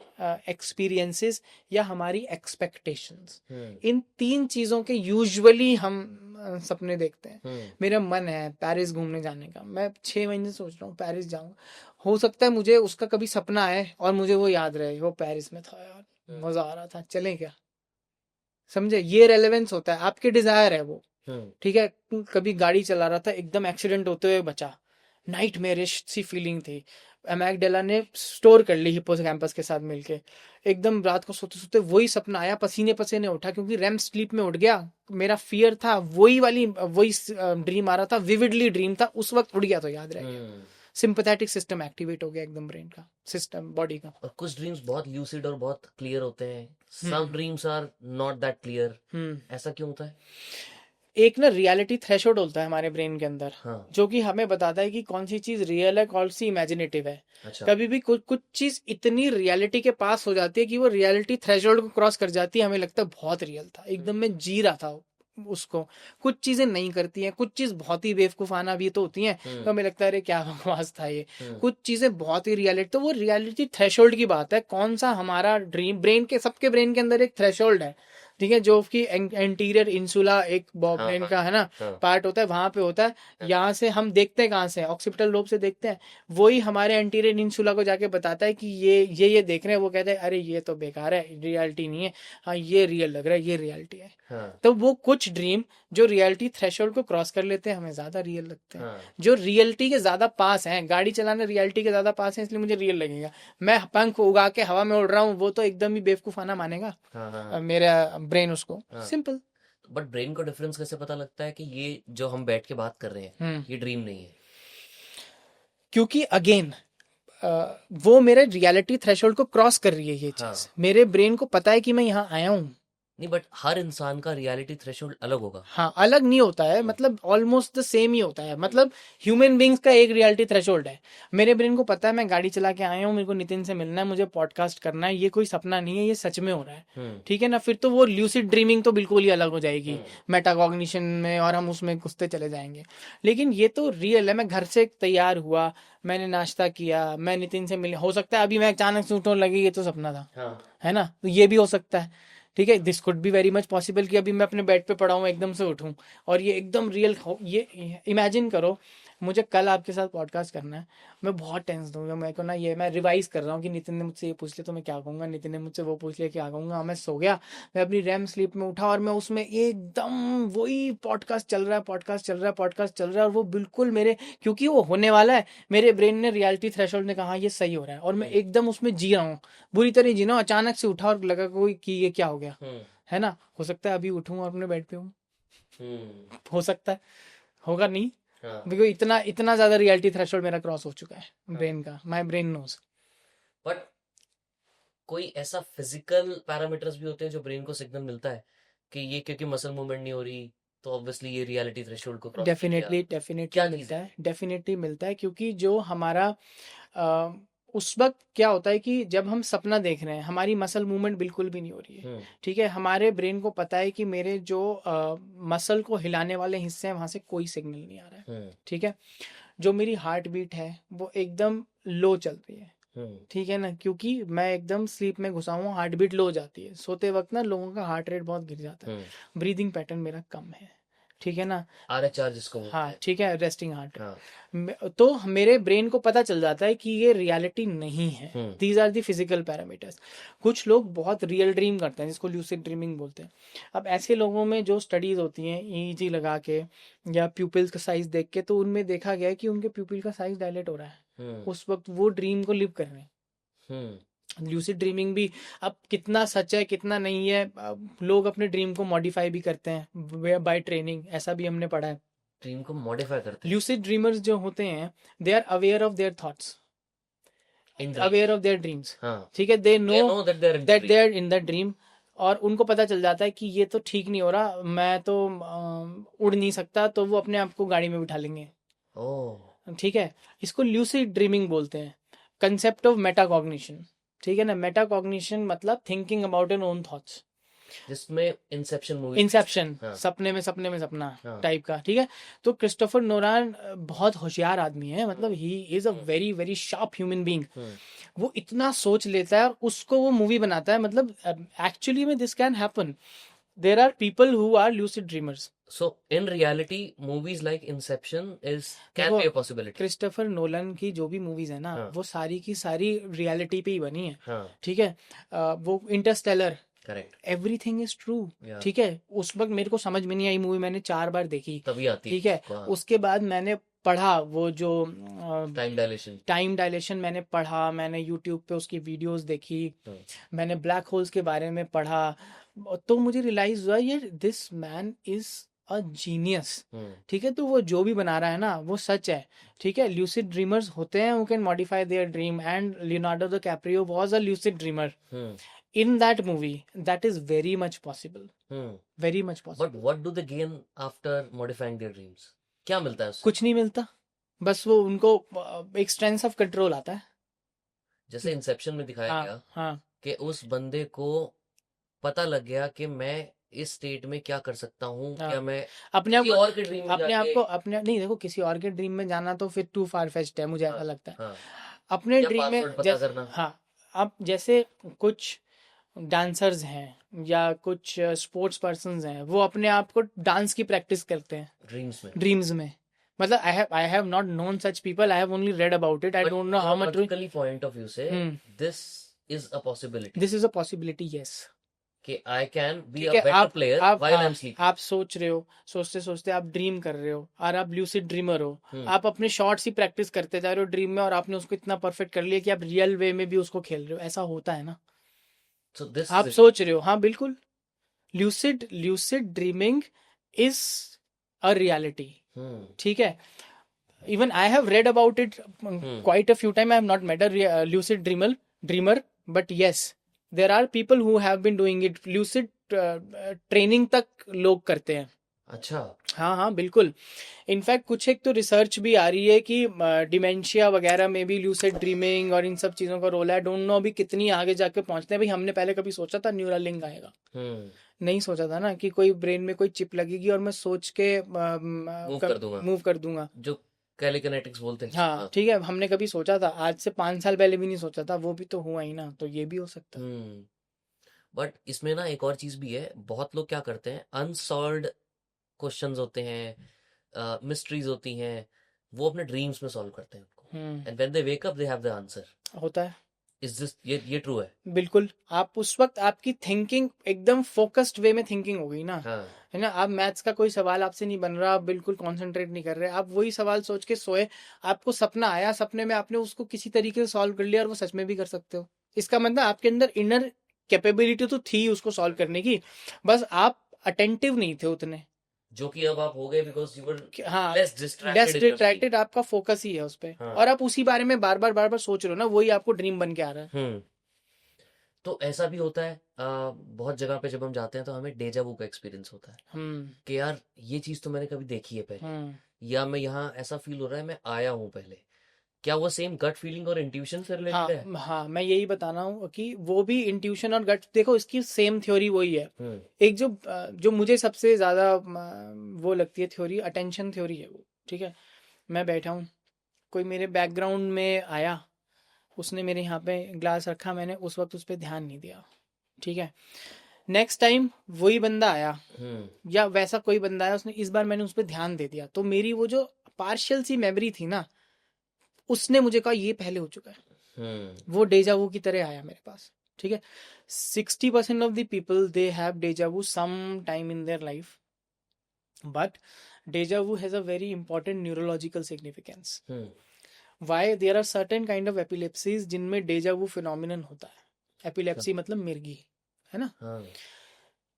एक्सपीरियंसेस, या हमारी एक्सपेक्टेशंस, इन तीन चीजों के यूजुअली हम सपने देखते हैं। मेरा मन है पेरिस घूमने जाने का, मैं 6 महीने से सोच रहा हूँ पेरिस जाऊंगा। हो सकता है मुझे उसका कभी सपना आए और मुझे वो याद रहे, वो पेरिस में था यार, मजा आ रहा था, चलें क्या। समझे, ये रेलेवेंस होता है, आपके डिजायर है वो। ठीक है, कभी गाड़ी चला रहा था, एकदम एक्सीडेंट होते हुए बचा, नाइट मेरिश सी फीलिंग थी। अमेगडाला ने स्टोर कर ली हिप्पोकैम्पस के साथ मिलके, एकदम रात को सोते सोते वही सपना आया, पसीने पसीने उठा क्योंकि रेम स्लीप में उठ गया। मेरा फियर था वही ड्रीम आ रहा था, विविडली ड्रीम था, उस वक्त उड़ गया तो याद रह गया। सिंपैथेटिक सिस्टम एक्टिवेट हो गया एकदम, ब्रेन का सिस्टम, बॉडी का। और कुछ ड्रीम्स बहुत ल्यूसिड और बहुत क्लियर होते हैं, some dreams are not that clear. ऐसा क्यों होता है? एक ना रियलिटी थ्रेशोल्ड होता है हमारे ब्रेन के अंदर, हाँ जो कि हमें बताता है कि कौन सी चीज रियल है, कौन सी इमेजिनेटिव है। अच्छा कभी भी कुछ कुछ चीज इतनी रियलिटी के पास हो जाती है कि वो रियलिटी थ्रेशोल्ड को क्रॉस कर जाती है, हमें लगता है बहुत रियल था, एकदम मैं जी रहा था उसको। कुछ चीजें नहीं करती हैं, कुछ चीज बहुत ही बेवकूफाना भी तो होती हैं, तो हमें लगता है अरे क्या बकवास था ये। कुछ चीजें बहुत ही रियलिटी, तो वो रियलिटी थ्रेशोल्ड की बात है, कौन सा हमारा ड्रीम। ब्रेन के, सबके ब्रेन के अंदर एक थ्रेशोल्ड है, ठीक है, जो कि एंटीरियर इंसुला एक ब्रेन का है ना पार्ट होता है, वहां पे होता है। यहाँ से हम देखते हैं, कहाँ से, ऑक्सीपिटल लोब से देखते हैं, वही हमारे एंटीरियर इंसुला को जाके बताता है कि ये देख रहे हैं। वो कहते हैं अरे ये तो बेकार है, रियलिटी नहीं है, हाँ ये रियल लग रहा है, ये रियलिटी है। तो वो कुछ ड्रीम जो रियलिटी थ्रेशोल्ड को क्रॉस कर लेते हैं, हमें ज्यादा रियल लगते हैं। जो रियलिटी के ज्यादा पास हैं, गाड़ी चलाना रियलिटी के ज्यादा पास है, इसलिए मुझे रियल लगेगा। मैं पंख उगा के हवा में उड़ रहा हूँ, वो तो एकदम ही बेवकूफाना मानेगा मेरा ब्रेन उसको, सिंपल। बट ब्रेन को डिफरेंस कैसे पता लगता है कि ये जो हम बैठ के बात कर रहे हैं ये ड्रीम नहीं है? क्योंकि अगेन वो मेरे रियलिटी थ्रेशोल्ड को क्रॉस कर रही है ये चीज। मेरे ब्रेन को पता है कि मैं यहाँ आया हूँ। नहीं बट हर इंसान का रियलिटी थ्रेशोल्ड अलग होगा। हाँ, अलग नहीं होता है, मतलब ऑलमोस्ट द सेम ही होता है। मतलब ह्यूमन बींग्स का एक रियलिटी थ्रेशोल्ड है। मेरे ब्रेन को पता है मैं गाड़ी चला के आया हूँ, मेरे को नितिन से मिलना है, मुझे पॉडकास्ट करना है, ये कोई सपना नहीं है, ये सच में हो रहा है। ठीक है ना, फिर तो वो ल्यूसिड ड्रीमिंग तो बिल्कुल ही अलग हो जाएगी मेटाकॉग्निशन में, और हम उसमें घुसते चले जाएंगे। लेकिन ये तो रियल है, मैं घर से तैयार हुआ, मैंने नाश्ता किया, मैं नितिन से मिल, हो सकता है अभी मैं अचानक से उठने लगी, ये तो सपना था, है ना, तो ये भी हो सकता है। ठीक है, this could be very much possible कि अभी मैं अपने बेड पे पड़ा हूँ, एकदम से उठूं और ये एकदम रियल हो। ये इमेजिन करो, मुझे कल आपके साथ पॉडकास्ट करना है, मैं बहुत टेंस दूंगा, मेरे को ना, ये मैं रिवाइज कर रहा हूँ कि नितिन ने मुझसे ये पूछ लिया तो मैं क्या कहूँगा, नितिन ने मुझसे वो पूछ लिया क्या कहूँगा। मैं सो गया, मैं अपनी रैम स्लीप में उठा और मैं उसमें एकदम वही पॉडकास्ट चल रहा है, पॉडकास्ट चल रहा है, पॉडकास्ट चल रहा है, और वो बिल्कुल मेरे, क्योंकि वो होने वाला है, मेरे ब्रेन ने रियलिटी थ्रेशोल्ड ने कहा ये सही हो रहा है, और मैं एकदम उसमें जी रहा हूँ, बुरी तरह जी रहा हूँ। अचानक से उठा और लगा कोई कि ये क्या हो गया, है ना। हो सकता है अभी उठूं और अपने बेड पे हूँ। हो सकता है, होगा नहीं, हाँ बिकॉज इतना इतना ज्यादा रियलिटी थ्रेशोल्ड मेरा क्रॉस हो चुका है ब्रेन का, माय ब्रेन नोज। बट कोई ऐसा फिजिकल पैरामीटर्स भी होते हैं जो ब्रेन को सिग्नल मिलता है कि ये क्योंकि मसल मूवमेंट नहीं हो रही तो ऑब्वियसली ये रियलिटी थ्रेशोल्ड को क्रॉस नहीं किया, डेफिनेटली क्या चीज मिलता है? है, डेफिनेटली मिलता है, क्योंकि जो हमारा अ, उस वक्त क्या होता है कि जब हम सपना देख रहे हैं हमारी मसल मूवमेंट बिल्कुल भी नहीं हो रही है, ठीक है, हमारे ब्रेन को पता है कि मेरे जो मसल को हिलाने वाले हिस्से हैं वहां से कोई सिग्नल नहीं आ रहा है, ठीक है, जो मेरी हार्ट बीट है वो एकदम लो चल रही है, ठीक है ना, क्योंकि मैं एकदम स्लीप में घुसा हूँ, हार्ट बीट लो हो जाती है, सोते वक्त ना लोगों का हार्ट रेट बहुत गिर जाता है, ब्रीदिंग पैटर्न मेरा कम है, ठीक है ना, आरएचआर जिसको बोलते हाँ हैं। ठीक है, रेस्टिंग हार्ट, हाँ तो मेरे ब्रेन को पता चल जाता है कि ये रियलिटी नहीं है, these are the physical parameters. कुछ लोग बहुत रियल ड्रीम करते हैं जिसको ल्यूसिड ड्रीमिंग बोलते हैं। अब ऐसे लोगों में जो स्टडीज होती हैं ईईजी लगा के या प्यूपिल्स का साइज देख के, तो उनमें देखा गया है कि उनके प्यूपिल का साइज डायलेट हो रहा है, उस वक्त वो ड्रीम को लिव कर रहे हैं। ल्यूसिड ड्रीमिंग भी अब कितना सच है कितना नहीं है, लोग अपने ड्रीम को मॉडिफाई भी करते हैं बाय ट्रेनिंग, ऐसा भी हमने पढ़ा है। ड्रीम को मॉडिफाई करते हैं। ल्यूसिड ड्रीमर्स जो होते हैं they are aware of their thoughts, in aware of their dreams, हाँ ठीक है, they know know that that they are in the dream, और उनको पता चल जाता है कि ये तो ठीक नहीं हो रहा, मैं तो उड़ नहीं सकता, तो वो अपने आप को गाड़ी में बिठा लेंगे, ओह ठीक है, इसको ल्यूसिड ड्रीमिंग बोलते हैं। कंसेप्ट ऑफ मेटाकॉग्निशन, ठीक है ना, मेटाकॉग्निशन मतलब thinking about N one thoughts, जिसमें इंसेप्शन मूवी, इंसेप्शन, हाँ सपने में सपना हाँ टाइप का, ठीक है। तो क्रिस्टोफर नोलान बहुत होशियार आदमी है, मतलब he is a very very sharp human being, वो इतना सोच लेता है और उसको वो मूवी बनाता है, मतलब एक्चुअली में this can happen, there are people who are lucid dreamers. So in reality, movies like Inception can देखो be a possibility. Christopher Nolan की जो भी मूवीज है ना, हाँ वो सारी की सारी रियलिटी पे ही बनी है, हाँ ठीक है। वो Interstellar, correct, everything is true, या ठीक है। उस वक्त मेरे को समझ में नहीं आई मूवी, मैंने 4 बार देखी, तभी आती ठीक है। उसको, हाँ उसके बाद मैंने पढ़ा वो जो टाइम डायलेशन मैंने पढ़ा, मैंने यूट्यूब पे उसकी वीडियोस देखी, हाँ मैंने ब्लैक होल्स के बारे में पढ़ा, तो मुझे रियलाइज हुआ ये this man is a genius, ठीक है। तो वो जो भी बना रहा है ना वो सच है, ठीक है। ल्यूसिड ड्रीमर्स होते हैं, who can modify their dream, and Leonardo DiCaprio was a lucid dreamer in that movie. That is very much possible, very much But possible. what do they gain after modifying their dreams? क्या मिलता है उससे? कुछ नहीं मिलता, बस वो उनको एक स्ट्रेंथ ऑफ कंट्रोल आता है, जैसे इंसेप्शन में दिखाया हाँ गया हाँ, कि उस बंदे को पता लग गया कि मैं इस स्टेट में क्या कर सकता हूँ, हाँ। क्या मैं अपने आप किसी और के ड्रीम में अपने आप जाके, को अपने नहीं, देखो किसी और के ड्रीम में जाना तो फिर टू फार फेच्ड है, मुझे ऐसा हाँ लगता है। हाँ, अपने या ड्रीम में पासवर्ड पता जैसे, करना, हाँ, अब जैसे कुछ डांसर्स हैं या कुछ स्पोर्ट्स पर्सन्स हैं, वो अपने आप को डांस की प्रैक्टिस करते हैं ड्रीम्स में, ड्रीम्स में, मतलब I have not known such people, I have only read about it, I but don't know how much. Logically point of view से this is a possibility, this is a possibility, yes, कि I can be ठीक a है। Better player while I am हाँ, sleeping. आप सोच रहे हो, सोचते सोचते आप ड्रीम कर रहे हो, और आप ल्यूसिड ड्रीमर हो, हम्म आप अपने शॉट्स ही प्रैक्टिस करते जा रहे हो ड्रीम में, और आपने उसको इतना परफेक्ट कर लिया कि आप रियल वे में भी उसको खेल रहे हो, ऐसा होता है ना, सो दिस आप सोच रहे हो, हाँ बिल्कुल, lucid lucid dreaming is a reality, ठीक है। Even I have read about it quite a few time, I have not met a lucid dreamer, but yes there are people who have been doing it, lucid training तक लोग करते हैं, अच्छा, हाँ हाँ बिल्कुल। इनफैक्ट कुछ एक तो रिसर्च भी आ रही है कि डिमेंशिया वगैरह में भी ल्यूसिड ड्रीमिंग और इन सब चीज़ों का रोल है, डोंट नो अभी कितनी आगे जाके पहुंचते हैं। भाई हमने पहले कभी सोचा था न्यूरल लिंक आएगा? नहीं सोचा था ना, कि कोई ब्रेन में कोई चिप लगेगी और मैं सोच के मूव कर दूंगा, जो टेलीकिनेटिक्स बोलते हैं। हाँ ठीक है, हमने कभी सोचा था? आज से 5 साल पहले भी नहीं सोचा था, वो भी तो हुआ ही ना, तो ये भी हो सकता है। बट इसमें ना एक और चीज भी है, बहुत लोग क्या करते हैं, अनसॉल्व्ड क्वेश्चंस होते हैं, मिस्ट्रीज होती हैं, वो अपने ड्रीम्स में सॉल्व करते हैं उनको, and when they wake up they have the answer. होता है, इज दिस ये ट्रू है? बिल्कुल। आप उस वक्त आपकी थिंकिंग एकदम फोकस्ड वे में थिंकिंग हो गई ना, हाँ है ना। आप मैथ्स का कोई सवाल आपसे नहीं बन रहा, आप बिल्कुल कंसंट्रेट नहीं कर रहे, आप वही सवाल सोच के सोए, आपको सपना आया, सपने में आपने उसको किसी तरीके से सॉल्व कर लिया और वो सच में भी कर सकते हो। इसका मतलब आपके अंदर इनर कैपेबिलिटी तो थी उसको सॉल्व करने की, बस आप अटेंटिव नहीं थे उतने, जो कि अब आप हो गए बिकॉज यू वर हाँ लेस लेस डिस्ट्रैक्टेड डिस्ट्रैक्टेड, आपका फोकस ही है उस पे, हाँ और आप उसी बारे में बार बार सोच रहे हो ना, वही आपको ड्रीम बन के आ रहा है। तो ऐसा भी होता है बहुत जगह पे जब हम जाते हैं तो हमें डेजा वू का एक्सपीरियंस होता है हम्म कि यार ये चीज तो मैंने कभी देखी है पहले, हम्म या मैं यहाँ ऐसा फील हो रहा है मैं आया हूँ पहले। क्या वो सेम गट फीलिंग और इंट्यूशन से रिलेटेड है? हाँ, मैं यही बताना हूँ कि वो भी इंट्यूशन और गट, देखो इसकी सेम थ्योरी वही है। एक जो मुझे सबसे ज्यादा वो लगती है थ्योरी, अटेंशन थ्योरी है वो। ठीक है, मैं बैठा हूँ, कोई मेरे बैकग्राउंड में आया, उसने मेरे यहाँ पे ग्लास रखा, मैंने उस वक्त उस पर ध्यान नहीं दिया। ठीक है, नेक्स्ट टाइम वही बंदा आया या वैसा कोई बंदा आया, उसने, इस बार मैंने उस पर ध्यान दे दिया, तो मेरी वो जो पार्शियल सी मेमोरी थी ना, उसने मुझे कहा ये पहले हो चुका है, वो डेजा वू की तरह आया मेरे पास। ठीक है, 60% of the people they have deja vu some time in their life, but deja vu has a very important neurological significance. Why there are certain kind of epilepsies जिनमें डेजा वू फिनोमिनन होता है। एपिलेप्सी मतलब मिर्गी, है ना।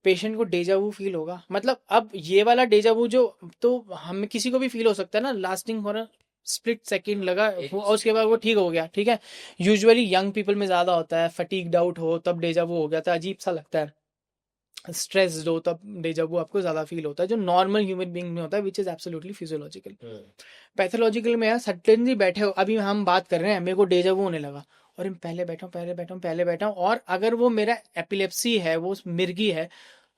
Patient को डेजा वू feel होगा, मतलब अब ये वाला डेजा वू जो, तो हम किसी को भी फील हो सकता है ना, लास्टिंग फॉर स्प्लिट सेकंड लगा और उसके बाद वो ठीक हो गया। ठीक है, यूजुअली यंग पीपल में ज्यादा होता है, फटीग्ड आउट हो तब डेजा वू हो गया था, अजीब सा लगता है, स्ट्रेस्ड हो तब डेजा वू आपको ज्यादा फील होता है, जो नॉर्मल ह्यूमन बीइंग में होता है, which is absolutely physiological. Pathological में यार सडनली बैठे हो, अभी हम बात कर रहे हैं, मेरे को डेजा वू होने लगा, और मैं पहले बैठा हूँ, और अगर वो मेरा एपिलेप्सी है, वो मिर्गी है,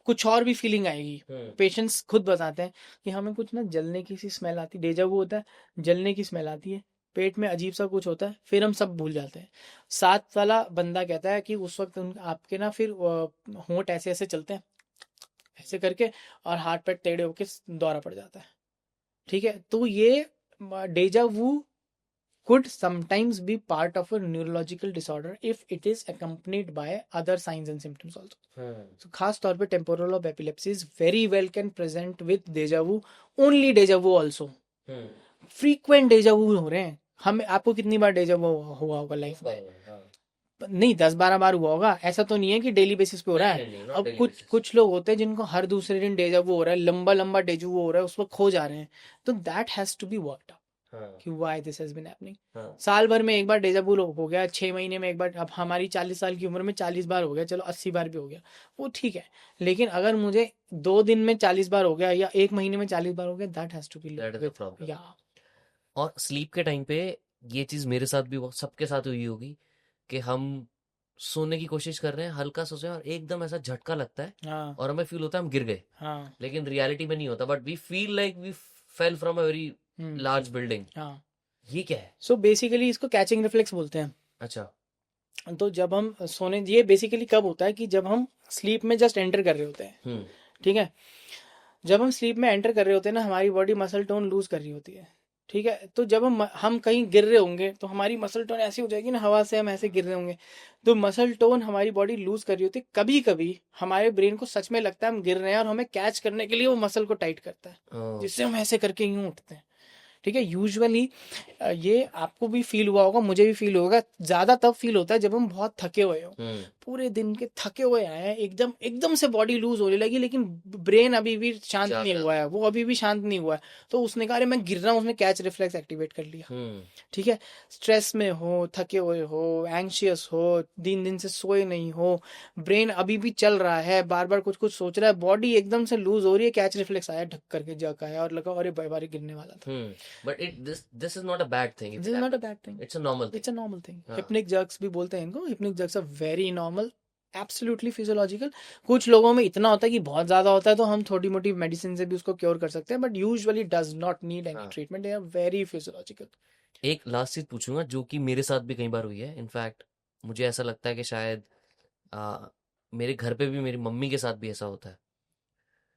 कुछ और भी फीलिंग आएगी। पेशेंट्स खुद बताते हैं कि हमें कुछ ना जलने की सी स्मेल आती, डेजा वू होता है, जलने की स्मेल आती है, पेट में अजीब सा कुछ होता है, फिर हम सब भूल जाते हैं। 7 वाला बंदा कहता है कि उस वक्त आपके ना फिर होंठ ऐसे ऐसे चलते हैं, ऐसे करके, और हाथ पैर टेढ़े होके दौरा पड़ जाता है। ठीक है, तो ये डेजा वू could sometimes be part of a neurological disorder if it is accompanied by other signs and symptoms also. So खास तौर पे temporal lobe epilepsies very well can present with deja vu, only deja vu also. frequent deja vu हो रहे हैं। हम, आपको कितनी बार डेजा वो हुआ होगा लाइफ में? नहीं, 10-12 बार हुआ होगा, ऐसा तो नहीं है कि डेली बेसिस पे हो रहा है। अब कुछ लोग होते हैं जिनको हर दूसरे दिन डेजा वो हो रहा है, लंबा लंबा डेजा वो हो रहा है, उस वक्त खो जा रहे हैं, तो that has to be worked out कि why this has been happening. साल भर में एक बार डेजा वू हो गया, 6 महीने में एक बार, अब हमारी 40 साल की उम्र में 40 बार हो गया, चलो 80 बार भी हो गया, वो ठीक है, लेकिन अगर मुझे 2 दिन में 40 बार हो गया या 1 महीने में 40 बार हो गया, that has to be problem. या और स्लीप के टाइम पे ये चीज मेरे साथ भी, सबके साथ हुई होगी कि हम सोने की कोशिश कर रहे हैं, हल्का सो रहे हैं, और एकदम ऐसा झटका लगता है और हमें फील होता है हम गिर गए, लेकिन रियलिटी में नहीं होता, but we feel like we fell from a very large building. ये क्या है? सो बेसिकली इसको कैचिंग रिफ्लेक्स बोलते हैं। अच्छा, तो जब हम सोने, ये बेसिकली कब होता है कि जब हम स्लीप में जस्ट एंटर कर रहे होते हैं। ठीक है, जब हम स्लीप में एंटर कर रहे होते हैं ना, हमारी बॉडी मसल टोन लूज कर रही होती है। ठीक है, तो जब हम कहीं गिर रहे होंगे तो हमारी मसल टोन ऐसी हो जाएगी ना, हवा से हम ऐसे गिर रहे होंगे, तो मसल टोन हमारी बॉडी लूज कर रही होती है। कभी कभी हमारे ब्रेन को सच में लगता है हम गिर रहे हैं, और हमें कैच करने के लिए वो मसल को टाइट करता है, जिससे हम ऐसे करके यूं उठते हैं। ठीक है, यूजुअली ये आपको भी फील हुआ होगा, मुझे भी फील होगा, ज्यादा तब फील होता है जब हम बहुत थके हुए हो, पूरे दिन के थके हुए आए हैं, एकदम एकदम से बॉडी लूज होने लगी, लेकिन ब्रेन अभी भी शांत नहीं हुआ है, वो अभी भी शांत नहीं हुआ है, तो उसने कहा अरे मैं गिर रहा हूँ, उसने कैच रिफ्लेक्स एक्टिवेट कर लिया। ठीक है, स्ट्रेस में हो, थके हुए हो, एंग्शियस हो, 3 दिन से सोए नहीं हो, ब्रेन अभी भी चल रहा है, बार बार कुछ कुछ सोच रहा है, बॉडी एकदम से लूज हो रही है, कैच रिफ्लेक्स आया, ढक करके जग आया और लगा अरे बारी गिरने वाला था। But this is not a bad thing. This is not a bad thing. It's a normal thing. It's a normal thing. Hypnic jerks भी बोलते हैं इनको। Hypnic jerks are very normal, absolutely physiological. कुछ लोगों में इतना होता है कि बहुत ज्यादा होता है, तो हम थोड़ी मोटी मेडिसिन से भी उसको क्योर कर सकते हैं, but usually does not need any treatment. They are very physiological. एक लास्ट चीज पूछूंगा जो कि मेरे साथ भी कई बार हुई है। इनफैक्ट मुझे ऐसा लगता है कि शायद मेरे घर पे भी मेरी मम्मी के साथ भी ऐसा होता है,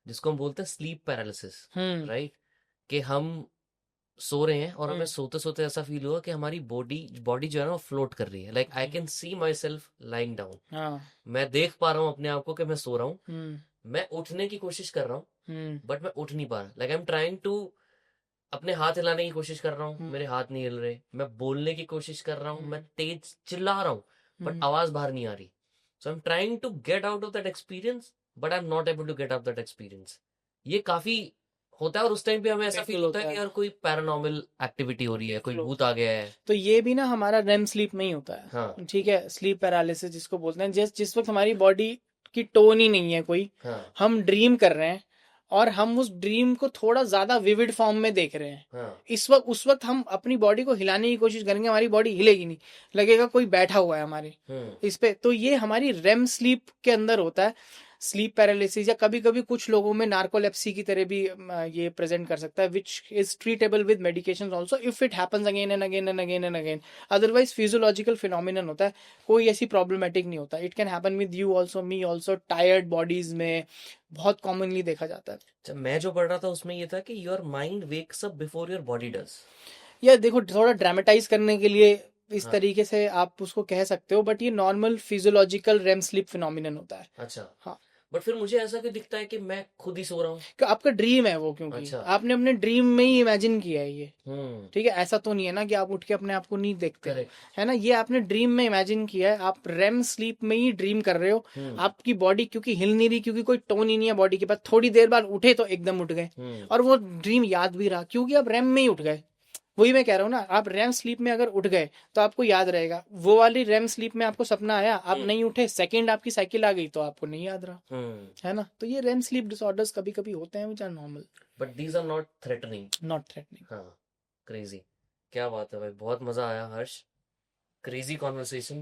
जिसको हम बोलते हैं स्लीप पैरालिसिस, राइट? कि हम सो रहे हैं और हमें सोते सोते ऐसा फील हुआ कि हमारी बॉडी जो है ना वो फ्लोट कर रही है, like I can see my self lying down. मैं देख पा रहा हूँ अपने आप को कि मैं सो रहा हूँ, मैं उठने की कोशिश कर रहा हूँ, बट मैं उठ नहीं पा रहा। Like I am trying to, अपने हाथ हिलाने की कोशिश कर रहा हूँ, मेरे हाथ नहीं हिल रहे, मैं बोलने की कोशिश कर रहा हूँ, मैं तेज चिल्ला रहा हूँ, बट आवाज बाहर नहीं आ रही। So I am trying to get out of that experience, but I am not able to get out that experience. ये काफी होता है, और उस टाइम पे हमें ऐसा पेनफुल फील होता होता है कि है, यार कोई पैरानॉर्मल एक्टिविटी हो रही है, कोई पेनफुल भूत होता आ है। गया है। तो ये भी ना हमारा रेम स्लीप में ही होता है, हाँ ठीक है, स्लीप पैरालिसिस जिसको बोलते हैं, जिस वक्त हमारी बॉडी की टोन ही नहीं है कोई, हाँ हम ड्रीम कर रहे हैं और हम उस ड्रीम को थोड़ा ज्यादा विविड फॉर्म में देख रहे हैं, हाँ। उस वक्त हम अपनी बॉडी को हिलाने की कोशिश करेंगे, हमारी बॉडी हिलेगी नहीं, लगेगा कोई बैठा हुआ है हमारे इस पे। तो ये हमारी रेम स्लीप के अंदर होता है स्लीप पैरालिसिस, या कभी कभी कुछ लोगों में नार्कोलेप्सी की तरह भी ये प्रेजेंट कर सकता है, which is treatable with medications also if it happens again and again and again and again. Otherwise physiological phenomenon होता है, कोई ऐसी प्रॉब्लमेटिक नहीं होता। It can happen with you also, me also, tired bodies में बहुत कॉमनली देखा जाता है। जब मैं जो पढ़ रहा था उसमें ये था कि your mind wakes up before your body does. या देखो, थोड़ा ड्रामेटाइज करने के लिए इस हाँ तरीके से आप उसको कह सकते हो, बट ये normal physiological REM sleep phenomenon होता है। अच्छा। हाँ, बट फिर मुझे ऐसा क्यों दिखता है कि मैं खुद ही सो रहा हूँ? कि आपका ड्रीम है वो, क्योंकि अच्छा। आपने अपने ड्रीम में ही इमेजिन किया है ये, हम्म। ठीक है, ऐसा तो नहीं है ना कि आप उठ के अपने आप को नहीं देखते, करेक्ट। है ना, ये आपने ड्रीम में इमेजिन किया है, आप रेम स्लीप में ही ड्रीम कर रहे हो। आपकी बॉडी क्योंकि हिल नहीं रही, क्योंकि कोई टोन ही नहीं है बॉडी के पास, थोड़ी देर बाद उठे तो एकदम उठ गए, और वो ड्रीम याद भी रहा क्योंकि आप रेम में ही उठ गए। वही मैं कह रहा हूँ ना, आप रेम स्लीप में अगर उठ गए तो आपको याद रहेगा, वो वाली रेम स्लीप में आपको सपना आया, आप नहीं उठे, सेकंड आपकी साइकिल आ गई तो आपको नहीं याद रहा, है ना। तो ये रेम स्लीप डिसऑर्डर्स कभी कभी होते हैं which are normal, but these are not threatening. Not threatening. हाँ। क्रेजी। क्या बात है भाई, बहुत मजा आया हर्ष। Crazy conversation.